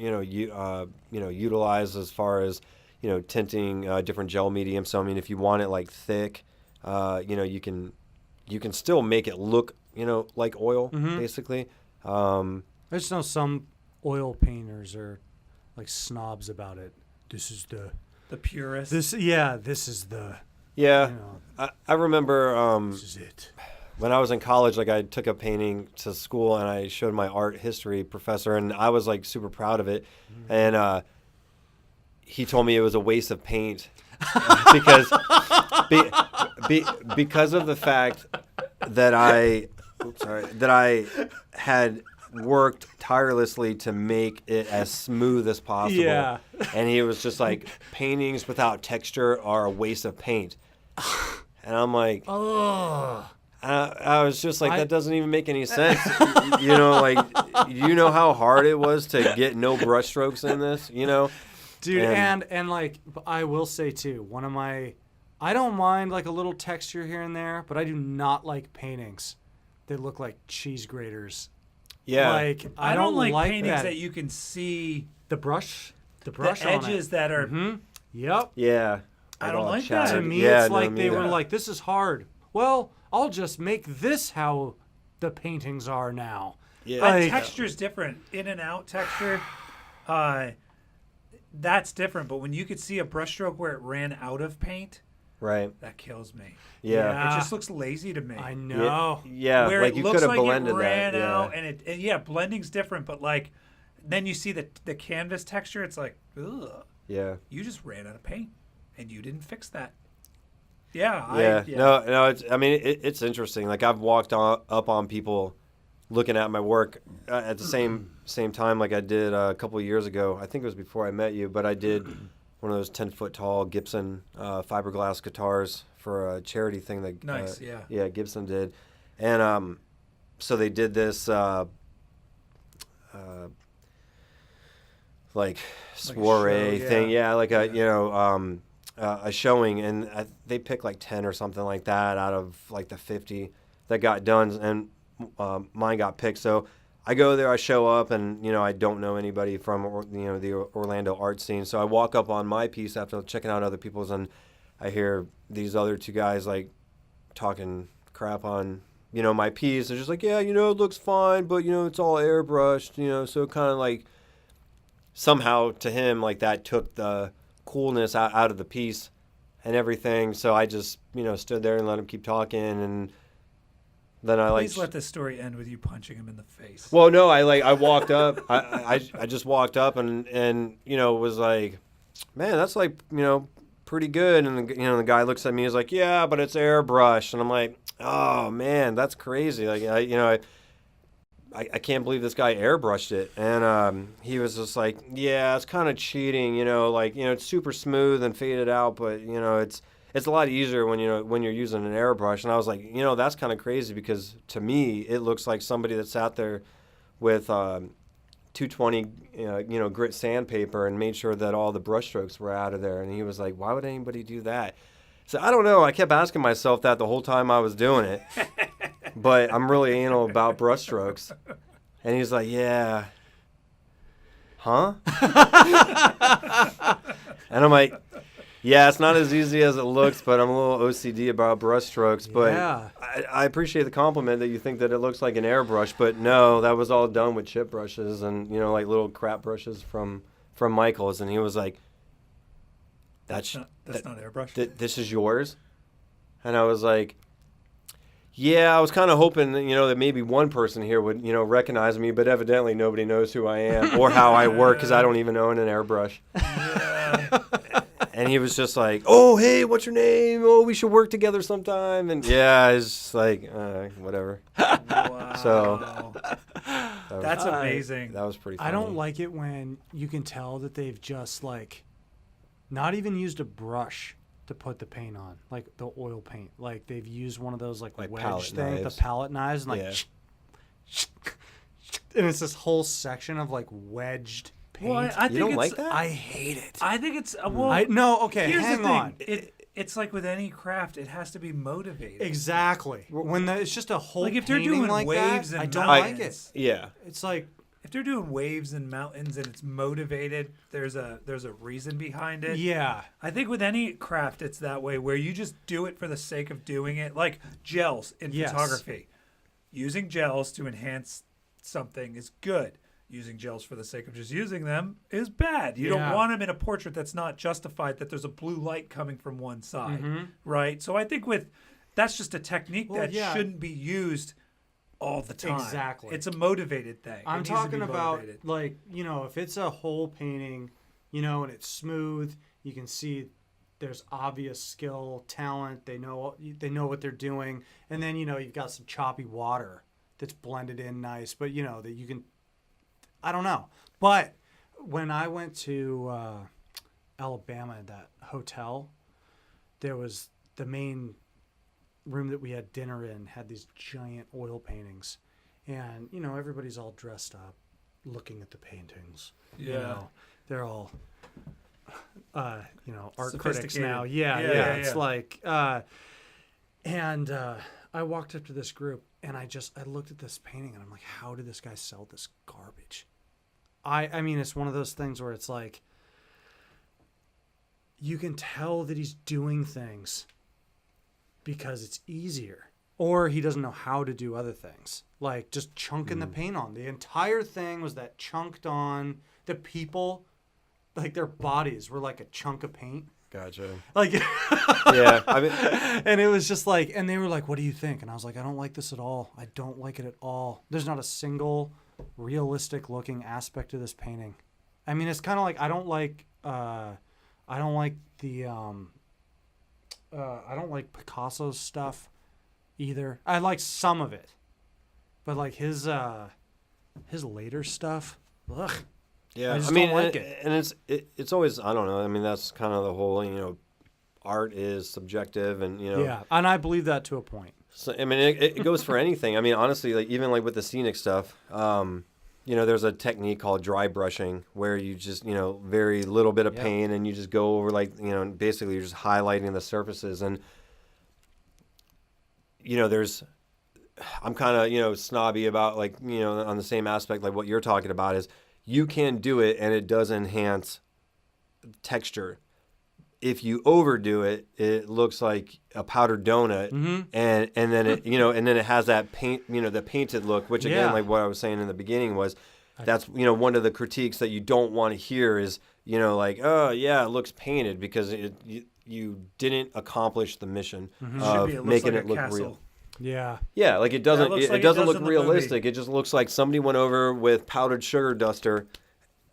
utilize as far as, tinting different gel mediums. So I mean, if you want it like thick, you can still make it look, like oil, basically. I just know some oil painters are like snobs about it. This is The purist. this is the Yeah, you know, I remember this is it. when I was in college, like I took a painting to school and I showed my art history professor, and I was like super proud of it. And he told me it was a waste of paint because because of the fact that I had worked tirelessly to make it as smooth as possible. Yeah. And he was just like, paintings without texture are a waste of paint. And I'm like, Oh, I was just like, I- that doesn't even make any sense. Like, you know how hard it was to get no brush strokes in this, dude, And- and like I will say too, I don't mind like a little texture here and there, but I do not like paintings that look like cheese graters. Yeah. Like I don't like paintings that. that you can see the brush the on edges it. that are. Mm-hmm. Yep. Yeah. I don't all like that. chatted. To me, Yeah, it's no, like me they were neither. like, this is hard. Well, I'll just make this how the paintings are now. Yeah. Like- Texture's different. In and out texture, that's different. But when you could see a brushstroke where it ran out of paint, Right. that kills me. Yeah. It just looks lazy to me. I know. Yeah. Where Like it you looks could have like blended it ran that. out, and yeah, blending's different. But like, then you see the canvas texture. It's like, ugh, Yeah. you just ran out of paint, and you didn't fix that. Yeah. Yeah. No. It's interesting. Like I've walked up on people looking at my work at the same time, like I did a couple of years ago. I think it was before I met you, but I did one of those 10-foot tall Gibson fiberglass guitars for a charity thing that Nice, yeah. yeah, Gibson did. And so they did this like soiree show, thing, yeah. like a showing, and they picked like 10 or something like that out of like the 50 that got done, and mine got picked. So I go there, I show up, and I don't know anybody from the Orlando art scene. So I walk up on my piece after checking out other people's, and I hear these other two guys like talking crap on my piece. They're just like, yeah, it looks fine, but it's all airbrushed, so kind of like somehow to him like that took the coolness out of the piece and everything. So I just stood there and let him keep talking, and then I Please let this story end with you punching him in the face. well, no, I walked up. I just walked up and was like, man, that's like pretty good. And the guy looks at me, he's like, yeah, but it's airbrush. And I'm like, oh man, that's crazy. Like I can't believe this guy airbrushed it. And he was just like, yeah, it's kind of cheating. It's super smooth and faded out, but it's a lot easier when you're using an airbrush. And I was like, that's kind of crazy, because to me it looks like somebody that sat there with 220 grit sandpaper and made sure that all the brush strokes were out of there. And he was like, why would anybody do that? So I don't know. I kept asking myself that the whole time I was doing it. But I'm really anal about brush strokes. And he's like, yeah. Huh? And I'm like, yeah, it's not as easy as it looks, but I'm a little OCD about brush strokes. But Yeah. I appreciate the compliment that you think that it looks like an airbrush. But no, that was all done with chip brushes and, like little crap brushes from Michael's. And he was like, That's not airbrush. this is yours? And I was like, yeah, I was kind of hoping that, that maybe one person here would, recognize me, but evidently nobody knows who I am or how I work because I don't even own an airbrush. Yeah. And he was just like, oh, hey, what's your name? Oh, we should work together sometime. And yeah, it's just like, whatever. Wow. So That's amazing. That was pretty funny. I don't like it when you can tell that they've just like not even used a brush to put the paint on, like the oil paint. Like they've used one of those like wedge palette things, knives. the palette knives, and like, and it's this whole section of like wedged paint. Well, I think You don't it's, like that? I hate it. I think it's well. Okay, here's hang the thing. on. It's like with any craft, it has to be motivated. Exactly. When it's just a whole Like if they're painting doing like waves that, and I don't mountains, like it. Yeah. It's like if they're doing waves and mountains and it's motivated, there's a reason behind it. yeah. I think with any craft, it's that way where you just do it for the sake of doing it. Like gels in Yes. photography. Using gels to enhance something is good. Using gels for the sake of just using them is bad. You don't Yeah. want them in a portrait that's not justified, that there's a blue light coming from one side, Mhm. right? So I think that's just a technique Well, that yeah. shouldn't be used all the time. Exactly. It's a motivated thing. It I'm needs to be talking about motivated. like, if it's a whole painting, and it's smooth, you can see there's obvious skill, talent, they know what they're doing. And then, you've got some choppy water that's blended in nice, but that you can I don't know. But when I went to Alabama at that hotel, there was the main room that we had dinner in had these giant oil paintings. And, everybody's all dressed up looking at the paintings. Yeah. They're all, art critics now. Sophisticated. Yeah. Yeah. It's like, and I walked up to this group and I looked at this painting and I'm like, how did this guy sell this garbage? I mean, it's one of those things where it's like, you can tell that he's doing things because it's easier, or he doesn't know how to do other things, like just chunking the paint on. The entire thing was that chunked on. The people, like their bodies were like a chunk of paint. Gotcha. Like, Yeah. I mean, and it was just like, and they were like, what do you think? And I was like, I don't like this at all. I don't like it at all. There's not a single realistic looking aspect of this painting. I mean, it's kind of like, I don't like Picasso's stuff either. I like some of it, but like his later stuff, ugh. yeah. I just mean, don't like it. And it's always, I don't know. I mean, that's kind of the whole, art is subjective and, Yeah, and I believe that to a point. So, I mean, it goes for anything. I mean, honestly, like even like with the scenic stuff, there's a technique called dry brushing where you just, very little bit of Yeah. paint and you just go over like, basically you're just highlighting the surfaces. And, I'm kind of, snobby about like, on the same aspect, like what you're talking about is you can do it and it does enhance texture. If you overdo it, it looks like a powdered donut, and then it and then it has that paint, the painted look. Which again, Yeah. like what I was saying in the beginning was, that's one of the critiques that you don't want to hear is like, oh yeah, it looks painted because you didn't accomplish the mission of making it look real. Yeah. Yeah, like it doesn't looks it like it doesn't does look in the realistic. It just looks like somebody went over with powdered sugar duster,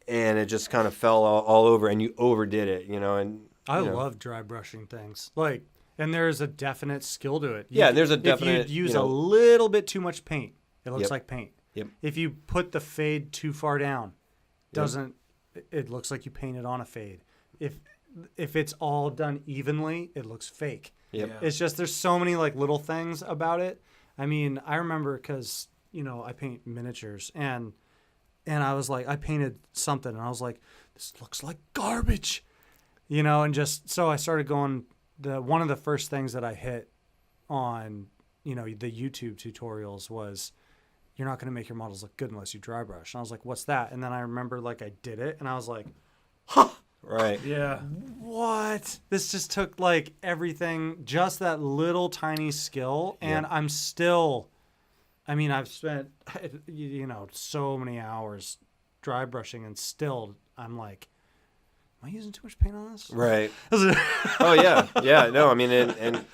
and it just kind of fell all over, and you overdid it, and. I love dry brushing things. Like, and there's a definite skill to it. Yeah, there's a definite, If you use a little bit too much paint, it looks Yep. like paint. Yep. If you put the fade too far down, it looks like you painted on a fade. If it's all done evenly, it looks fake. Yep. Yeah. It's just there's so many like little things about it. I mean, I remember because I paint miniatures and I was like, I painted something and I was like, this looks like garbage. And just so I started going one of the first things that I hit on, the YouTube tutorials was, you're not going to make your models look good unless you dry brush. And I was like, what's that? And then I remember like I did it and I was like, huh, Right. Yeah. what? This just took like everything, just that little tiny skill. And I'm still, I've spent, so many hours dry brushing and still I'm like, am I using too much paint on this? Right. Oh yeah. Yeah. No, I mean, and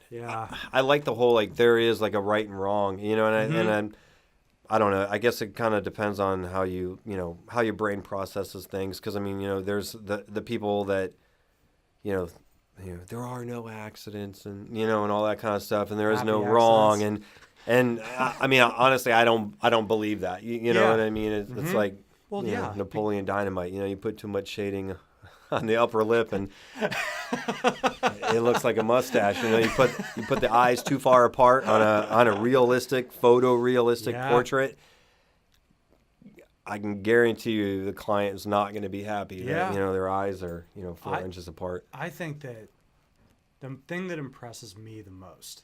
Yeah. I like the whole, like, there is like a right and wrong, and I don't know. I guess it kind of depends on how how your brain processes things. Because there's the people that, there are no accidents and and all that kind of stuff, and there is Happy no wrong, accidents. and honestly, I don't believe that. You know what I mean? It's like Napoleon Dynamite. You put too much shading on the upper lip and it looks like a mustache. You put the eyes too far apart on a realistic, photorealistic portrait. I can guarantee you the client is not going to be happy that their eyes are 4 inches apart. I think that the thing that impresses me the most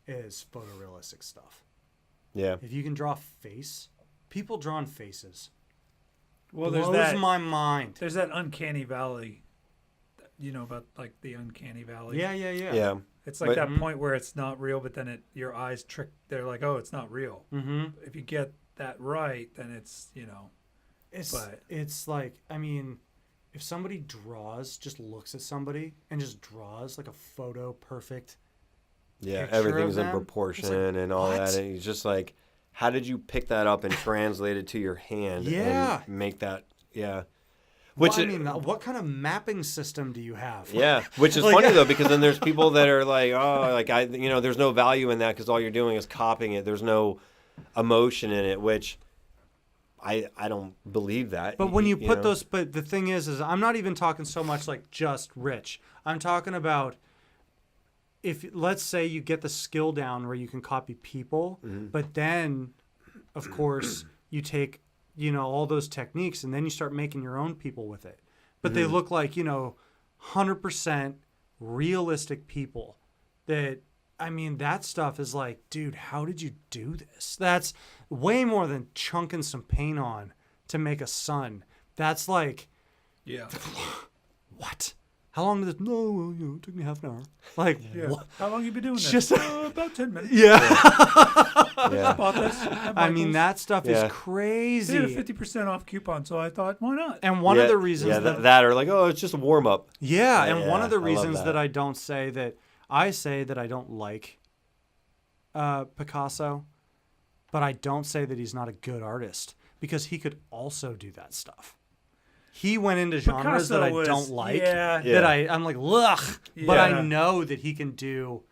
is photorealistic stuff. Yeah. If you can draw a face, people drawing faces. Well, blows my mind. There's that uncanny valley. About like the uncanny valley. Yeah. Yeah. It's like that point where it's not real, but then your eyes trick. They're like, oh, it's not real. Mm-hmm. If you get that right, then it's It's like, if somebody just looks at somebody and just draws like a photo perfect. Yeah, picture everything's of in them, proportion it's like, and all what? that. And it's just like, how did you pick that up and translate it to your hand Yeah. and make that? Yeah. What kind of mapping system do you have? Yeah, which is funny though, because then there's people that are like, oh, like there's no value in that because all you're doing is copying it. There's no emotion in it, which I don't believe that. But when you put those, but the thing is I'm not even talking so much like just Rich. I'm talking about if, let's say you get the skill down where you can copy people, but then, of course, you take, all those techniques and then you start making your own people with it. But they look like, 100% realistic people that, that stuff is like, dude, how did you do this? That's way more than chunking some paint on to make a sun. That's like, what? How long did this? No, it took me half an hour. Like, what? How long you been doing this? Just about 10 minutes. Yeah. Bought this at Michael's. That stuff is crazy. They had a 50% off coupon, so I thought, why not? And one of the reasons that are like, oh, it's just a warm up. Yeah, and one of the I love reasons that that. I say that I don't like Picasso, but I don't say that he's not a good artist because he could also do that stuff. He went into genres that I don't like. That I'm like, ugh. But I know that he can do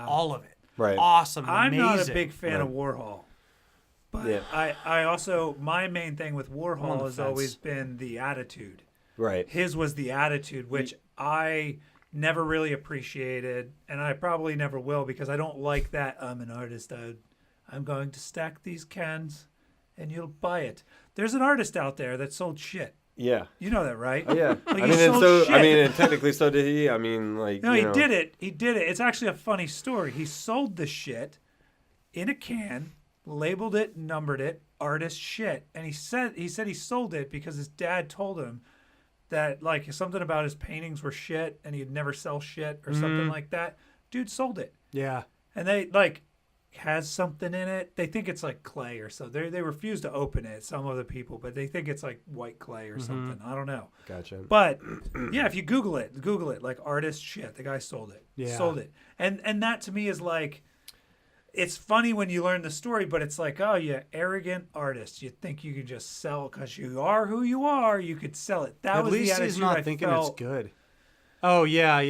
all of it. Right. Awesome. I'm amazing. not a big fan of Warhol. But I also, my main thing with Warhol has always been the attitude. Right. His was the attitude, which I never really appreciated, and I probably never will because I don't like that. I'm an artist. I'm going to stack these cans, and you'll buy it. There's an artist out there that sold shit. Yeah. You know that, right? Oh, yeah. Like and technically so did he. No, he did it. He did it. It's actually a funny story. He sold the shit in a can, labeled it, numbered it, artist shit, and he said he sold it because his dad told him that like something about his paintings were shit and he'd never sell shit or something like that. Dude sold it. Yeah. And they like has something in it. They think it's like clay or so. They refuse to open it, some of the people, but they think it's like white clay or something. I don't know. Gotcha. But yeah, if you Google it, like artist shit. The guy sold it. Yeah. Sold it. And that to me is like, it's funny when you learn the story, but it's like, oh, you arrogant artist. You think you can just sell because you are who you are. You could sell it. That At was least the attitude he's not I thinking felt. it's good. Oh, yeah.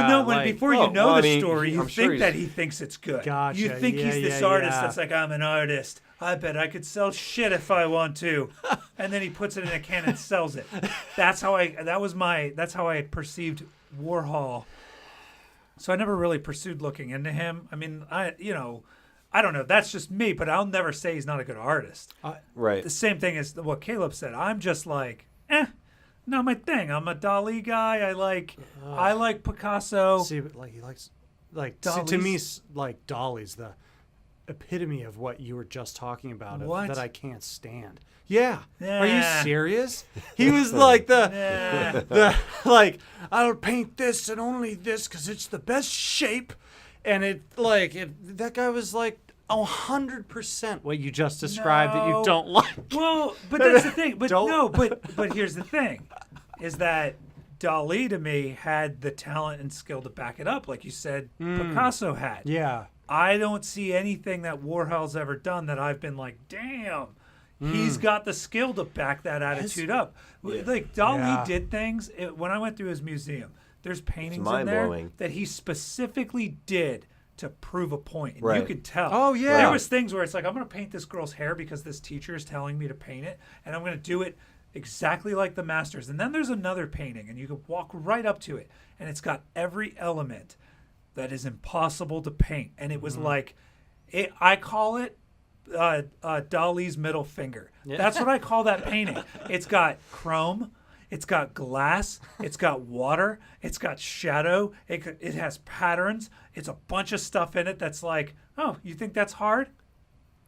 Well, no, before you know the story, you I'm sure think that he thinks it's good. Gotcha. You think Yeah, he's this yeah, artist yeah. that's like, I'm an artist. I bet I could sell shit if I want to. And then he puts it in a can and sells it. That's how I perceived Warhol. So I never really pursued looking into him. I don't know. That's just me, but I'll never say he's not a good artist. Right. The same thing as what Caleb said. I'm just like, not my thing. I'm a Dali guy. I like Picasso. See, but like he likes, like to me, Dali's- like Dolly's the epitome of what you were just talking about. What? That I can't stand. Yeah. Are you Nah. serious? He was like the Nah. the like I'll paint this and only this because it's the best shape, and that guy was like 100% what you just described that you No. don't like. Well, but that's the thing. But Don't- no, but here's the thing, is that Dali to me had the talent and skill to back it up, like you said, Picasso had. Yeah. I don't see anything that Warhol's ever done that I've been like, damn, he's got the skill to back that attitude up. Like Dali Yeah. did things. When I went through his museum, there's paintings in there mind-blowing. that he specifically did to prove a point, and you Right. could tell. Oh, yeah. There was things where it's like, I'm going to paint this girl's hair because this teacher is telling me to paint it, and I'm going to do it exactly like the masters. And then there's another painting, and you can walk right up to it, and it's got every element that is impossible to paint. And it was like, I call it Dali's middle finger. That's what I call that painting. It's got chrome, it's got glass, it's got water, it's got shadow, it has patterns, it's a bunch of stuff in it that's like, oh, you think that's hard?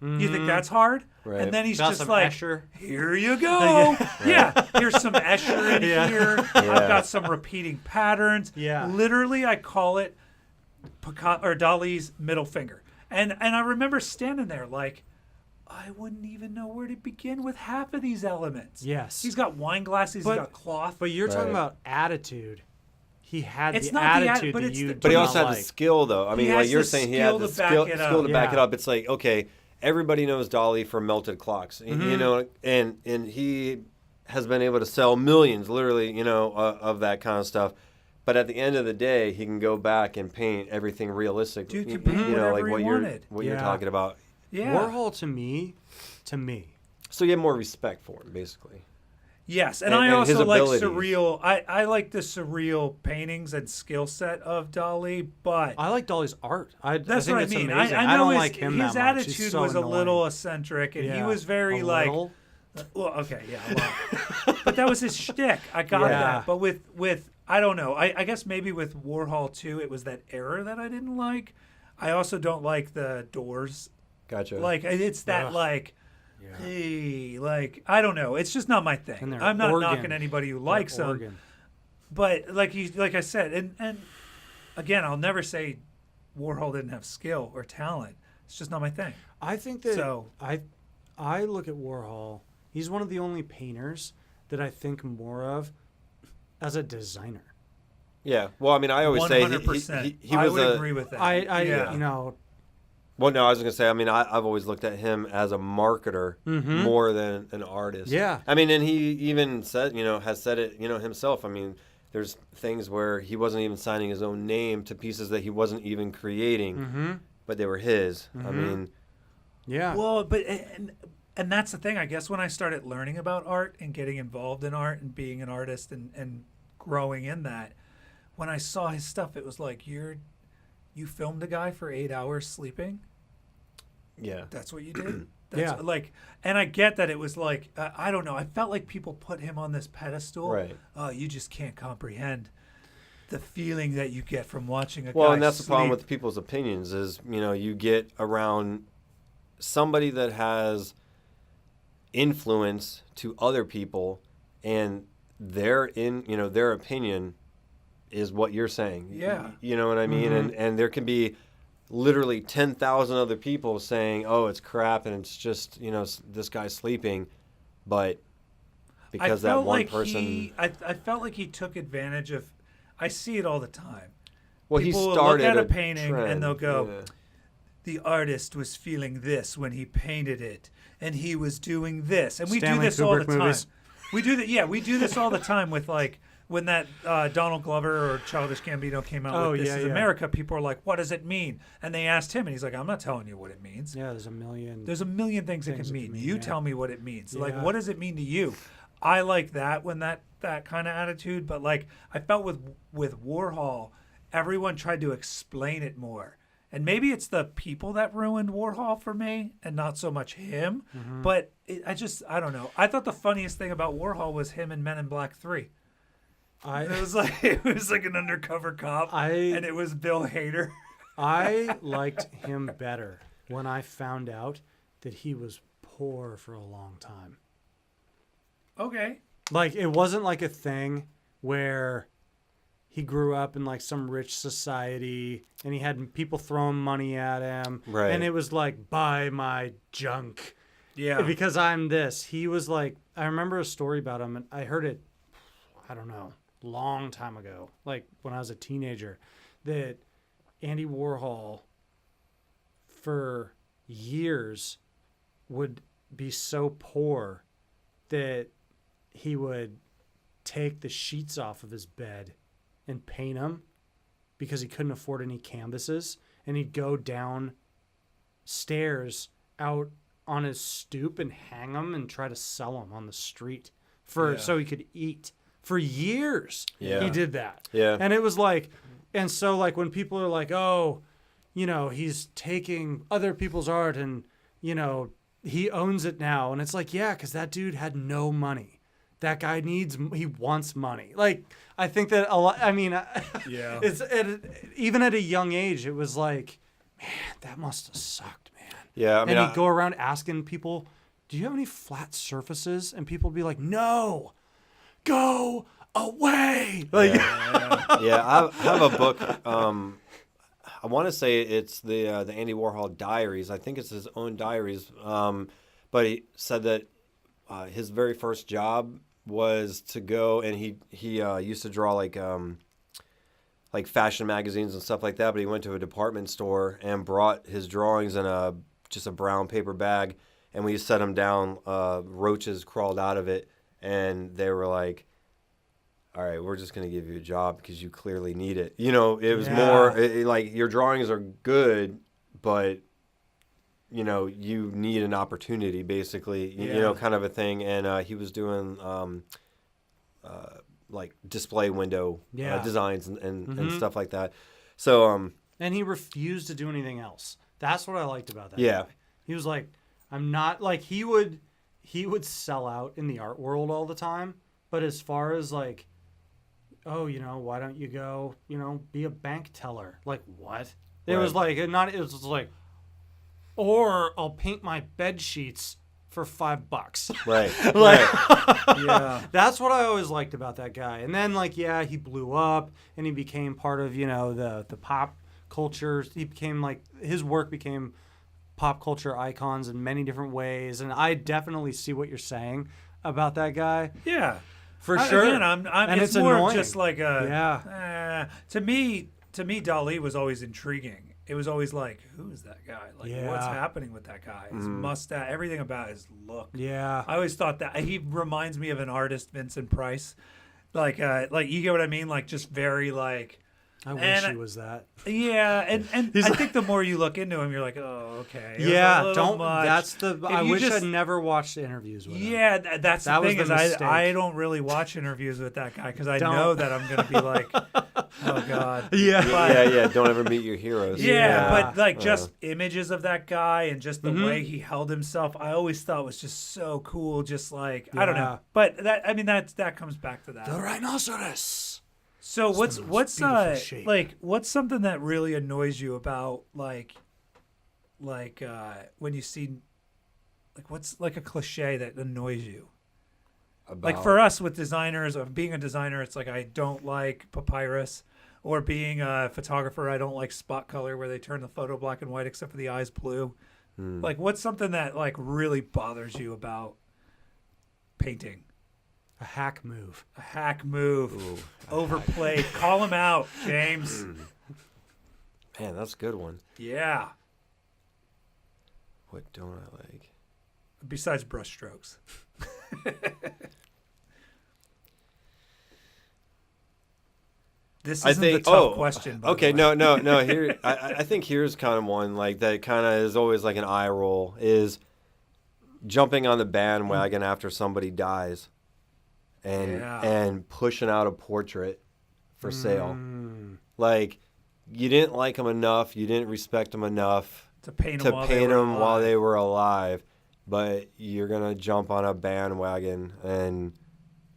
You think that's hard? Right. And then he's Got just some like, Escher. here you go. Yeah, here's some Escher in here. I've Yeah. got some repeating patterns. Yeah. Literally, I call it Dali's middle finger. And I remember standing there like, I wouldn't even know where to begin with half of these elements. Yes. He's got wine glasses, But- he's got cloth. But you're talking Right. about attitude. He had It's the not the attitude but that it's you the- do But he not also had like. the skill, though. I mean, has like you're the saying, he had skill the to back skill, it up. skill to back it Yeah. up. It's like, okay, everybody knows Dali for melted clocks, you know, and he has been able to sell millions, literally, you know, of that kind of stuff. But at the end of the day, he can go back and paint everything realistic. Dude you can paint know, like whatever he what you're wanted. what you're Yeah. talking about. Yeah. Warhol to me, So you have more respect for him, basically. Yes, and And- I and his also like abilities. surreal. I like the surreal paintings and skill set of Dali, but I like Dolly's art. I that's think what I it's mean. amazing. I know don't his, like him his that much. He's attitude so was annoying. a little eccentric, and he Yeah. was very A like, little? well, okay, yeah, a lot. But that was his shtick. I got Yeah. that. But with I don't know. I guess maybe with Warhol too, it was that era that I didn't like. I also don't like the doors. Gotcha. Like it's that Ugh. like. Yeah. Hey, like I don't know. It's just not my And thing. their I'm not organ. knocking anybody who likes Their them, organ. but like I said, and again, I'll never say Warhol didn't have skill or talent. It's just not my thing. I think that So- I look at Warhol. He's one of the only painters that I think more of as a designer. Yeah. Well, I mean, I always say 100%. he I was would a. agree with that. I yeah. you know, Well, no, I was gonna say. I mean, I've always looked at him as a marketer more than an artist. Yeah. I mean, and he even said, has said it, himself. I mean, there's things where he wasn't even signing his own name to pieces that he wasn't even creating, but they were his. I mean, yeah. Well, but and that's the thing. I guess when I started learning about art and getting involved in art and being an artist and growing in that, when I saw his stuff, it was like you filmed a guy for 8 hours sleeping. yeah. That's what you did. That's Yeah. Like, and I get that it was like I don't know. I felt like people put him on this pedestal. Right. Oh, you just can't comprehend the feeling that you get from watching a guy. Well, and that's the problem sleep. with people's opinions is, you get around somebody that has influence to other people, and their opinion is what you're saying. Yeah. You know what I mean? And there can be literally 10,000 other people saying, "Oh, it's crap," and it's just, this guy's sleeping, but because that felt one like person. I felt like he took advantage of. I see it all the time. Well, People he will started look at a painting trend. and they'll go, Yeah. the artist was feeling this when he painted it, and he was doing this, and we Stanley do this all the Kubrick movies. time. We do that. Yeah, we do this all the time with like when that Donald Glover or Childish Gambino came out Oh, with This yeah, Is yeah. America. People are like, "What does it mean?" And they asked him, and he's like, "I'm not telling you what it means. Yeah, there's a million. There's a million things it Things can it mean. can mean, You yeah. tell me what it means. Like, Yeah. what does it mean to you?" I like that when that kind of attitude, but like I felt with Warhol, everyone tried to explain it more. And maybe it's the people that ruined Warhol for me and not so much him. Mm-hmm. But I don't know. I thought the funniest thing about Warhol was him in Men in Black 3. It was like an undercover cop, and it was Bill Hader. I liked him better when I found out that he was poor for a long time. Okay. Like, it wasn't like a thing where he grew up in like some rich society and he had people throwing money at him. Right. And it was like, buy my junk. Yeah. Because I'm this. He was like, I remember a story about him, and I heard it, I don't know, long time ago, like when I was a teenager, that Andy Warhol for years would be so poor that he would take the sheets off of his bed and paint them because he couldn't afford any canvases, and he'd go downstairs out on his stoop and hang them and try to sell them on the street so he could eat. For years, he did that. Yeah. And it was like, and so like when people are like, oh, you know, he's taking other people's art and, you know, he owns it now. And it's like, yeah, because that dude had no money. That guy he wants money. Like, I think that a lot, I mean, Yeah. Even at a young age, it was like, man, that must have sucked, man. Yeah, I mean, and he'd go around asking people, do you have any flat surfaces? And people would be like, no, go away. Like, yeah, I have a book. I want to say it's the Andy Warhol diaries. I think it's his own diaries. But he said that his very first job was to go, and he used to draw like fashion magazines and stuff like that. But he went to a department store and brought his drawings in just a brown paper bag. And when you set them down, roaches crawled out of it, and they were like, all right, we're just going to give you a job because you clearly need it. You know, it was more like your drawings are good, but, you know, you need an opportunity, basically, you know, kind of a thing. And he was doing like display window designs and stuff like that. So, and he refused to do anything else. That's what I liked about that. Yeah. guy. He was like, I'm not, like, he would sell out in the art world all the time. But as far as like, oh, you know, why don't you go, you know, be a bank teller? Like, what? It was like, it was like, or I'll paint my bed sheets for $5. right. Like, Yeah. that's what I always liked about that guy. And then, like, he blew up and he became part of, you know, the pop culture. He became like, his work became pop culture icons in many different ways. And I definitely see what you're saying about that guy. Yeah. For sure. Again, and it's it's more annoying. just like to me, Dali was always intriguing. It was always like, who's that guy? Like, what's happening with that guy? His mustache, everything about his look. Yeah. I always thought that he reminds me of an artist, Vincent Price. Like you get what I mean? Like, just very like. I wish he was that. Yeah, and I think the more you look into him, you're like, oh, okay. Yeah, don't. That's I wish I'd never watched interviews with him. Yeah, that's the thing is mistake. I don't really watch interviews with that guy because I know that I'm gonna be like, oh god. Yeah. Don't ever meet your heroes. Yeah, but like just images of that guy and just the way he held himself, I always thought was just so cool. Just like I don't know, but that comes back to that. The rhinoceros. So what's beautiful shape. like what's something that really annoys you about like when you see like what's like a cliche that annoys you? Like for us with designers, of being a designer, it's like I don't like papyrus, or being a photographer, I don't like spot color where they turn the photo black and white except for the eyes blue. Like what's something that like really bothers you about painting? A hack move. A hack move. Ooh, overplayed. Call him out, James. Man, that's a good one. Yeah. What don't I like? Besides brushstrokes. This isn't the tough question. By Okay, the way. no. Here, I think here's kind of one like that. Kind of is always like an eye roll. Is jumping on the bandwagon after somebody dies. And pushing out a portrait for sale. Like, you didn't like them enough, you didn't respect them enough to paint to them paint them while they were alive, but you're gonna jump on a bandwagon and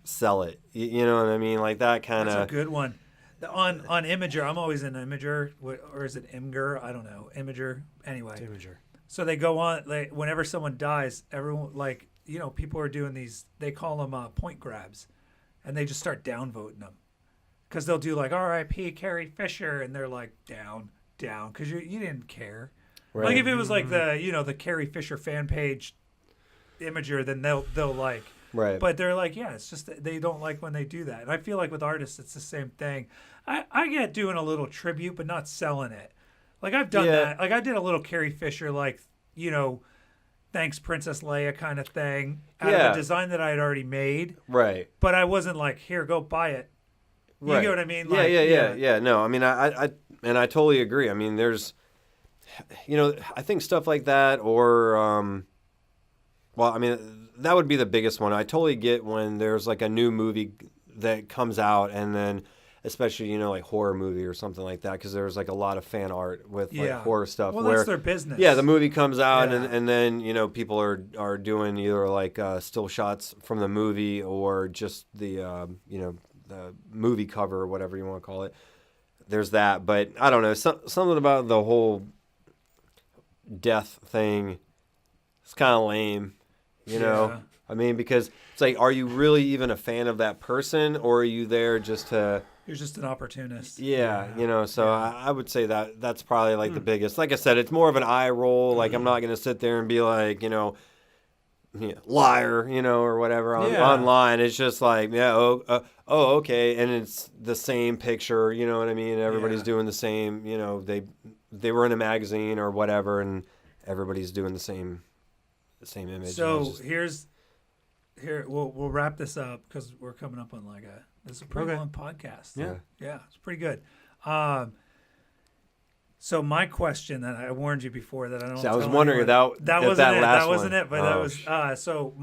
sell it. You know what I mean? Like that kind That's a of. good one. On Imager, I'm always in Imager, or is it Imgur? I don't know. Imager. Anyway. Imager. So they go on, like, whenever someone dies, everyone, like, you know, people are doing these, they call them point grabs, and they just start downvoting them. Because they'll do like R.I.P. Carrie Fisher, and they're like down, because you didn't care. Right. Like if it was like the Carrie Fisher fan page Imager, then they'll like. Right. But they're like, yeah, it's just they don't like when they do that. And I feel like with artists, it's the same thing. I get doing a little tribute, but not selling it. Like I've done that. Like I did a little Carrie Fisher, like, you know, thanks Princess Leia kind of thing out of a design that I had already made. Right. But I wasn't like, here, go buy it. You Right. get what I mean? Yeah, Like, yeah. No, I mean, I totally agree. I mean, there's, you know, I think stuff like that, or, well, I mean, that would be the biggest one. I totally get when there's like a new movie that comes out, and then, especially, you know, like horror movie or something like that, because there's like a lot of fan art with like horror stuff. Well, where, that's their business. Yeah, the movie comes out, Yeah. and then, you know, people are doing either like still shots from the movie, or just the, you know, the movie cover or whatever you want to call it. There's that, but I don't know, something about the whole death thing is kind of lame, you know? Yeah. I mean, because it's like, are you really even a fan of that person, or are you there just to... You're just an opportunist. Yeah, you know, so I would say that's probably like the biggest. Like I said, it's more of an eye roll. Like I'm not going to sit there and be like, you know, liar, you know, or whatever online. It's just like, okay, and it's the same picture, you know what I mean? Everybody's doing the same, you know, they were in a magazine or whatever, and everybody's doing the same image. So we'll wrap this up because we're coming up on this is a pretty long podcast. Yeah, it's pretty good. So my question that I warned you before that I don't. I was wondering that wasn't it. Last that wasn't one. it. But that was so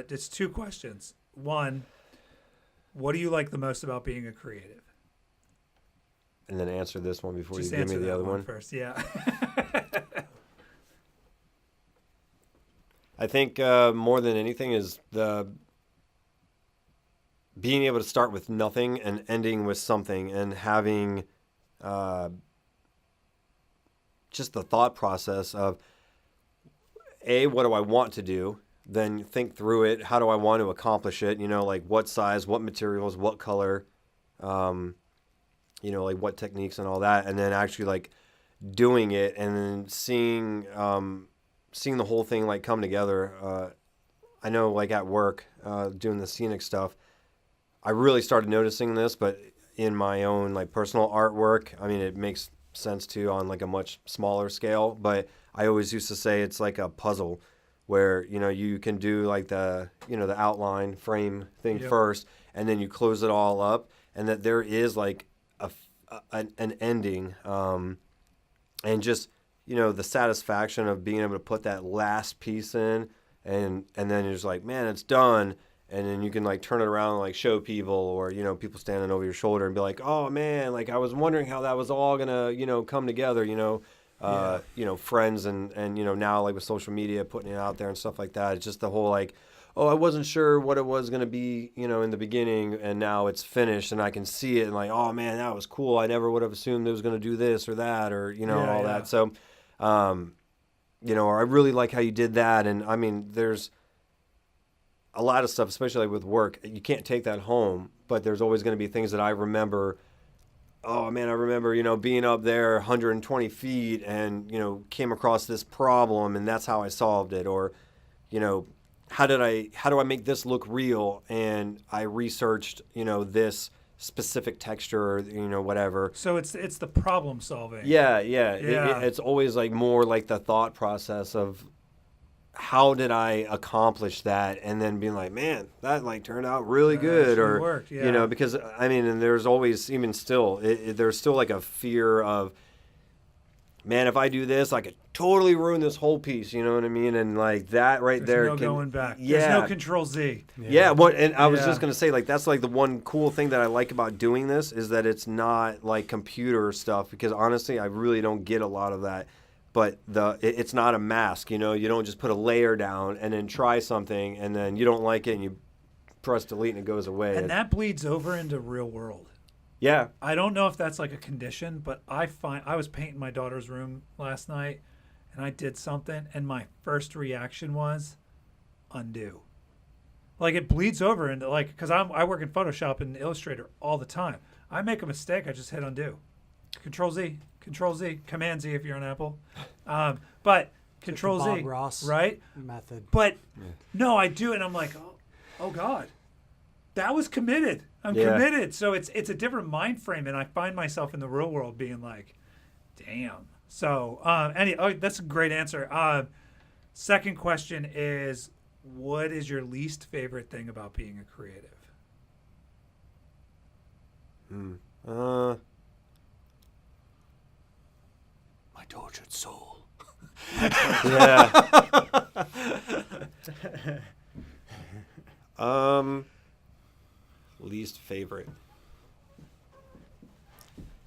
it's two questions. One, what do you like the most about being a creative? And then answer this one before Just you give me the other one first. Yeah. I think more than anything is the being able to start with nothing and ending with something, and having just the thought process of, what do I want to do? Then think through it. How do I want to accomplish it? You know, like what size, what materials, what color, you know, like what techniques and all that. And then actually like doing it, and then seeing the whole thing like come together. I know like at work, doing the scenic stuff, I really started noticing this, but in my own like personal artwork, I mean, it makes sense too on like a much smaller scale, but I always used to say it's like a puzzle where, you know, you can do like the, you know, the outline frame thing first, and then you close it all up, and that there is like an ending, and just, you know, the satisfaction of being able to put that last piece in, and then you're just like, man, it's done. And then you can like turn it around and like show people, or, you know, people standing over your shoulder and be like, oh man, like I was wondering how that was all gonna, you know, come together, you know, you know, friends and, you know, now like with social media, putting it out there and stuff like that. It's just the whole like, oh, I wasn't sure what it was going to be, you know, in the beginning, and now it's finished and I can see it, and like, oh man, that was cool. I never would have assumed it was going to do this or that, or, you know, all that. So, you know, or I really like how you did that. And I mean, there's a lot of stuff, especially like with work, you can't take that home, but there's always going to be things that I remember. Oh man, I remember, you know, being up there 120 feet and, you know, came across this problem and that's how I solved it. Or, you know, how do I make this look real? And I researched, you know, this specific texture, or, you know, whatever. So it's the problem solving. Yeah. It's always like more like the thought process of how did I accomplish that, and then being like, man, that like turned out really good, or worked, you know, because I mean, and there's always, even still, there's still like a fear of man, if I do this, I could totally ruin this whole piece. You know what I mean? And like that right There's there. no going back. Yeah. There's no Control Z. Yeah. And I was Yeah. just gonna say, like, that's like the one cool thing that I like about doing this is that it's not like computer stuff, because honestly, I really don't get a lot of that. But it's not a mask, you know. You don't just put a layer down and then try something and then you don't like it and you press delete and it goes away. And that bleeds over into real world. Yeah. I don't know if that's like a condition, but I was painting my daughter's room last night and I did something and my first reaction was undo. Like it bleeds over into like, because I work in Photoshop and Illustrator all the time. I make a mistake, I just hit undo. Control Z, Command Z if you're on Apple. But Control Bob Z, Ross right? method. But no, I do it and I'm like, oh God, that was committed. I'm committed. So it's a different mind frame, and I find myself in the real world being like, damn. So that's a great answer. Second question is, what is your least favorite thing about being a creative? My tortured soul. Yeah. Least favorite.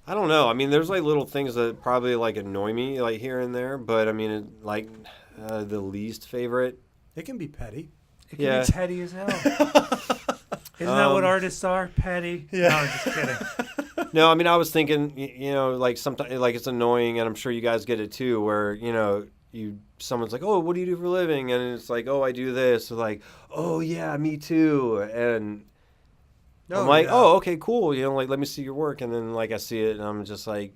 I don't know. I mean, there's like little things that probably like annoy me like here and there, but I mean, the least favorite. It can be petty. It can Yeah. be petty as hell. Isn't that what artists are? Petty? Yeah. No, I'm just kidding. No, I mean, I was thinking, you know, like sometimes like it's annoying, and I'm sure you guys get it too, where you know someone's like, oh, what do you do for a living? And it's like, oh, I do this. Or like, oh yeah, me too. And I'm like, yeah. oh, okay, cool. You know, like let me see your work, and then like I see it, and I'm just like,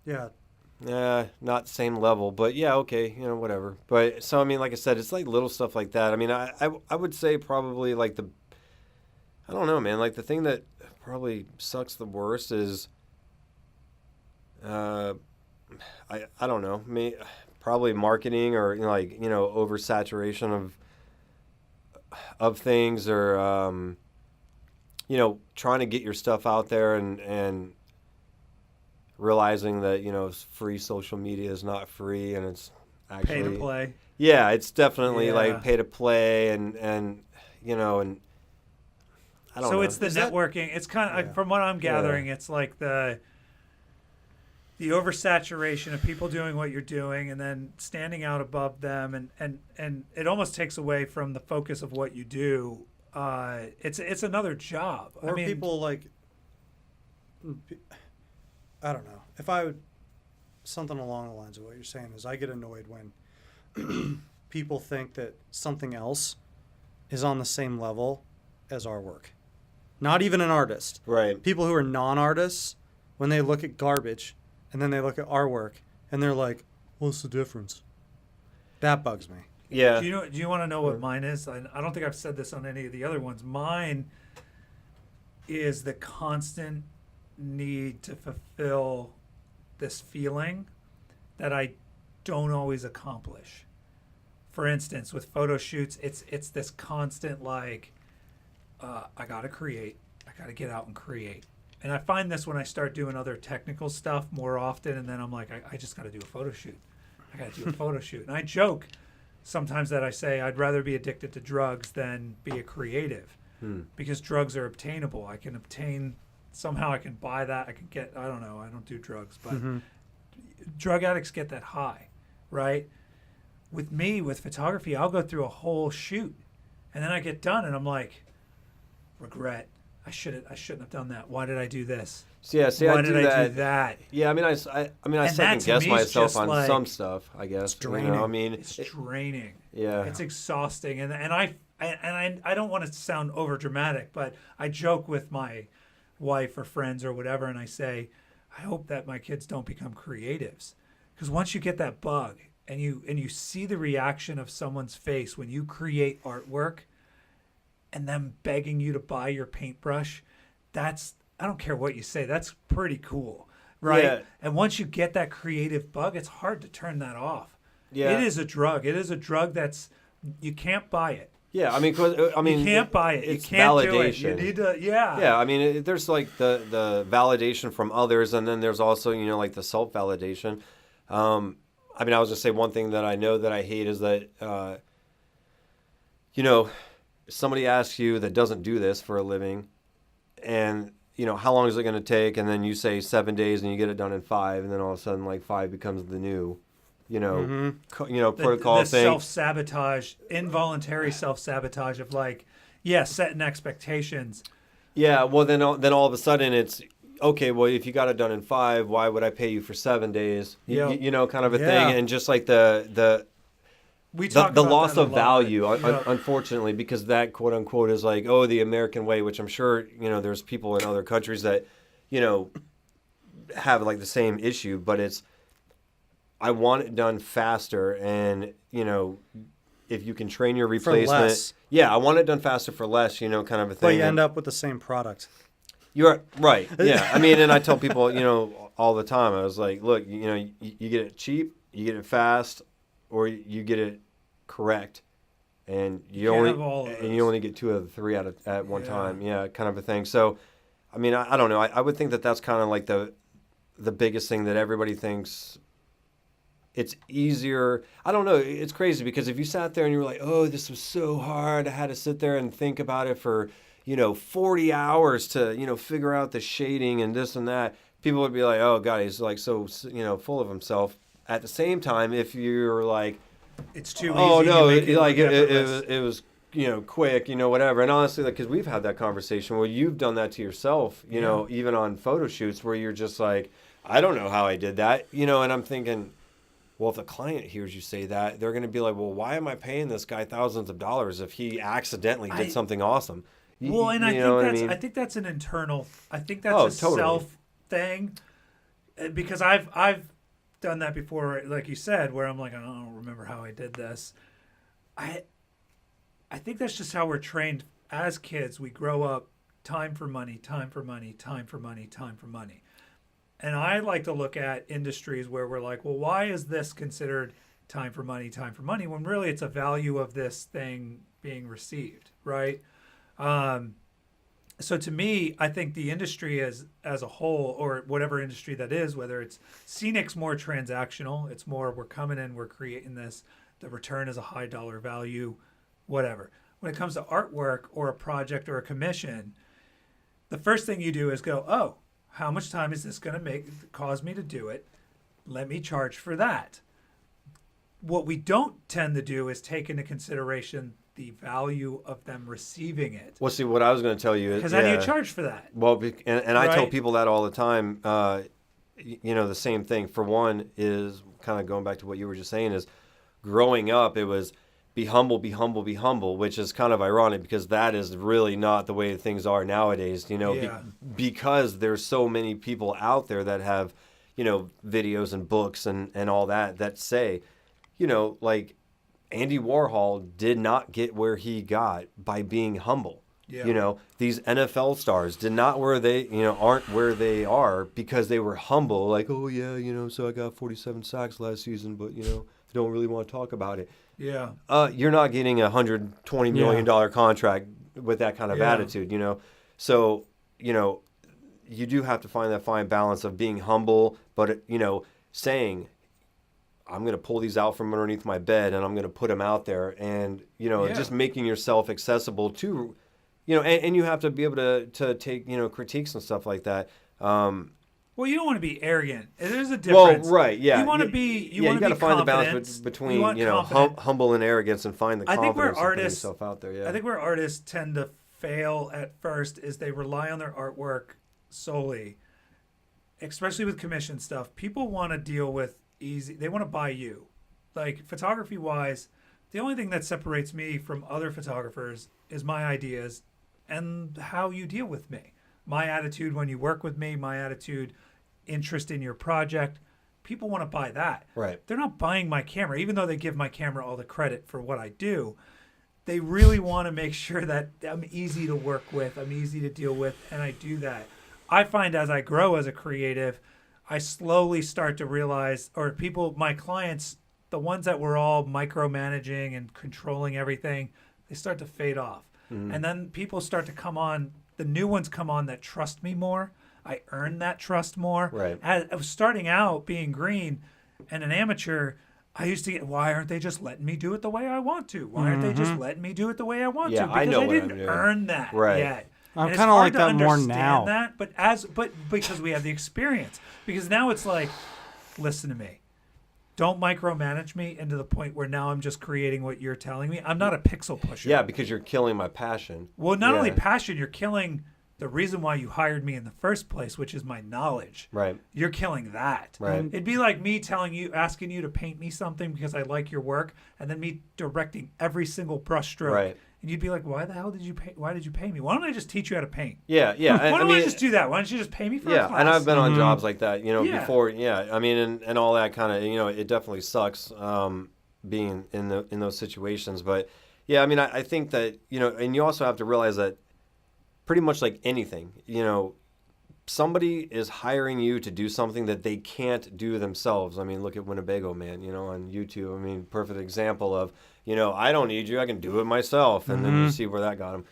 Yeah. not the same level, but yeah, okay, you know, whatever. But so I mean, like I said, it's like little stuff like that. I mean, I would say probably like I don't know, man. Like the thing that probably sucks the worst is, I don't know, probably marketing or like oversaturation of things, or trying to get your stuff out there and realizing that free social media is not free, and it's actually Pay to play. Yeah, it's definitely Yeah. like pay to play, and I don't know. It's the networking. It's kind of from what I'm gathering, it's like the oversaturation of people doing what you're doing and then standing out above them, and it almost takes away from the focus of what you do. It's another job. Or I mean, people like, I don't know. If I would, something along the lines of what you're saying is I get annoyed when people think that something else is on the same level as our work. Not even an artist. Right. People who are non-artists, when they look at garbage and then they look at our work and they're like, what's the difference? That bugs me. Yeah. Do you want to know what mine is? I don't think I've said this on any of the other ones. Mine is the constant need to fulfill this feeling that I don't always accomplish. For instance, with photo shoots, it's this constant like, I gotta create, I gotta get out and create. And I find this when I start doing other technical stuff more often, and then I'm like, I just gotta do a photo shoot. I gotta do a photo shoot. And I joke sometimes that I say I'd rather be addicted to drugs than be a creative, because drugs are obtainable. I can obtain, somehow I can buy that. I can get, I don't know, I don't do drugs, but drug addicts get that high, right? With me, with photography, I'll go through a whole shoot, and then I get done, and I'm like, regret. I shouldn't have done that. Why did I do this? Yeah, see, Why I did I do that? Yeah, I mean, I And second that to guess me is myself just on like- some stuff. I guess. It's draining. I mean, It's draining. yeah. It's exhausting, and I don't want to sound over dramatic, but I joke with my wife or friends or whatever, and I say, I hope that my kids don't become creatives, because once you get that bug and you see the reaction of someone's face when you create artwork, and them begging you to buy your paintbrush, that's, I don't care what you say, that's pretty cool, right? Yeah. And once you get that creative bug, it's hard to turn that off. Yeah. It is a drug. It is a drug that's, you can't buy it. Yeah, I mean, You can't buy it. It's You can't do it. validation. You need to, yeah. Yeah, I mean, there's like the validation from others, and then there's also like the self validation. I mean, I was going to say one thing that I know that I hate is that, somebody asks you that doesn't do this for a living, and how long is it going to take? And then you say 7 days, and you get it done in 5, and then all of a sudden, like 5 becomes the new, protocol the thing. self-sabotage, involuntary self-sabotage of like, setting expectations. Yeah, well, then all of a sudden it's okay. Well, if you got it done in 5, why would I pay you for 7 days? Yep. Kind of a Yeah. thing, and just like the Talk about loss that a of lot. value, Yep. unfortunately, because that quote unquote is like, oh, the American way, which I'm sure there's people in other countries that have like the same issue, but it's I want it done faster, and if you can train your replacement, less. yeah, I want it done faster for less, kind of a thing. But you And end up with the same product. you're right, yeah. I mean, and I tell people, all the time, I was like, look, you get it cheap, you get it fast, or you get it correct, and you can't only have all of and those. you only get 2 out of 3 at one Yeah. time, yeah, kind of a thing. So, I mean, I don't know. I would think that that's kind of like the biggest thing that everybody thinks. It's easier. I don't know. It's crazy because if you sat there and you were like, oh, this was so hard. I had to sit there and think about it for, 40 hours to, figure out the shading and this and that. People would be like, oh, God, he's like so, full of himself. At the same time, if you're like, It's too easy. oh, no, you make it like look it effortless. was, quick, whatever. And honestly, like, because we've had that conversation where you've done that to yourself, even on photo shoots where you're just like, I don't know how I did that, and I'm thinking, well, if the client hears you say that, they're going to be like, well, why am I paying this guy thousands of dollars if he accidentally did something awesome? Well, and I think that's an internal. I think that's a totally. self thing, because I've done that before, like you said, where I'm like, I don't remember how I did this. I think that's just how we're trained as kids. We grow up, time for money, time for money, time for money, time for money. And I like to look at industries where we're like, well, why is this considered time for money, when really it's a value of this thing being received, right? So to me, I think the industry as a whole, or whatever industry that is, whether it's scenic's more transactional, it's more we're coming in, we're creating this, the return is a high dollar value, whatever. When it comes to artwork or a project or a commission, the first thing you do is go, oh, how much time is this going to cause me to do it? Let me charge for that. What we don't tend to do is take into consideration the value of them receiving it. Well, see, what I was going to tell you is, Because how do you charge for that? Well, and I tell Right. people that all the time. The same thing. For one, is kind of going back to what you were just saying. Is growing up, it was be humble, be humble, be humble, which is kind of ironic because that is really not the way things are nowadays. Yeah. Because there's so many people out there that have, videos and books and all that say, like Andy Warhol did not get where he got by being humble. Yeah. These NFL stars did not aren't where they are because they were humble. Like, oh yeah, so I got 47 sacks last season, but don't really want to talk about it. Yeah. You're not getting a $120 million contract with that kind of Yeah. attitude, So, you do have to find that fine balance of being humble, but saying, I'm going to pull these out from underneath my bed and I'm going to put them out there, and just making yourself accessible to, and you have to be able to take critiques and stuff like that. Well, you don't want to be arrogant. There's a difference. Well, right, yeah. You want to be. You got to find the balance confident. between You want confident. humble and arrogance, and find the I think confidence where of putting artists- yourself out there. Yeah, I think where artists tend to fail at first is they rely on their artwork solely, especially with commission stuff. People want to deal with easy. They want to buy you. Like photography wise, the only thing that separates me from other photographers is my ideas and how you deal with me. My attitude when you work with me, my attitude, interest in your project. People want to buy that. right. They're not buying my camera, even though they give my camera all the credit for what I do. They really want to make sure that I'm easy to work with, I'm easy to deal with, and I do that. I find as I grow as a creative, I slowly start to realize, or people, my clients, the ones that were all micromanaging and controlling everything, they start to fade off. And then people start to come on, the new ones come on that trust me more. I earn that trust more. Right. As I was starting out being green, And an amateur, I used to get, why aren't they just letting me do it the way I want to? Why aren't they just letting me do it the way I want to? Yeah, Because I know what I'm didn't doing. earn that Right. yet. I'm And it's kinda hard like to that more understand now. That, but because we have the experience. Because now it's like, listen to me. Don't micromanage me into the point where now I'm just creating what you're telling me. I'm not a pixel pusher. Yeah, because you're killing my passion. Well, not Yeah. only passion, you're killing the reason why you hired me in the first place, which is my knowledge. Right. You're killing that. Right. It'd be like me asking you to paint me something because I like your work, and then me directing every single brush stroke. Right. And you'd be like, why the hell did you pay? Why did you pay me? Why don't I just teach you how to paint? Yeah, yeah. Why don't I just do that? Why don't you just pay me for a Yeah, class? and I've been on jobs like that, Yeah. before. Yeah, I mean, and all that kind of, it definitely sucks being in those situations. But yeah, I mean, I think that and you also have to realize that pretty much like anything, somebody is hiring you to do something that they can't do themselves. I mean, look at Winnebago Man, on YouTube. I mean, perfect example of, I don't need you, I can do it myself. And then you see where that got him,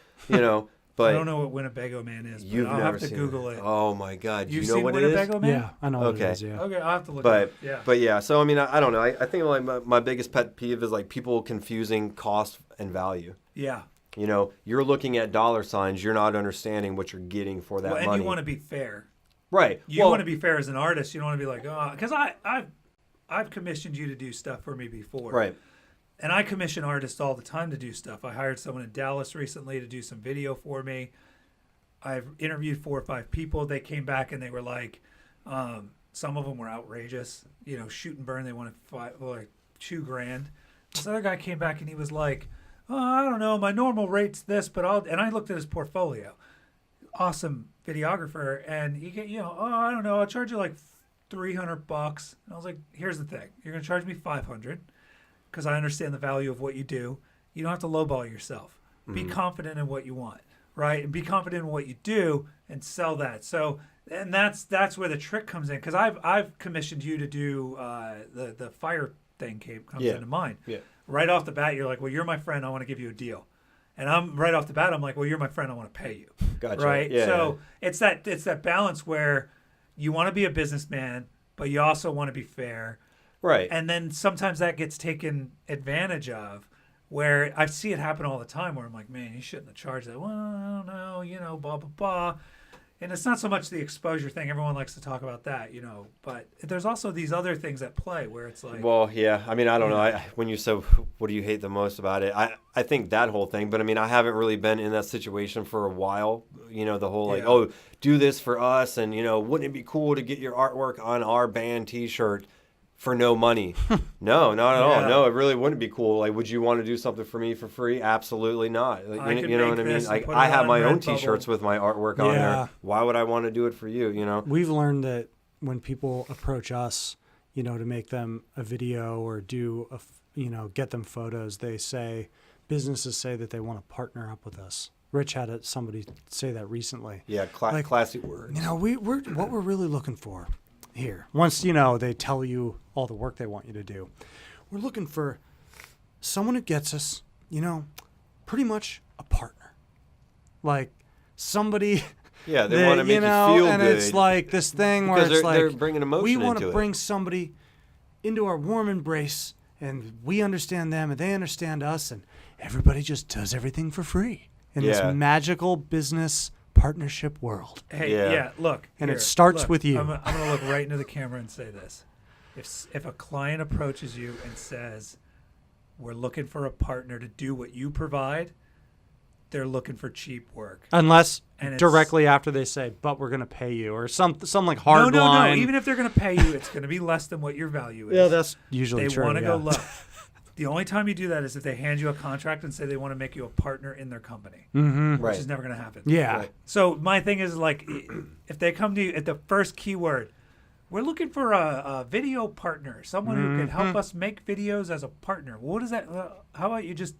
But I don't know what Winnebago Man is, but you've I'll never have to seen Google it. Oh my God, You've you know seen what Winnebago it is? Man? Yeah, I know what Okay. it is. Yeah. Okay, I'll have to look it But up. Yeah. but yeah, so I mean, I don't know. I think like my biggest pet peeve is like people confusing cost and value. Yeah. You're looking at dollar signs. You're not understanding what you're getting for that Well, and money. you want to be fair. Right. You want to be fair as an artist. You don't want to be like, oh, because I've commissioned you to do stuff for me before. Right. And I commission artists all the time to do stuff. I hired someone in Dallas recently to do some video for me. I've interviewed 4 or 5 people. They came back and they were like, some of them were outrageous. Shoot and burn. They wanted like $2,000. This other guy came back and he was like, oh, I don't know. My normal rate's this, but and I looked at his portfolio. Awesome videographer, and he get I don't know, I'll charge you like $300. And I was like, here's the thing, you're gonna charge me $500 because I understand the value of what you do. You don't have to lowball yourself. Be confident in what you want, right? And be confident in what you do and sell that. So, and that's where the trick comes in, because I've commissioned you to do the fire thing comes into mind. Yeah. Right off the bat, you're like, well, you're my friend, I want to give you a deal. And I'm right off the bat, I'm like, well, you're my friend, I want to pay you. Gotcha. Right? Yeah, So it's that balance where you want to be a businessman, but you also want to be fair. Right. And then sometimes that gets taken advantage of, where I see it happen all the time, where I'm like, man, you shouldn't have charged that. Well, I don't know, blah, blah, blah. And it's not so much the exposure thing. Everyone likes to talk about that, but there's also these other things at play where it's like. Well, yeah. I mean, I don't know. When you said, what do you hate the most about it? I think that whole thing. But I mean, I haven't really been in that situation for a while. The whole like, oh, do this for us. And, wouldn't it be cool to get your artwork on our band T-shirt for no money? No, not at all. No, it really wouldn't be cool. Like, would you want to do something for me for free? Absolutely not. Like, you know what I mean? Like, I have my own T-shirts with my artwork on there. Why would I want to do it for you? We've learned that when people approach us, to make them a video or do get them photos, businesses say that they want to partner up with us. Rich had somebody say that recently. Yeah, classy words. We're what we're really looking for here. Once they tell you all the work they want you to do, we're looking for someone who gets us, pretty much a partner, like somebody. Yeah, they want to make you feel and good. It's like this thing because where it's they're bringing emotion we want into to it. bring somebody into our warm embrace, and we understand them, and they understand us, and everybody just does everything for free in this magical business partnership world. Hey, look. And it starts with you. I'm going to look right into the camera and say this. If a client approaches you and says, we're looking for a partner to do what you provide, they're looking for cheap work. Unless And directly after they say, but we're going to pay you, or some like hard no, line. Even if they're going to pay you, it's going to be less than what your value is. Yeah, that's usually They true. want to go low. The only time you do that is if they hand you a contract and say they want to make you a partner in their company, Mm-hmm. which is never going to happen. Yeah. Right. So my thing is, like, if they come to you at the first keyword, we're looking for a video partner, someone who can help us make videos as a partner. What is that? How about you just...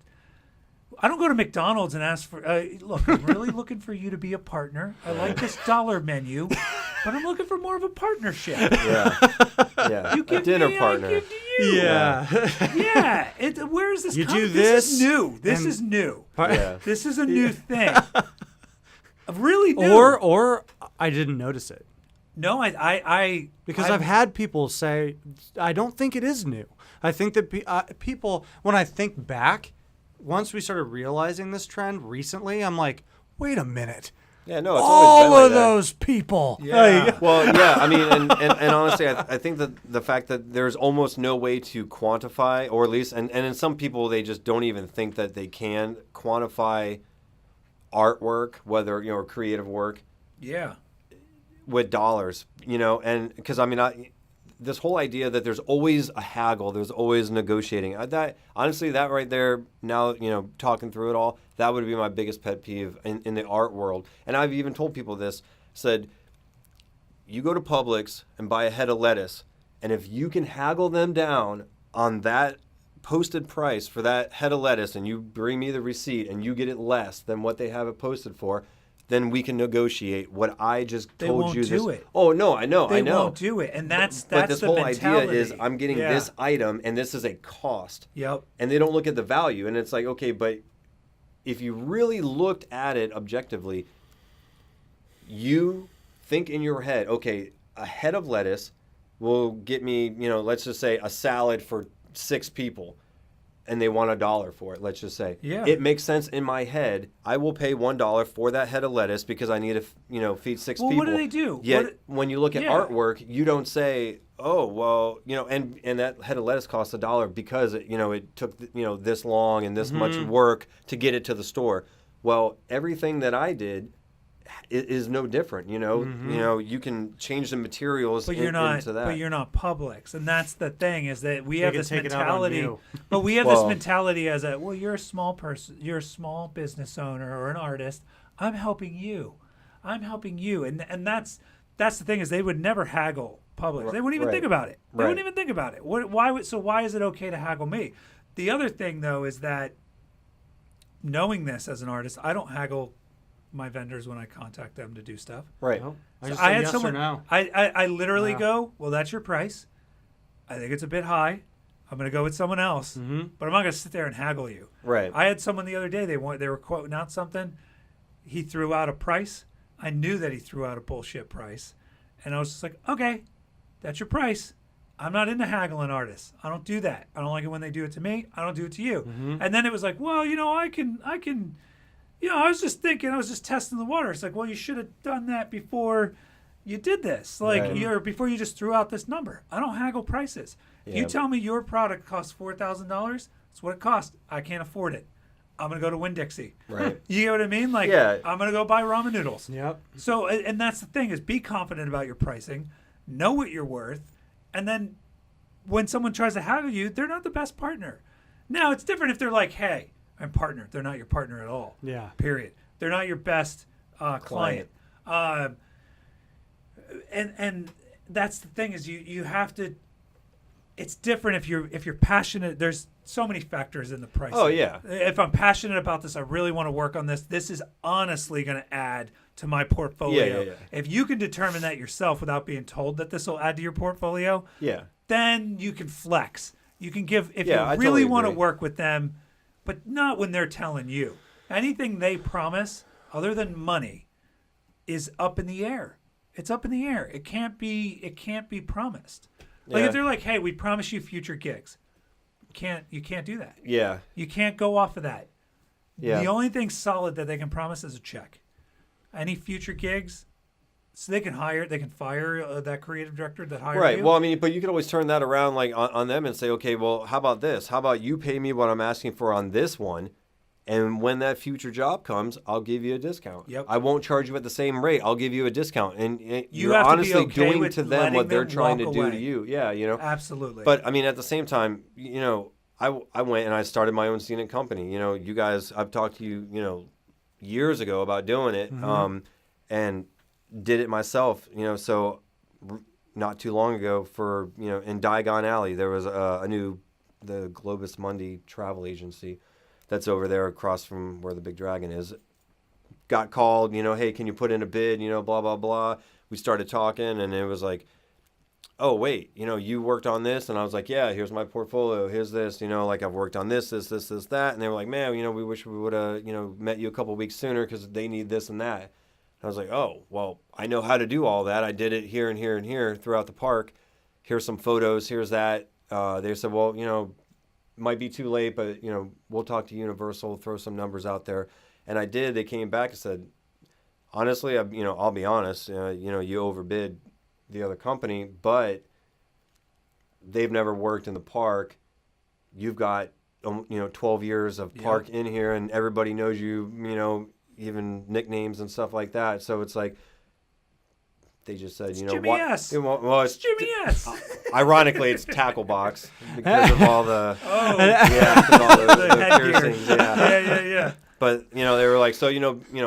I don't go to McDonald's and ask for, look, I'm really looking for you to be a partner. I like this dollar menu, but I'm looking for more of a partnership. Yeah. You give a dinner me, partner. I give to you. Yeah. Yeah. Where is this You coming? do This this, is new. This and- is new. Yeah. This is a new thing. Really new. Or I didn't notice it. No, Because I've had people say, I don't think it is new. I think that people, when I think back, once we started realizing this trend recently, I'm like, wait a minute. Yeah, no, it's always been All like of that. those people. Yeah. Like, Well, yeah, I mean, and honestly, I think that the fact that there's almost no way to quantify, or at least, and in some people, they just don't even think that they can quantify artwork, whether, or creative work yeah. with dollars, and because, I mean, this whole idea that there's always a haggle, there's always negotiating. That honestly, that right there, now, talking through it all, that would be my biggest pet peeve in the art world. And I've even told people this, said, you go to Publix and buy a head of lettuce, and if you can haggle them down on that posted price for that head of lettuce, and you bring me the receipt and you get it less than what they have it posted for, then we can negotiate what I just They told won't you. do it. Oh no, I know, They I know. won't do it, and that's But this the whole mentality. idea is I'm getting Yeah. this item and this is a cost. Yep. And they don't look at the value, and it's like, okay, but if you really looked at it objectively, you think in your head, okay, a head of lettuce will get me, let's just say a salad for 6 people, and they want $1 for it, let's just say. Yeah. It makes sense in my head. I will pay $1 for that head of lettuce because I need to, feed 6 Well, people. what do they do? Yet when you look at Yeah. artwork, you don't say, oh, well, and that head of lettuce costs $1 because it took this long and this much work to get it to the store. Well, everything that I did is no different. You can change the materials But you're not. into that. But you're not Publix, and that's the thing is that we have can this take it out on mentality. you. But we have Well- this mentality as you're a small person, you're a small business owner or an artist. I'm helping you, and that's the thing is they would never haggle Publix. They wouldn't even Right. think about it. They Right. wouldn't even think about it. Why is it okay to haggle me? The other thing though is that knowing this as an artist, I don't haggle my vendors when I contact them to do stuff. Right. no, I So just I say had yes someone. or no. I literally Wow. go, well, that's your price. I think it's a bit high. I'm going to go with someone else, but I'm not going to sit there and haggle you. Right. I had someone the other day. They were quoting out something. He threw out a price. I knew that he threw out a bullshit price, and I was just like, okay, that's your price. I'm not into haggling artists. I don't do that. I don't like it when they do it to me. I don't do it to you. And then it was like, well, I can. I was just thinking. I was just testing the water. It's like, well, you should have done that before you did this. Like, Right. before you just threw out this number. I don't haggle prices. If you Yeah. tell me your product costs $4,000, that's what it costs. I can't afford it. I'm gonna go to Winn-Dixie. Right. You know what I mean? Like, Yeah. I'm gonna go buy ramen noodles. Yep. So, and that's the thing is, be confident about your pricing, know what you're worth, and then when someone tries to haggle you, they're not the best partner. Now, it's different if they're like, hey, I'm partner. They're not your partner at all. Yeah. Period. They're not your best client. And that's the thing is you have to. It's different if you're passionate. There's so many factors in the price. Oh, yeah. If I'm passionate about this, I really want to work on this. This is honestly going to add to my portfolio. Yeah. If you can determine that yourself without being told that this will add to your portfolio, Yeah. then you can flex. You can give if Yeah, I you really totally want to agree. work with them, but not when they're telling you. Anything they promise other than money is up in the air. It's up in the air. It can't be promised. Like Yeah. if they're like, "Hey, we promise you future gigs." You can't do that. Yeah. You can't go off of that. Yeah. The only thing solid that they can promise is a check. Any future gigs, so they can fire that creative director that hired Right. you. Well, I mean, but you could always turn that around like on them and say, okay, well, how about this? How about you pay me what I'm asking for on this one, and when that future job comes, I'll give you a discount. Yep. I won't charge you at the same rate. I'll give you a discount, and you're have to be honestly okay doing with to them letting what they're them trying to walk do to away. you. Yeah, Absolutely. But I mean, at the same time, I went and I started my own scenic company. You guys, I've talked to you, years ago about doing it, and did it myself. So not too long ago for in Diagon Alley there was the Globus Mundi travel agency that's over there across from where the Big Dragon is. Got called, hey, can you put in a bid? Blah blah blah. We started talking, and it was like, oh, wait, you worked on this? And I was like, yeah, here's my portfolio. Here's this, like I've worked on this, that. And they were like, man, we wish we would have, met you a couple weeks sooner because they need this and that. I was like, oh, well, I know how to do all that. I did it here and here and here throughout the park. Here's some photos. Here's that. They said, well, might be too late, but, we'll talk to Universal, throw some numbers out there. And I did. They came back and said, honestly, I'll be honest, you overbid the other company, but they've never worked in the park. You've got, 12 years of park in here, and everybody knows you, even nicknames and stuff like that. So it's like, they just said, Jimmy what? S. Well, it's Jimmy S. Ironically, it's Tackle Box because of all the, Oh, because all the headgear. piercings. Yeah. yeah. But, they were like, so,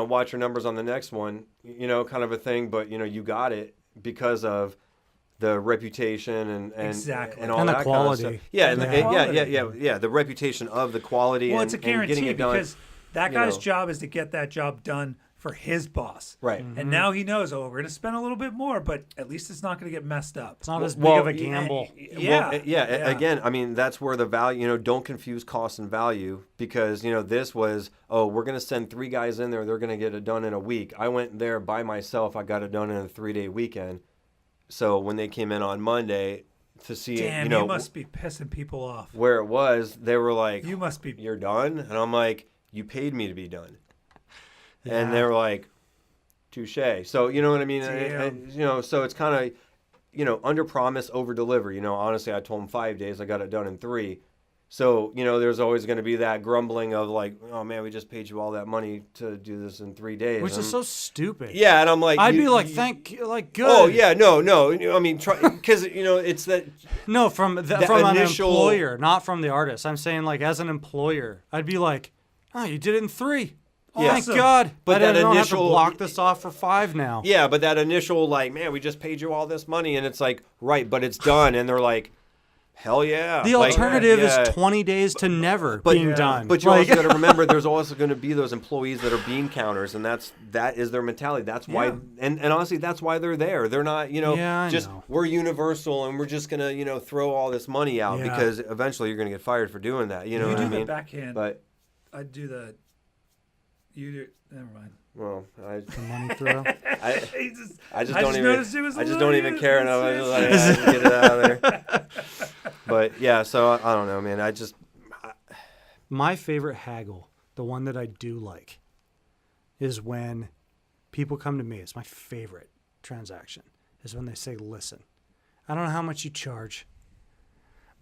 watch your numbers on the next one, kind of a thing. But, you got it because of the reputation and Exactly. and all And the that quality. kind of stuff. Yeah, And the and quality. yeah. The reputation of the quality Well, and, it's a and guarantee getting it done. because that you guy's know. job is to get that job done for his boss. Right. And now he knows, we're going to spend a little bit more, but at least it's not going to get messed up. It's not as big Well, of a gamble. Yeah. Again, I mean, that's where the value, don't confuse cost and value because, this was, we're going to send 3 guys in there. They're going to get it done in a week. I went there by myself. I got it done in a 3-day weekend. So when they came in on Monday to see Damn, it, you must be pissing people off. where it was, they were like, You must be. you're done? And I'm like, you paid me to be done. And Yeah. they were like, touche. So, you know what I mean? Damn. So it's kind of, under promise, over deliver. Honestly, I told them 5 days. I got it done in 3. So, there's always going to be that grumbling of like, oh man, we just paid you all that money to do this in 3 days. Which is so stupid. Yeah. And I'm like, I'd be like, good. Oh yeah, no. I mean, because it's that. No, from The an initial- employer, not from the artist. I'm saying like as an employer, I'd be like, oh, you did it in 3. Yeah. Thank God. But I that don't have to initial- block this off for 5 now. Yeah, but that initial like, man, we just paid you all this money, and it's like, right, but it's done, and they're like, hell yeah. The Like, alternative yeah. is 20 days to never being done. But you Like- also got to remember, there's also going to be those employees that are bean counters, and that is their mentality. That's why, Yeah. and honestly, that's why they're there. They're not, Yeah, I just know. we're Universal, and we're just gonna, throw all this money out Yeah. because eventually you're going to get fired for doing that. You know You what do I the mean? backhand. But I'd do the. You do. Never mind. well, The money throw. I just I don't just even. noticed it was a I just little don't even bit- care, and I was like, just get it out of there. But yeah, so I don't know, man. My favorite haggle, the one that I do like, is when people come to me. It's my favorite transaction, is when they say, listen, I don't know how much you charge,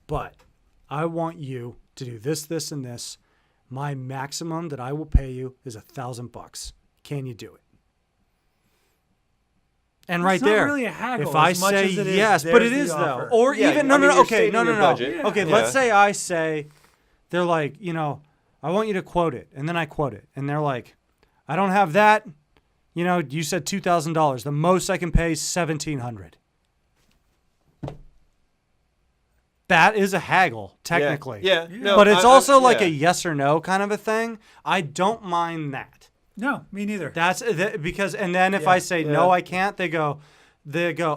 but I want you to do this, this, and this. My maximum that I will pay you is $1,000. Can you do it? And right It's not there, really a haggle if I as much say as it is, yes, but there's it the is though. offer. Or Yeah, even I no, mean, you're okay, stating no. your budget. Yeah. Okay, Yeah. let's say I say, they're like, I want you to quote it, and then I quote it, and they're like, I don't have that. You said $2,000. The most I can pay is $1,700. That is a haggle, technically. Yeah. No, But it's also like yeah. a yes or no kind of a thing. I don't mind that. No, me neither. That's because, and then if Yeah. I say no, I can't. They go,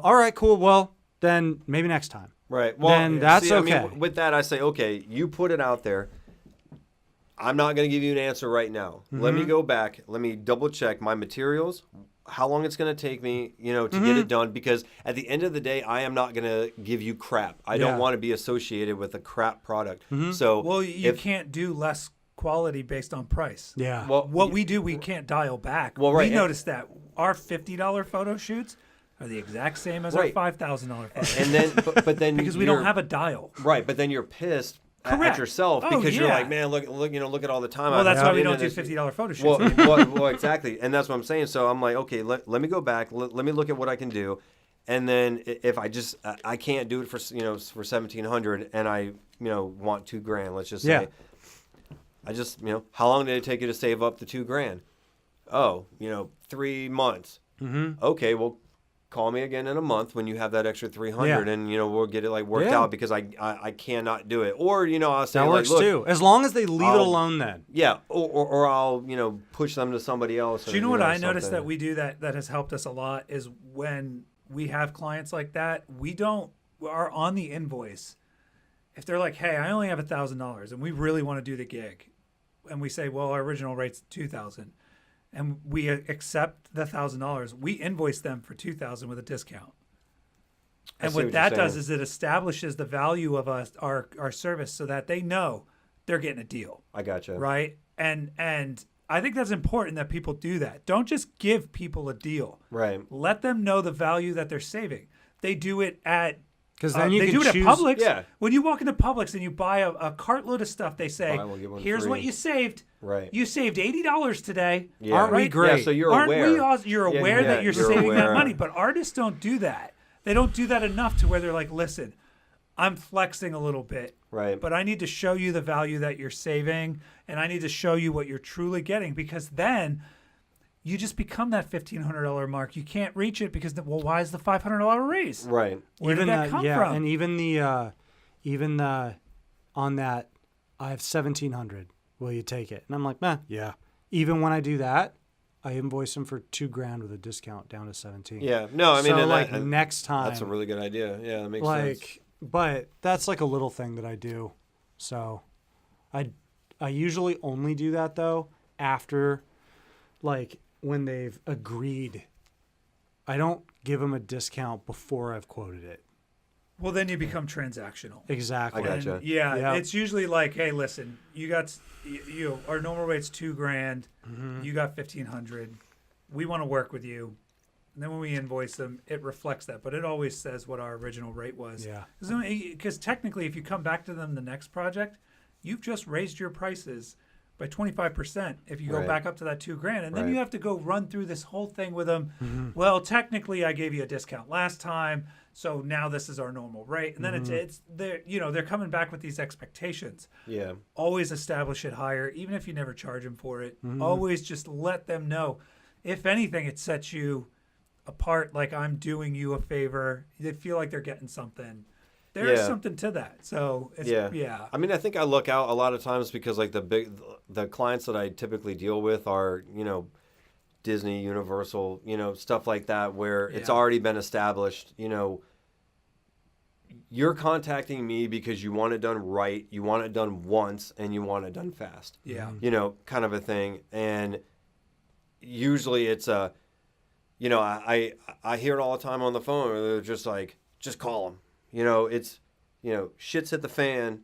all right, cool. Well, then maybe next time. Right. Well, Then that's I okay. mean, with that, I say, okay, you put it out there. I'm not going to give you an answer right now. Let Mm-hmm. me go back. Let me double check my materials, how long it's going to take me, to Mm-hmm. get it done. Because at the end of the day, I am not going to give you crap. I Yeah. don't want to be associated with a crap product. So, well, you if- can't do less quality based on price. Yeah. well, What we do, we can't dial back. Well, right, We and- noticed that our $50 photo shoots are the exact same as Right. our $5,000 photo and then, but then because we you're- don't have a dial. right. But then you're pissed at Correct. yourself Oh, because you're yeah. like, man, look, look at all the time. Well, that's I've why put we don't into do this." $50 photo shoots. Well, anymore. well, exactly, and that's what I'm saying. So I'm like, okay, let me go back. Let me look at what I can do, and then if I can't do it for for $1,700, and I want $2,000. Let's just say, Yeah. I just how long did it take you to save up the $2,000? Oh, 3 months. Mm-hmm. Okay, well, call me again in a month when you have that extra $300, Yeah. and we'll get it worked Yeah. out because I cannot do it. Or I'll say That works look, too. As long as they leave it I'll- alone then. Yeah, or I'll push them to somebody else. Do or, you know what I noticed something. that we do that has helped us a lot is when we have clients like that, we are on the invoice. If they're like, hey, I only have $1,000 and we really want to do the gig, and we say, well, our original rate's $2,000, and we accept the $1,000, we invoice them for $2,000 with a discount. And see what what that you're does saying. is it establishes the value of our service so that they know they're getting a deal, I gotcha. right? And I think that's important that people do that. Don't just give people a deal. Right. Let them know the value that they're saving. They do it at Because then you they can do it choose. at Publix. Yeah. When you walk into Publix and you buy a cartload of stuff, they say, Buy one, get one "Here's free." what you saved. Right. You saved $80 today. Yeah. Aren't we Right? great? Yeah, so you're Aren't aware. we all, you're Yeah, aware yeah, that you're you're saving that aware. money, but artists don't do that. They don't do that enough to where they're like, listen, I'm flexing a little bit, Right. but I need to show you the value that you're saving, and I need to show you what you're truly getting, because then you just become that $1,500 mark. You can't reach it because, well, why is the $500 raise? Right. Where did that come from? And even the on that, I have 1,700. Will you take it? And I'm like, yeah. Even when I do that, I invoice them for $2,000 with a discount down to 17. Yeah. No, I mean, so and like that- next time, that's a really good idea. Yeah, that makes like, sense. but that's like a little thing that I do. So, I usually only do that though after, like, when they've agreed. I don't give them a discount before I've quoted it. Well, then you become transactional. Exactly. I gotcha. And yeah, Yep. it's usually like, hey, listen, you got our normal rate's $2,000. You got 1,500. We want to work with you. And then when we invoice them, it reflects that, but it always says what our original rate was. Yeah. Because technically, if you come back to them the next project, you've just raised your prices by 25% if you go Right. back up to that $2,000, and then Right. you have to go run through this whole thing with them. Well, technically, I gave you a discount last time, so now this is our normal rate. And then it's they're coming back with these expectations. Yeah. Always establish it higher, even if you never charge them for it. Always just let them know. If anything, it sets you apart. Like, I'm doing you a favor. They feel like they're getting something. There is Yeah. something to that. So it's, Yeah. I mean, I think I look out a lot of times because like the clients that I typically deal with are, Disney, Universal, stuff like that where it's Yeah. already been established, you're contacting me because you want it done right, you want it done once, and you want it done fast. Yeah. Kind of a thing. And usually it's I hear it all the time on the phone where they're just like, just call them. It's, shit's hit the fan.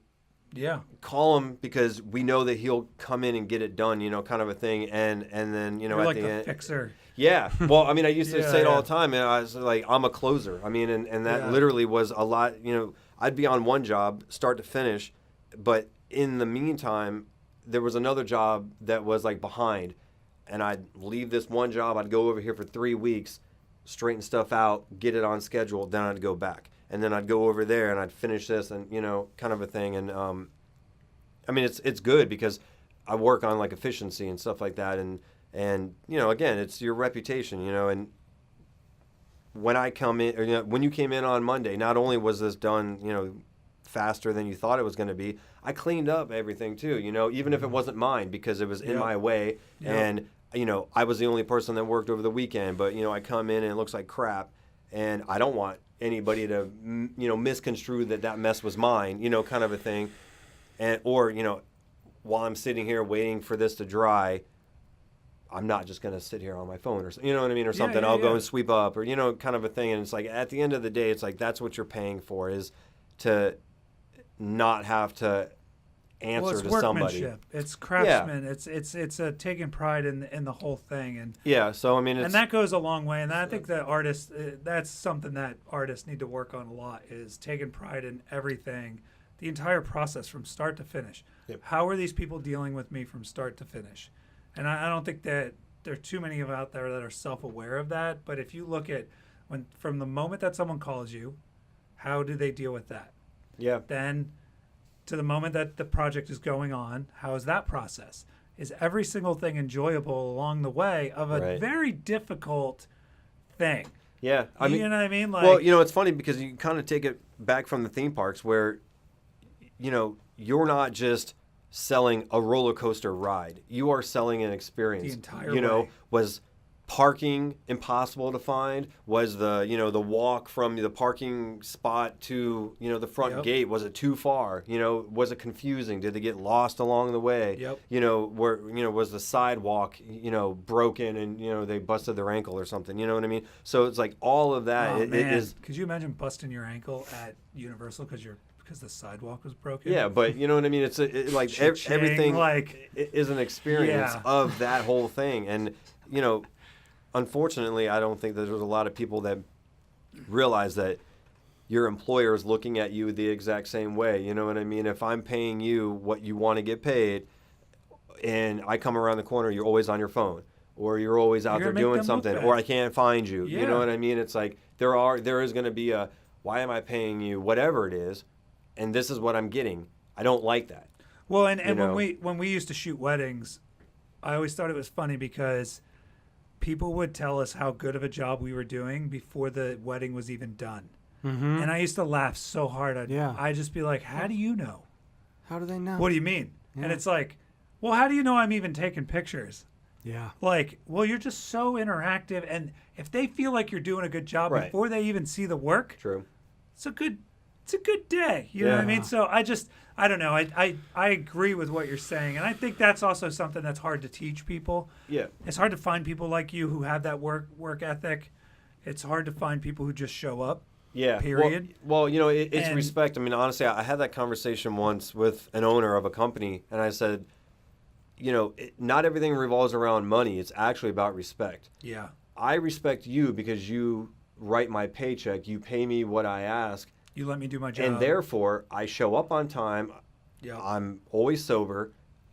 Yeah. Call him because we know that he'll come in and get it done, kind of a thing. And then, You're at like the the end. fixer. Yeah. Well, I mean, I used to Yeah, say it all yeah. the time, and I was like, I'm a closer. I mean, and that Yeah. literally was a lot, I'd be on one job, start to finish, but in the meantime, there was another job that was like behind, and I'd leave this one job, I'd go over here for 3 weeks, straighten stuff out, get it on schedule, then I'd go back. And then I'd go over there and I'd finish this and, kind of a thing. And, I mean, it's good because I work on like efficiency and stuff like that. And again, it's your reputation, and when I come in, or, when you came in on Monday, not only was this done, faster than you thought it was going to be, I cleaned up everything too, even if it wasn't mine because it was in Yeah. my way. Yeah. And, I was the only person that worked over the weekend, but, I come in and it looks like crap, and I don't want anybody to, misconstrue that mess was mine, kind of a thing. And, or, while I'm sitting here waiting for this to dry, I'm not just going to sit here on my phone or, you know what I mean? Or something. yeah, I'll go yeah. and sweep up or, kind of a thing. And it's like, at the end of the day, it's like, that's what you're paying for, is to not have to answer Well, it's to somebody. workmanship. It's craftsman. It's a taking pride in the whole thing, and Yeah. So, I mean, it's, and that goes a long way. And I think that artists, that's something that artists need to work on a lot, is taking pride in everything, the entire process from start to finish. Yep. How are these people dealing with me from start to finish? And I don't think that there are too many of out there that are self-aware of that. But if you look at from the moment that someone calls you, how do they deal with that? yeah. Then to the moment that the project is going on, how is that process? Is every single thing enjoyable along the way of a Right. very difficult thing? Yeah. I mean, you know what I mean? Like, well, it's funny because you kind of take it back from the theme parks where, you're not just selling a roller coaster ride. You are selling an experience. The entire You know, way. was parking impossible to find? Was the the walk from the parking spot to the front gate, was it too far? Was it confusing? Did they get lost along the way? Yep. Where was the sidewalk broken and they busted their ankle or something? You know what I mean? So it's like all of that. Oh, it man. is. Could you imagine busting your ankle at Universal because the sidewalk was broken? Yeah, but you know what I mean. It's everything like is an experience of that whole thing, and unfortunately, I don't think that there's a lot of people that realize that your employer is looking at you the exact same way. You know what I mean? If I'm paying you what you want to get paid, and I come around the corner, you're always on your phone, or you're always out there doing something, or I can't find you. Yeah. You know what I mean? It's like there is going to be a, why am I paying you whatever it is, and this is what I'm getting. I don't like that. Well, and when we used to shoot weddings, I always thought it was funny because people would tell us how good of a job we were doing before the wedding was even done. Mm-hmm. And I used to laugh so hard. I'd just be like, how do you know? How do they know? What do you mean? Yeah. And it's like, well, how do you know I'm even taking pictures? Yeah. Like, well, you're just so interactive. And if they feel like you're doing a good job before they even see the work, True. it's a good day. You know what I mean? So I don't know. I agree with what you're saying. And I think that's also something that's hard to teach people. Yeah. It's hard to find people like you who have that work ethic. It's hard to find people who just show up. Yeah. Period. Well, it's respect. I mean, honestly, I had that conversation once with an owner of a company, and I said, not everything revolves around money. It's actually about respect. Yeah. I respect you because you write my paycheck. You pay me what I ask. You let me do my job. And therefore, I show up on time. Yeah. I'm always sober.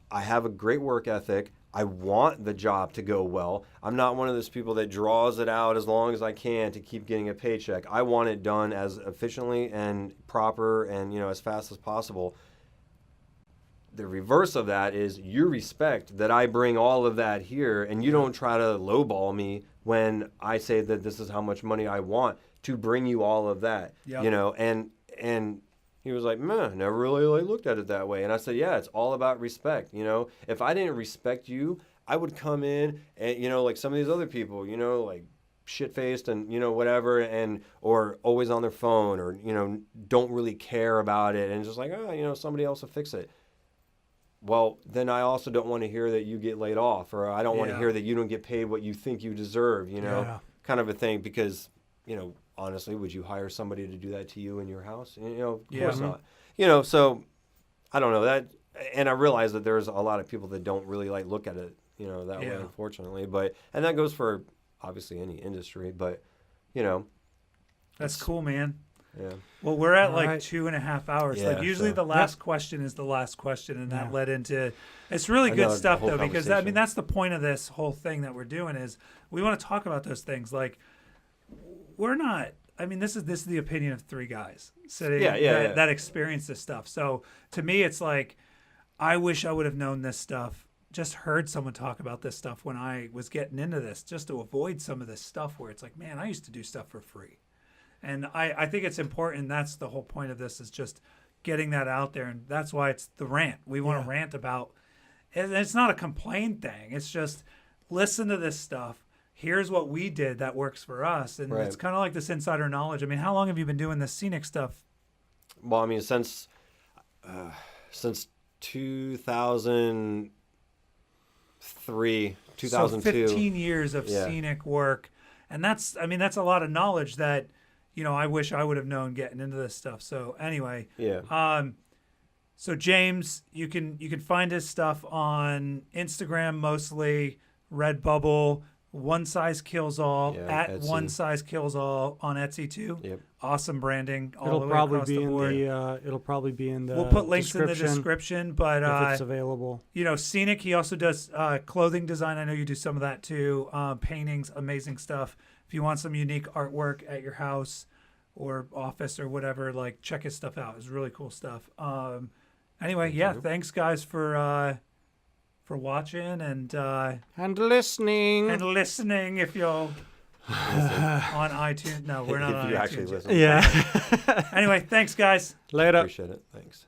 I have a great work ethic. I want the job to go well. I'm not one of those people that draws it out as long as I can to keep getting a paycheck. I want it done as efficiently and proper and, as fast as possible. The reverse of that is you respect that I bring all of that here, and you don't try to lowball me when I say that this is how much money I want to bring you all of that. Yep. And he was like, man, never really looked at it that way. And I said, yeah, it's all about respect. If I didn't respect you, I would come in and, like some of these other people, like shit-faced and, whatever, or always on their phone, or, don't really care about it, and just like, somebody else will fix it. Well, then I also don't want to hear that you get laid off, or I don't want to hear that you don't get paid what you think you deserve, kind of a thing, because, honestly, would you hire somebody to do that to you in your house? Of course not. So I don't know that, and I realize that there's a lot of people that don't really look at it, that way, unfortunately. And that goes for obviously any industry, but that's cool, man. Yeah. Well, we're at All like right. 2.5 hours. Yeah, Usually the last question is the last question, and that led into. It's really I good know, stuff the whole though, because conversation. that's the point of this whole thing that we're doing is we want to talk about those things. Like, we're not. I mean, this is the opinion of three guys sitting that experience this stuff. So to me, it's like, I wish I would have known this stuff. Just heard someone talk about this stuff when I was getting into this, just to avoid some of this stuff where it's like, man, I used to do stuff for free. And I think it's important. That's the whole point of this, is just getting that out there. And that's why it's the rant. We want to rant about, and it's not a complaint thing. It's just, listen to this stuff. Here's what we did that works for us. And it's kind of like this insider knowledge. I mean, how long have you been doing this scenic stuff? Well, I mean, since 2003, 2002. So 15 years of scenic work. And that's a lot of knowledge that, I wish I would have known getting into this stuff. So anyway, so James, you can find his stuff on Instagram, mostly Redbubble, One Size Kills All, at Etsy. One Size Kills All on Etsy too. Yep. Awesome branding all It'll the way probably across be the in board. it'll probably be in the We'll put links in the description, but if it's available. Scenic, he also does clothing design. I know you do some of that too. Paintings, amazing stuff. If you want some unique artwork at your house or office or whatever, check his stuff out. It's really cool stuff. Anyway, thanks guys for watching and listening. if you'll on iTunes. No, we're not if on you iTunes. actually listen. Yeah. Anyway, thanks guys. Later. Appreciate it. Thanks.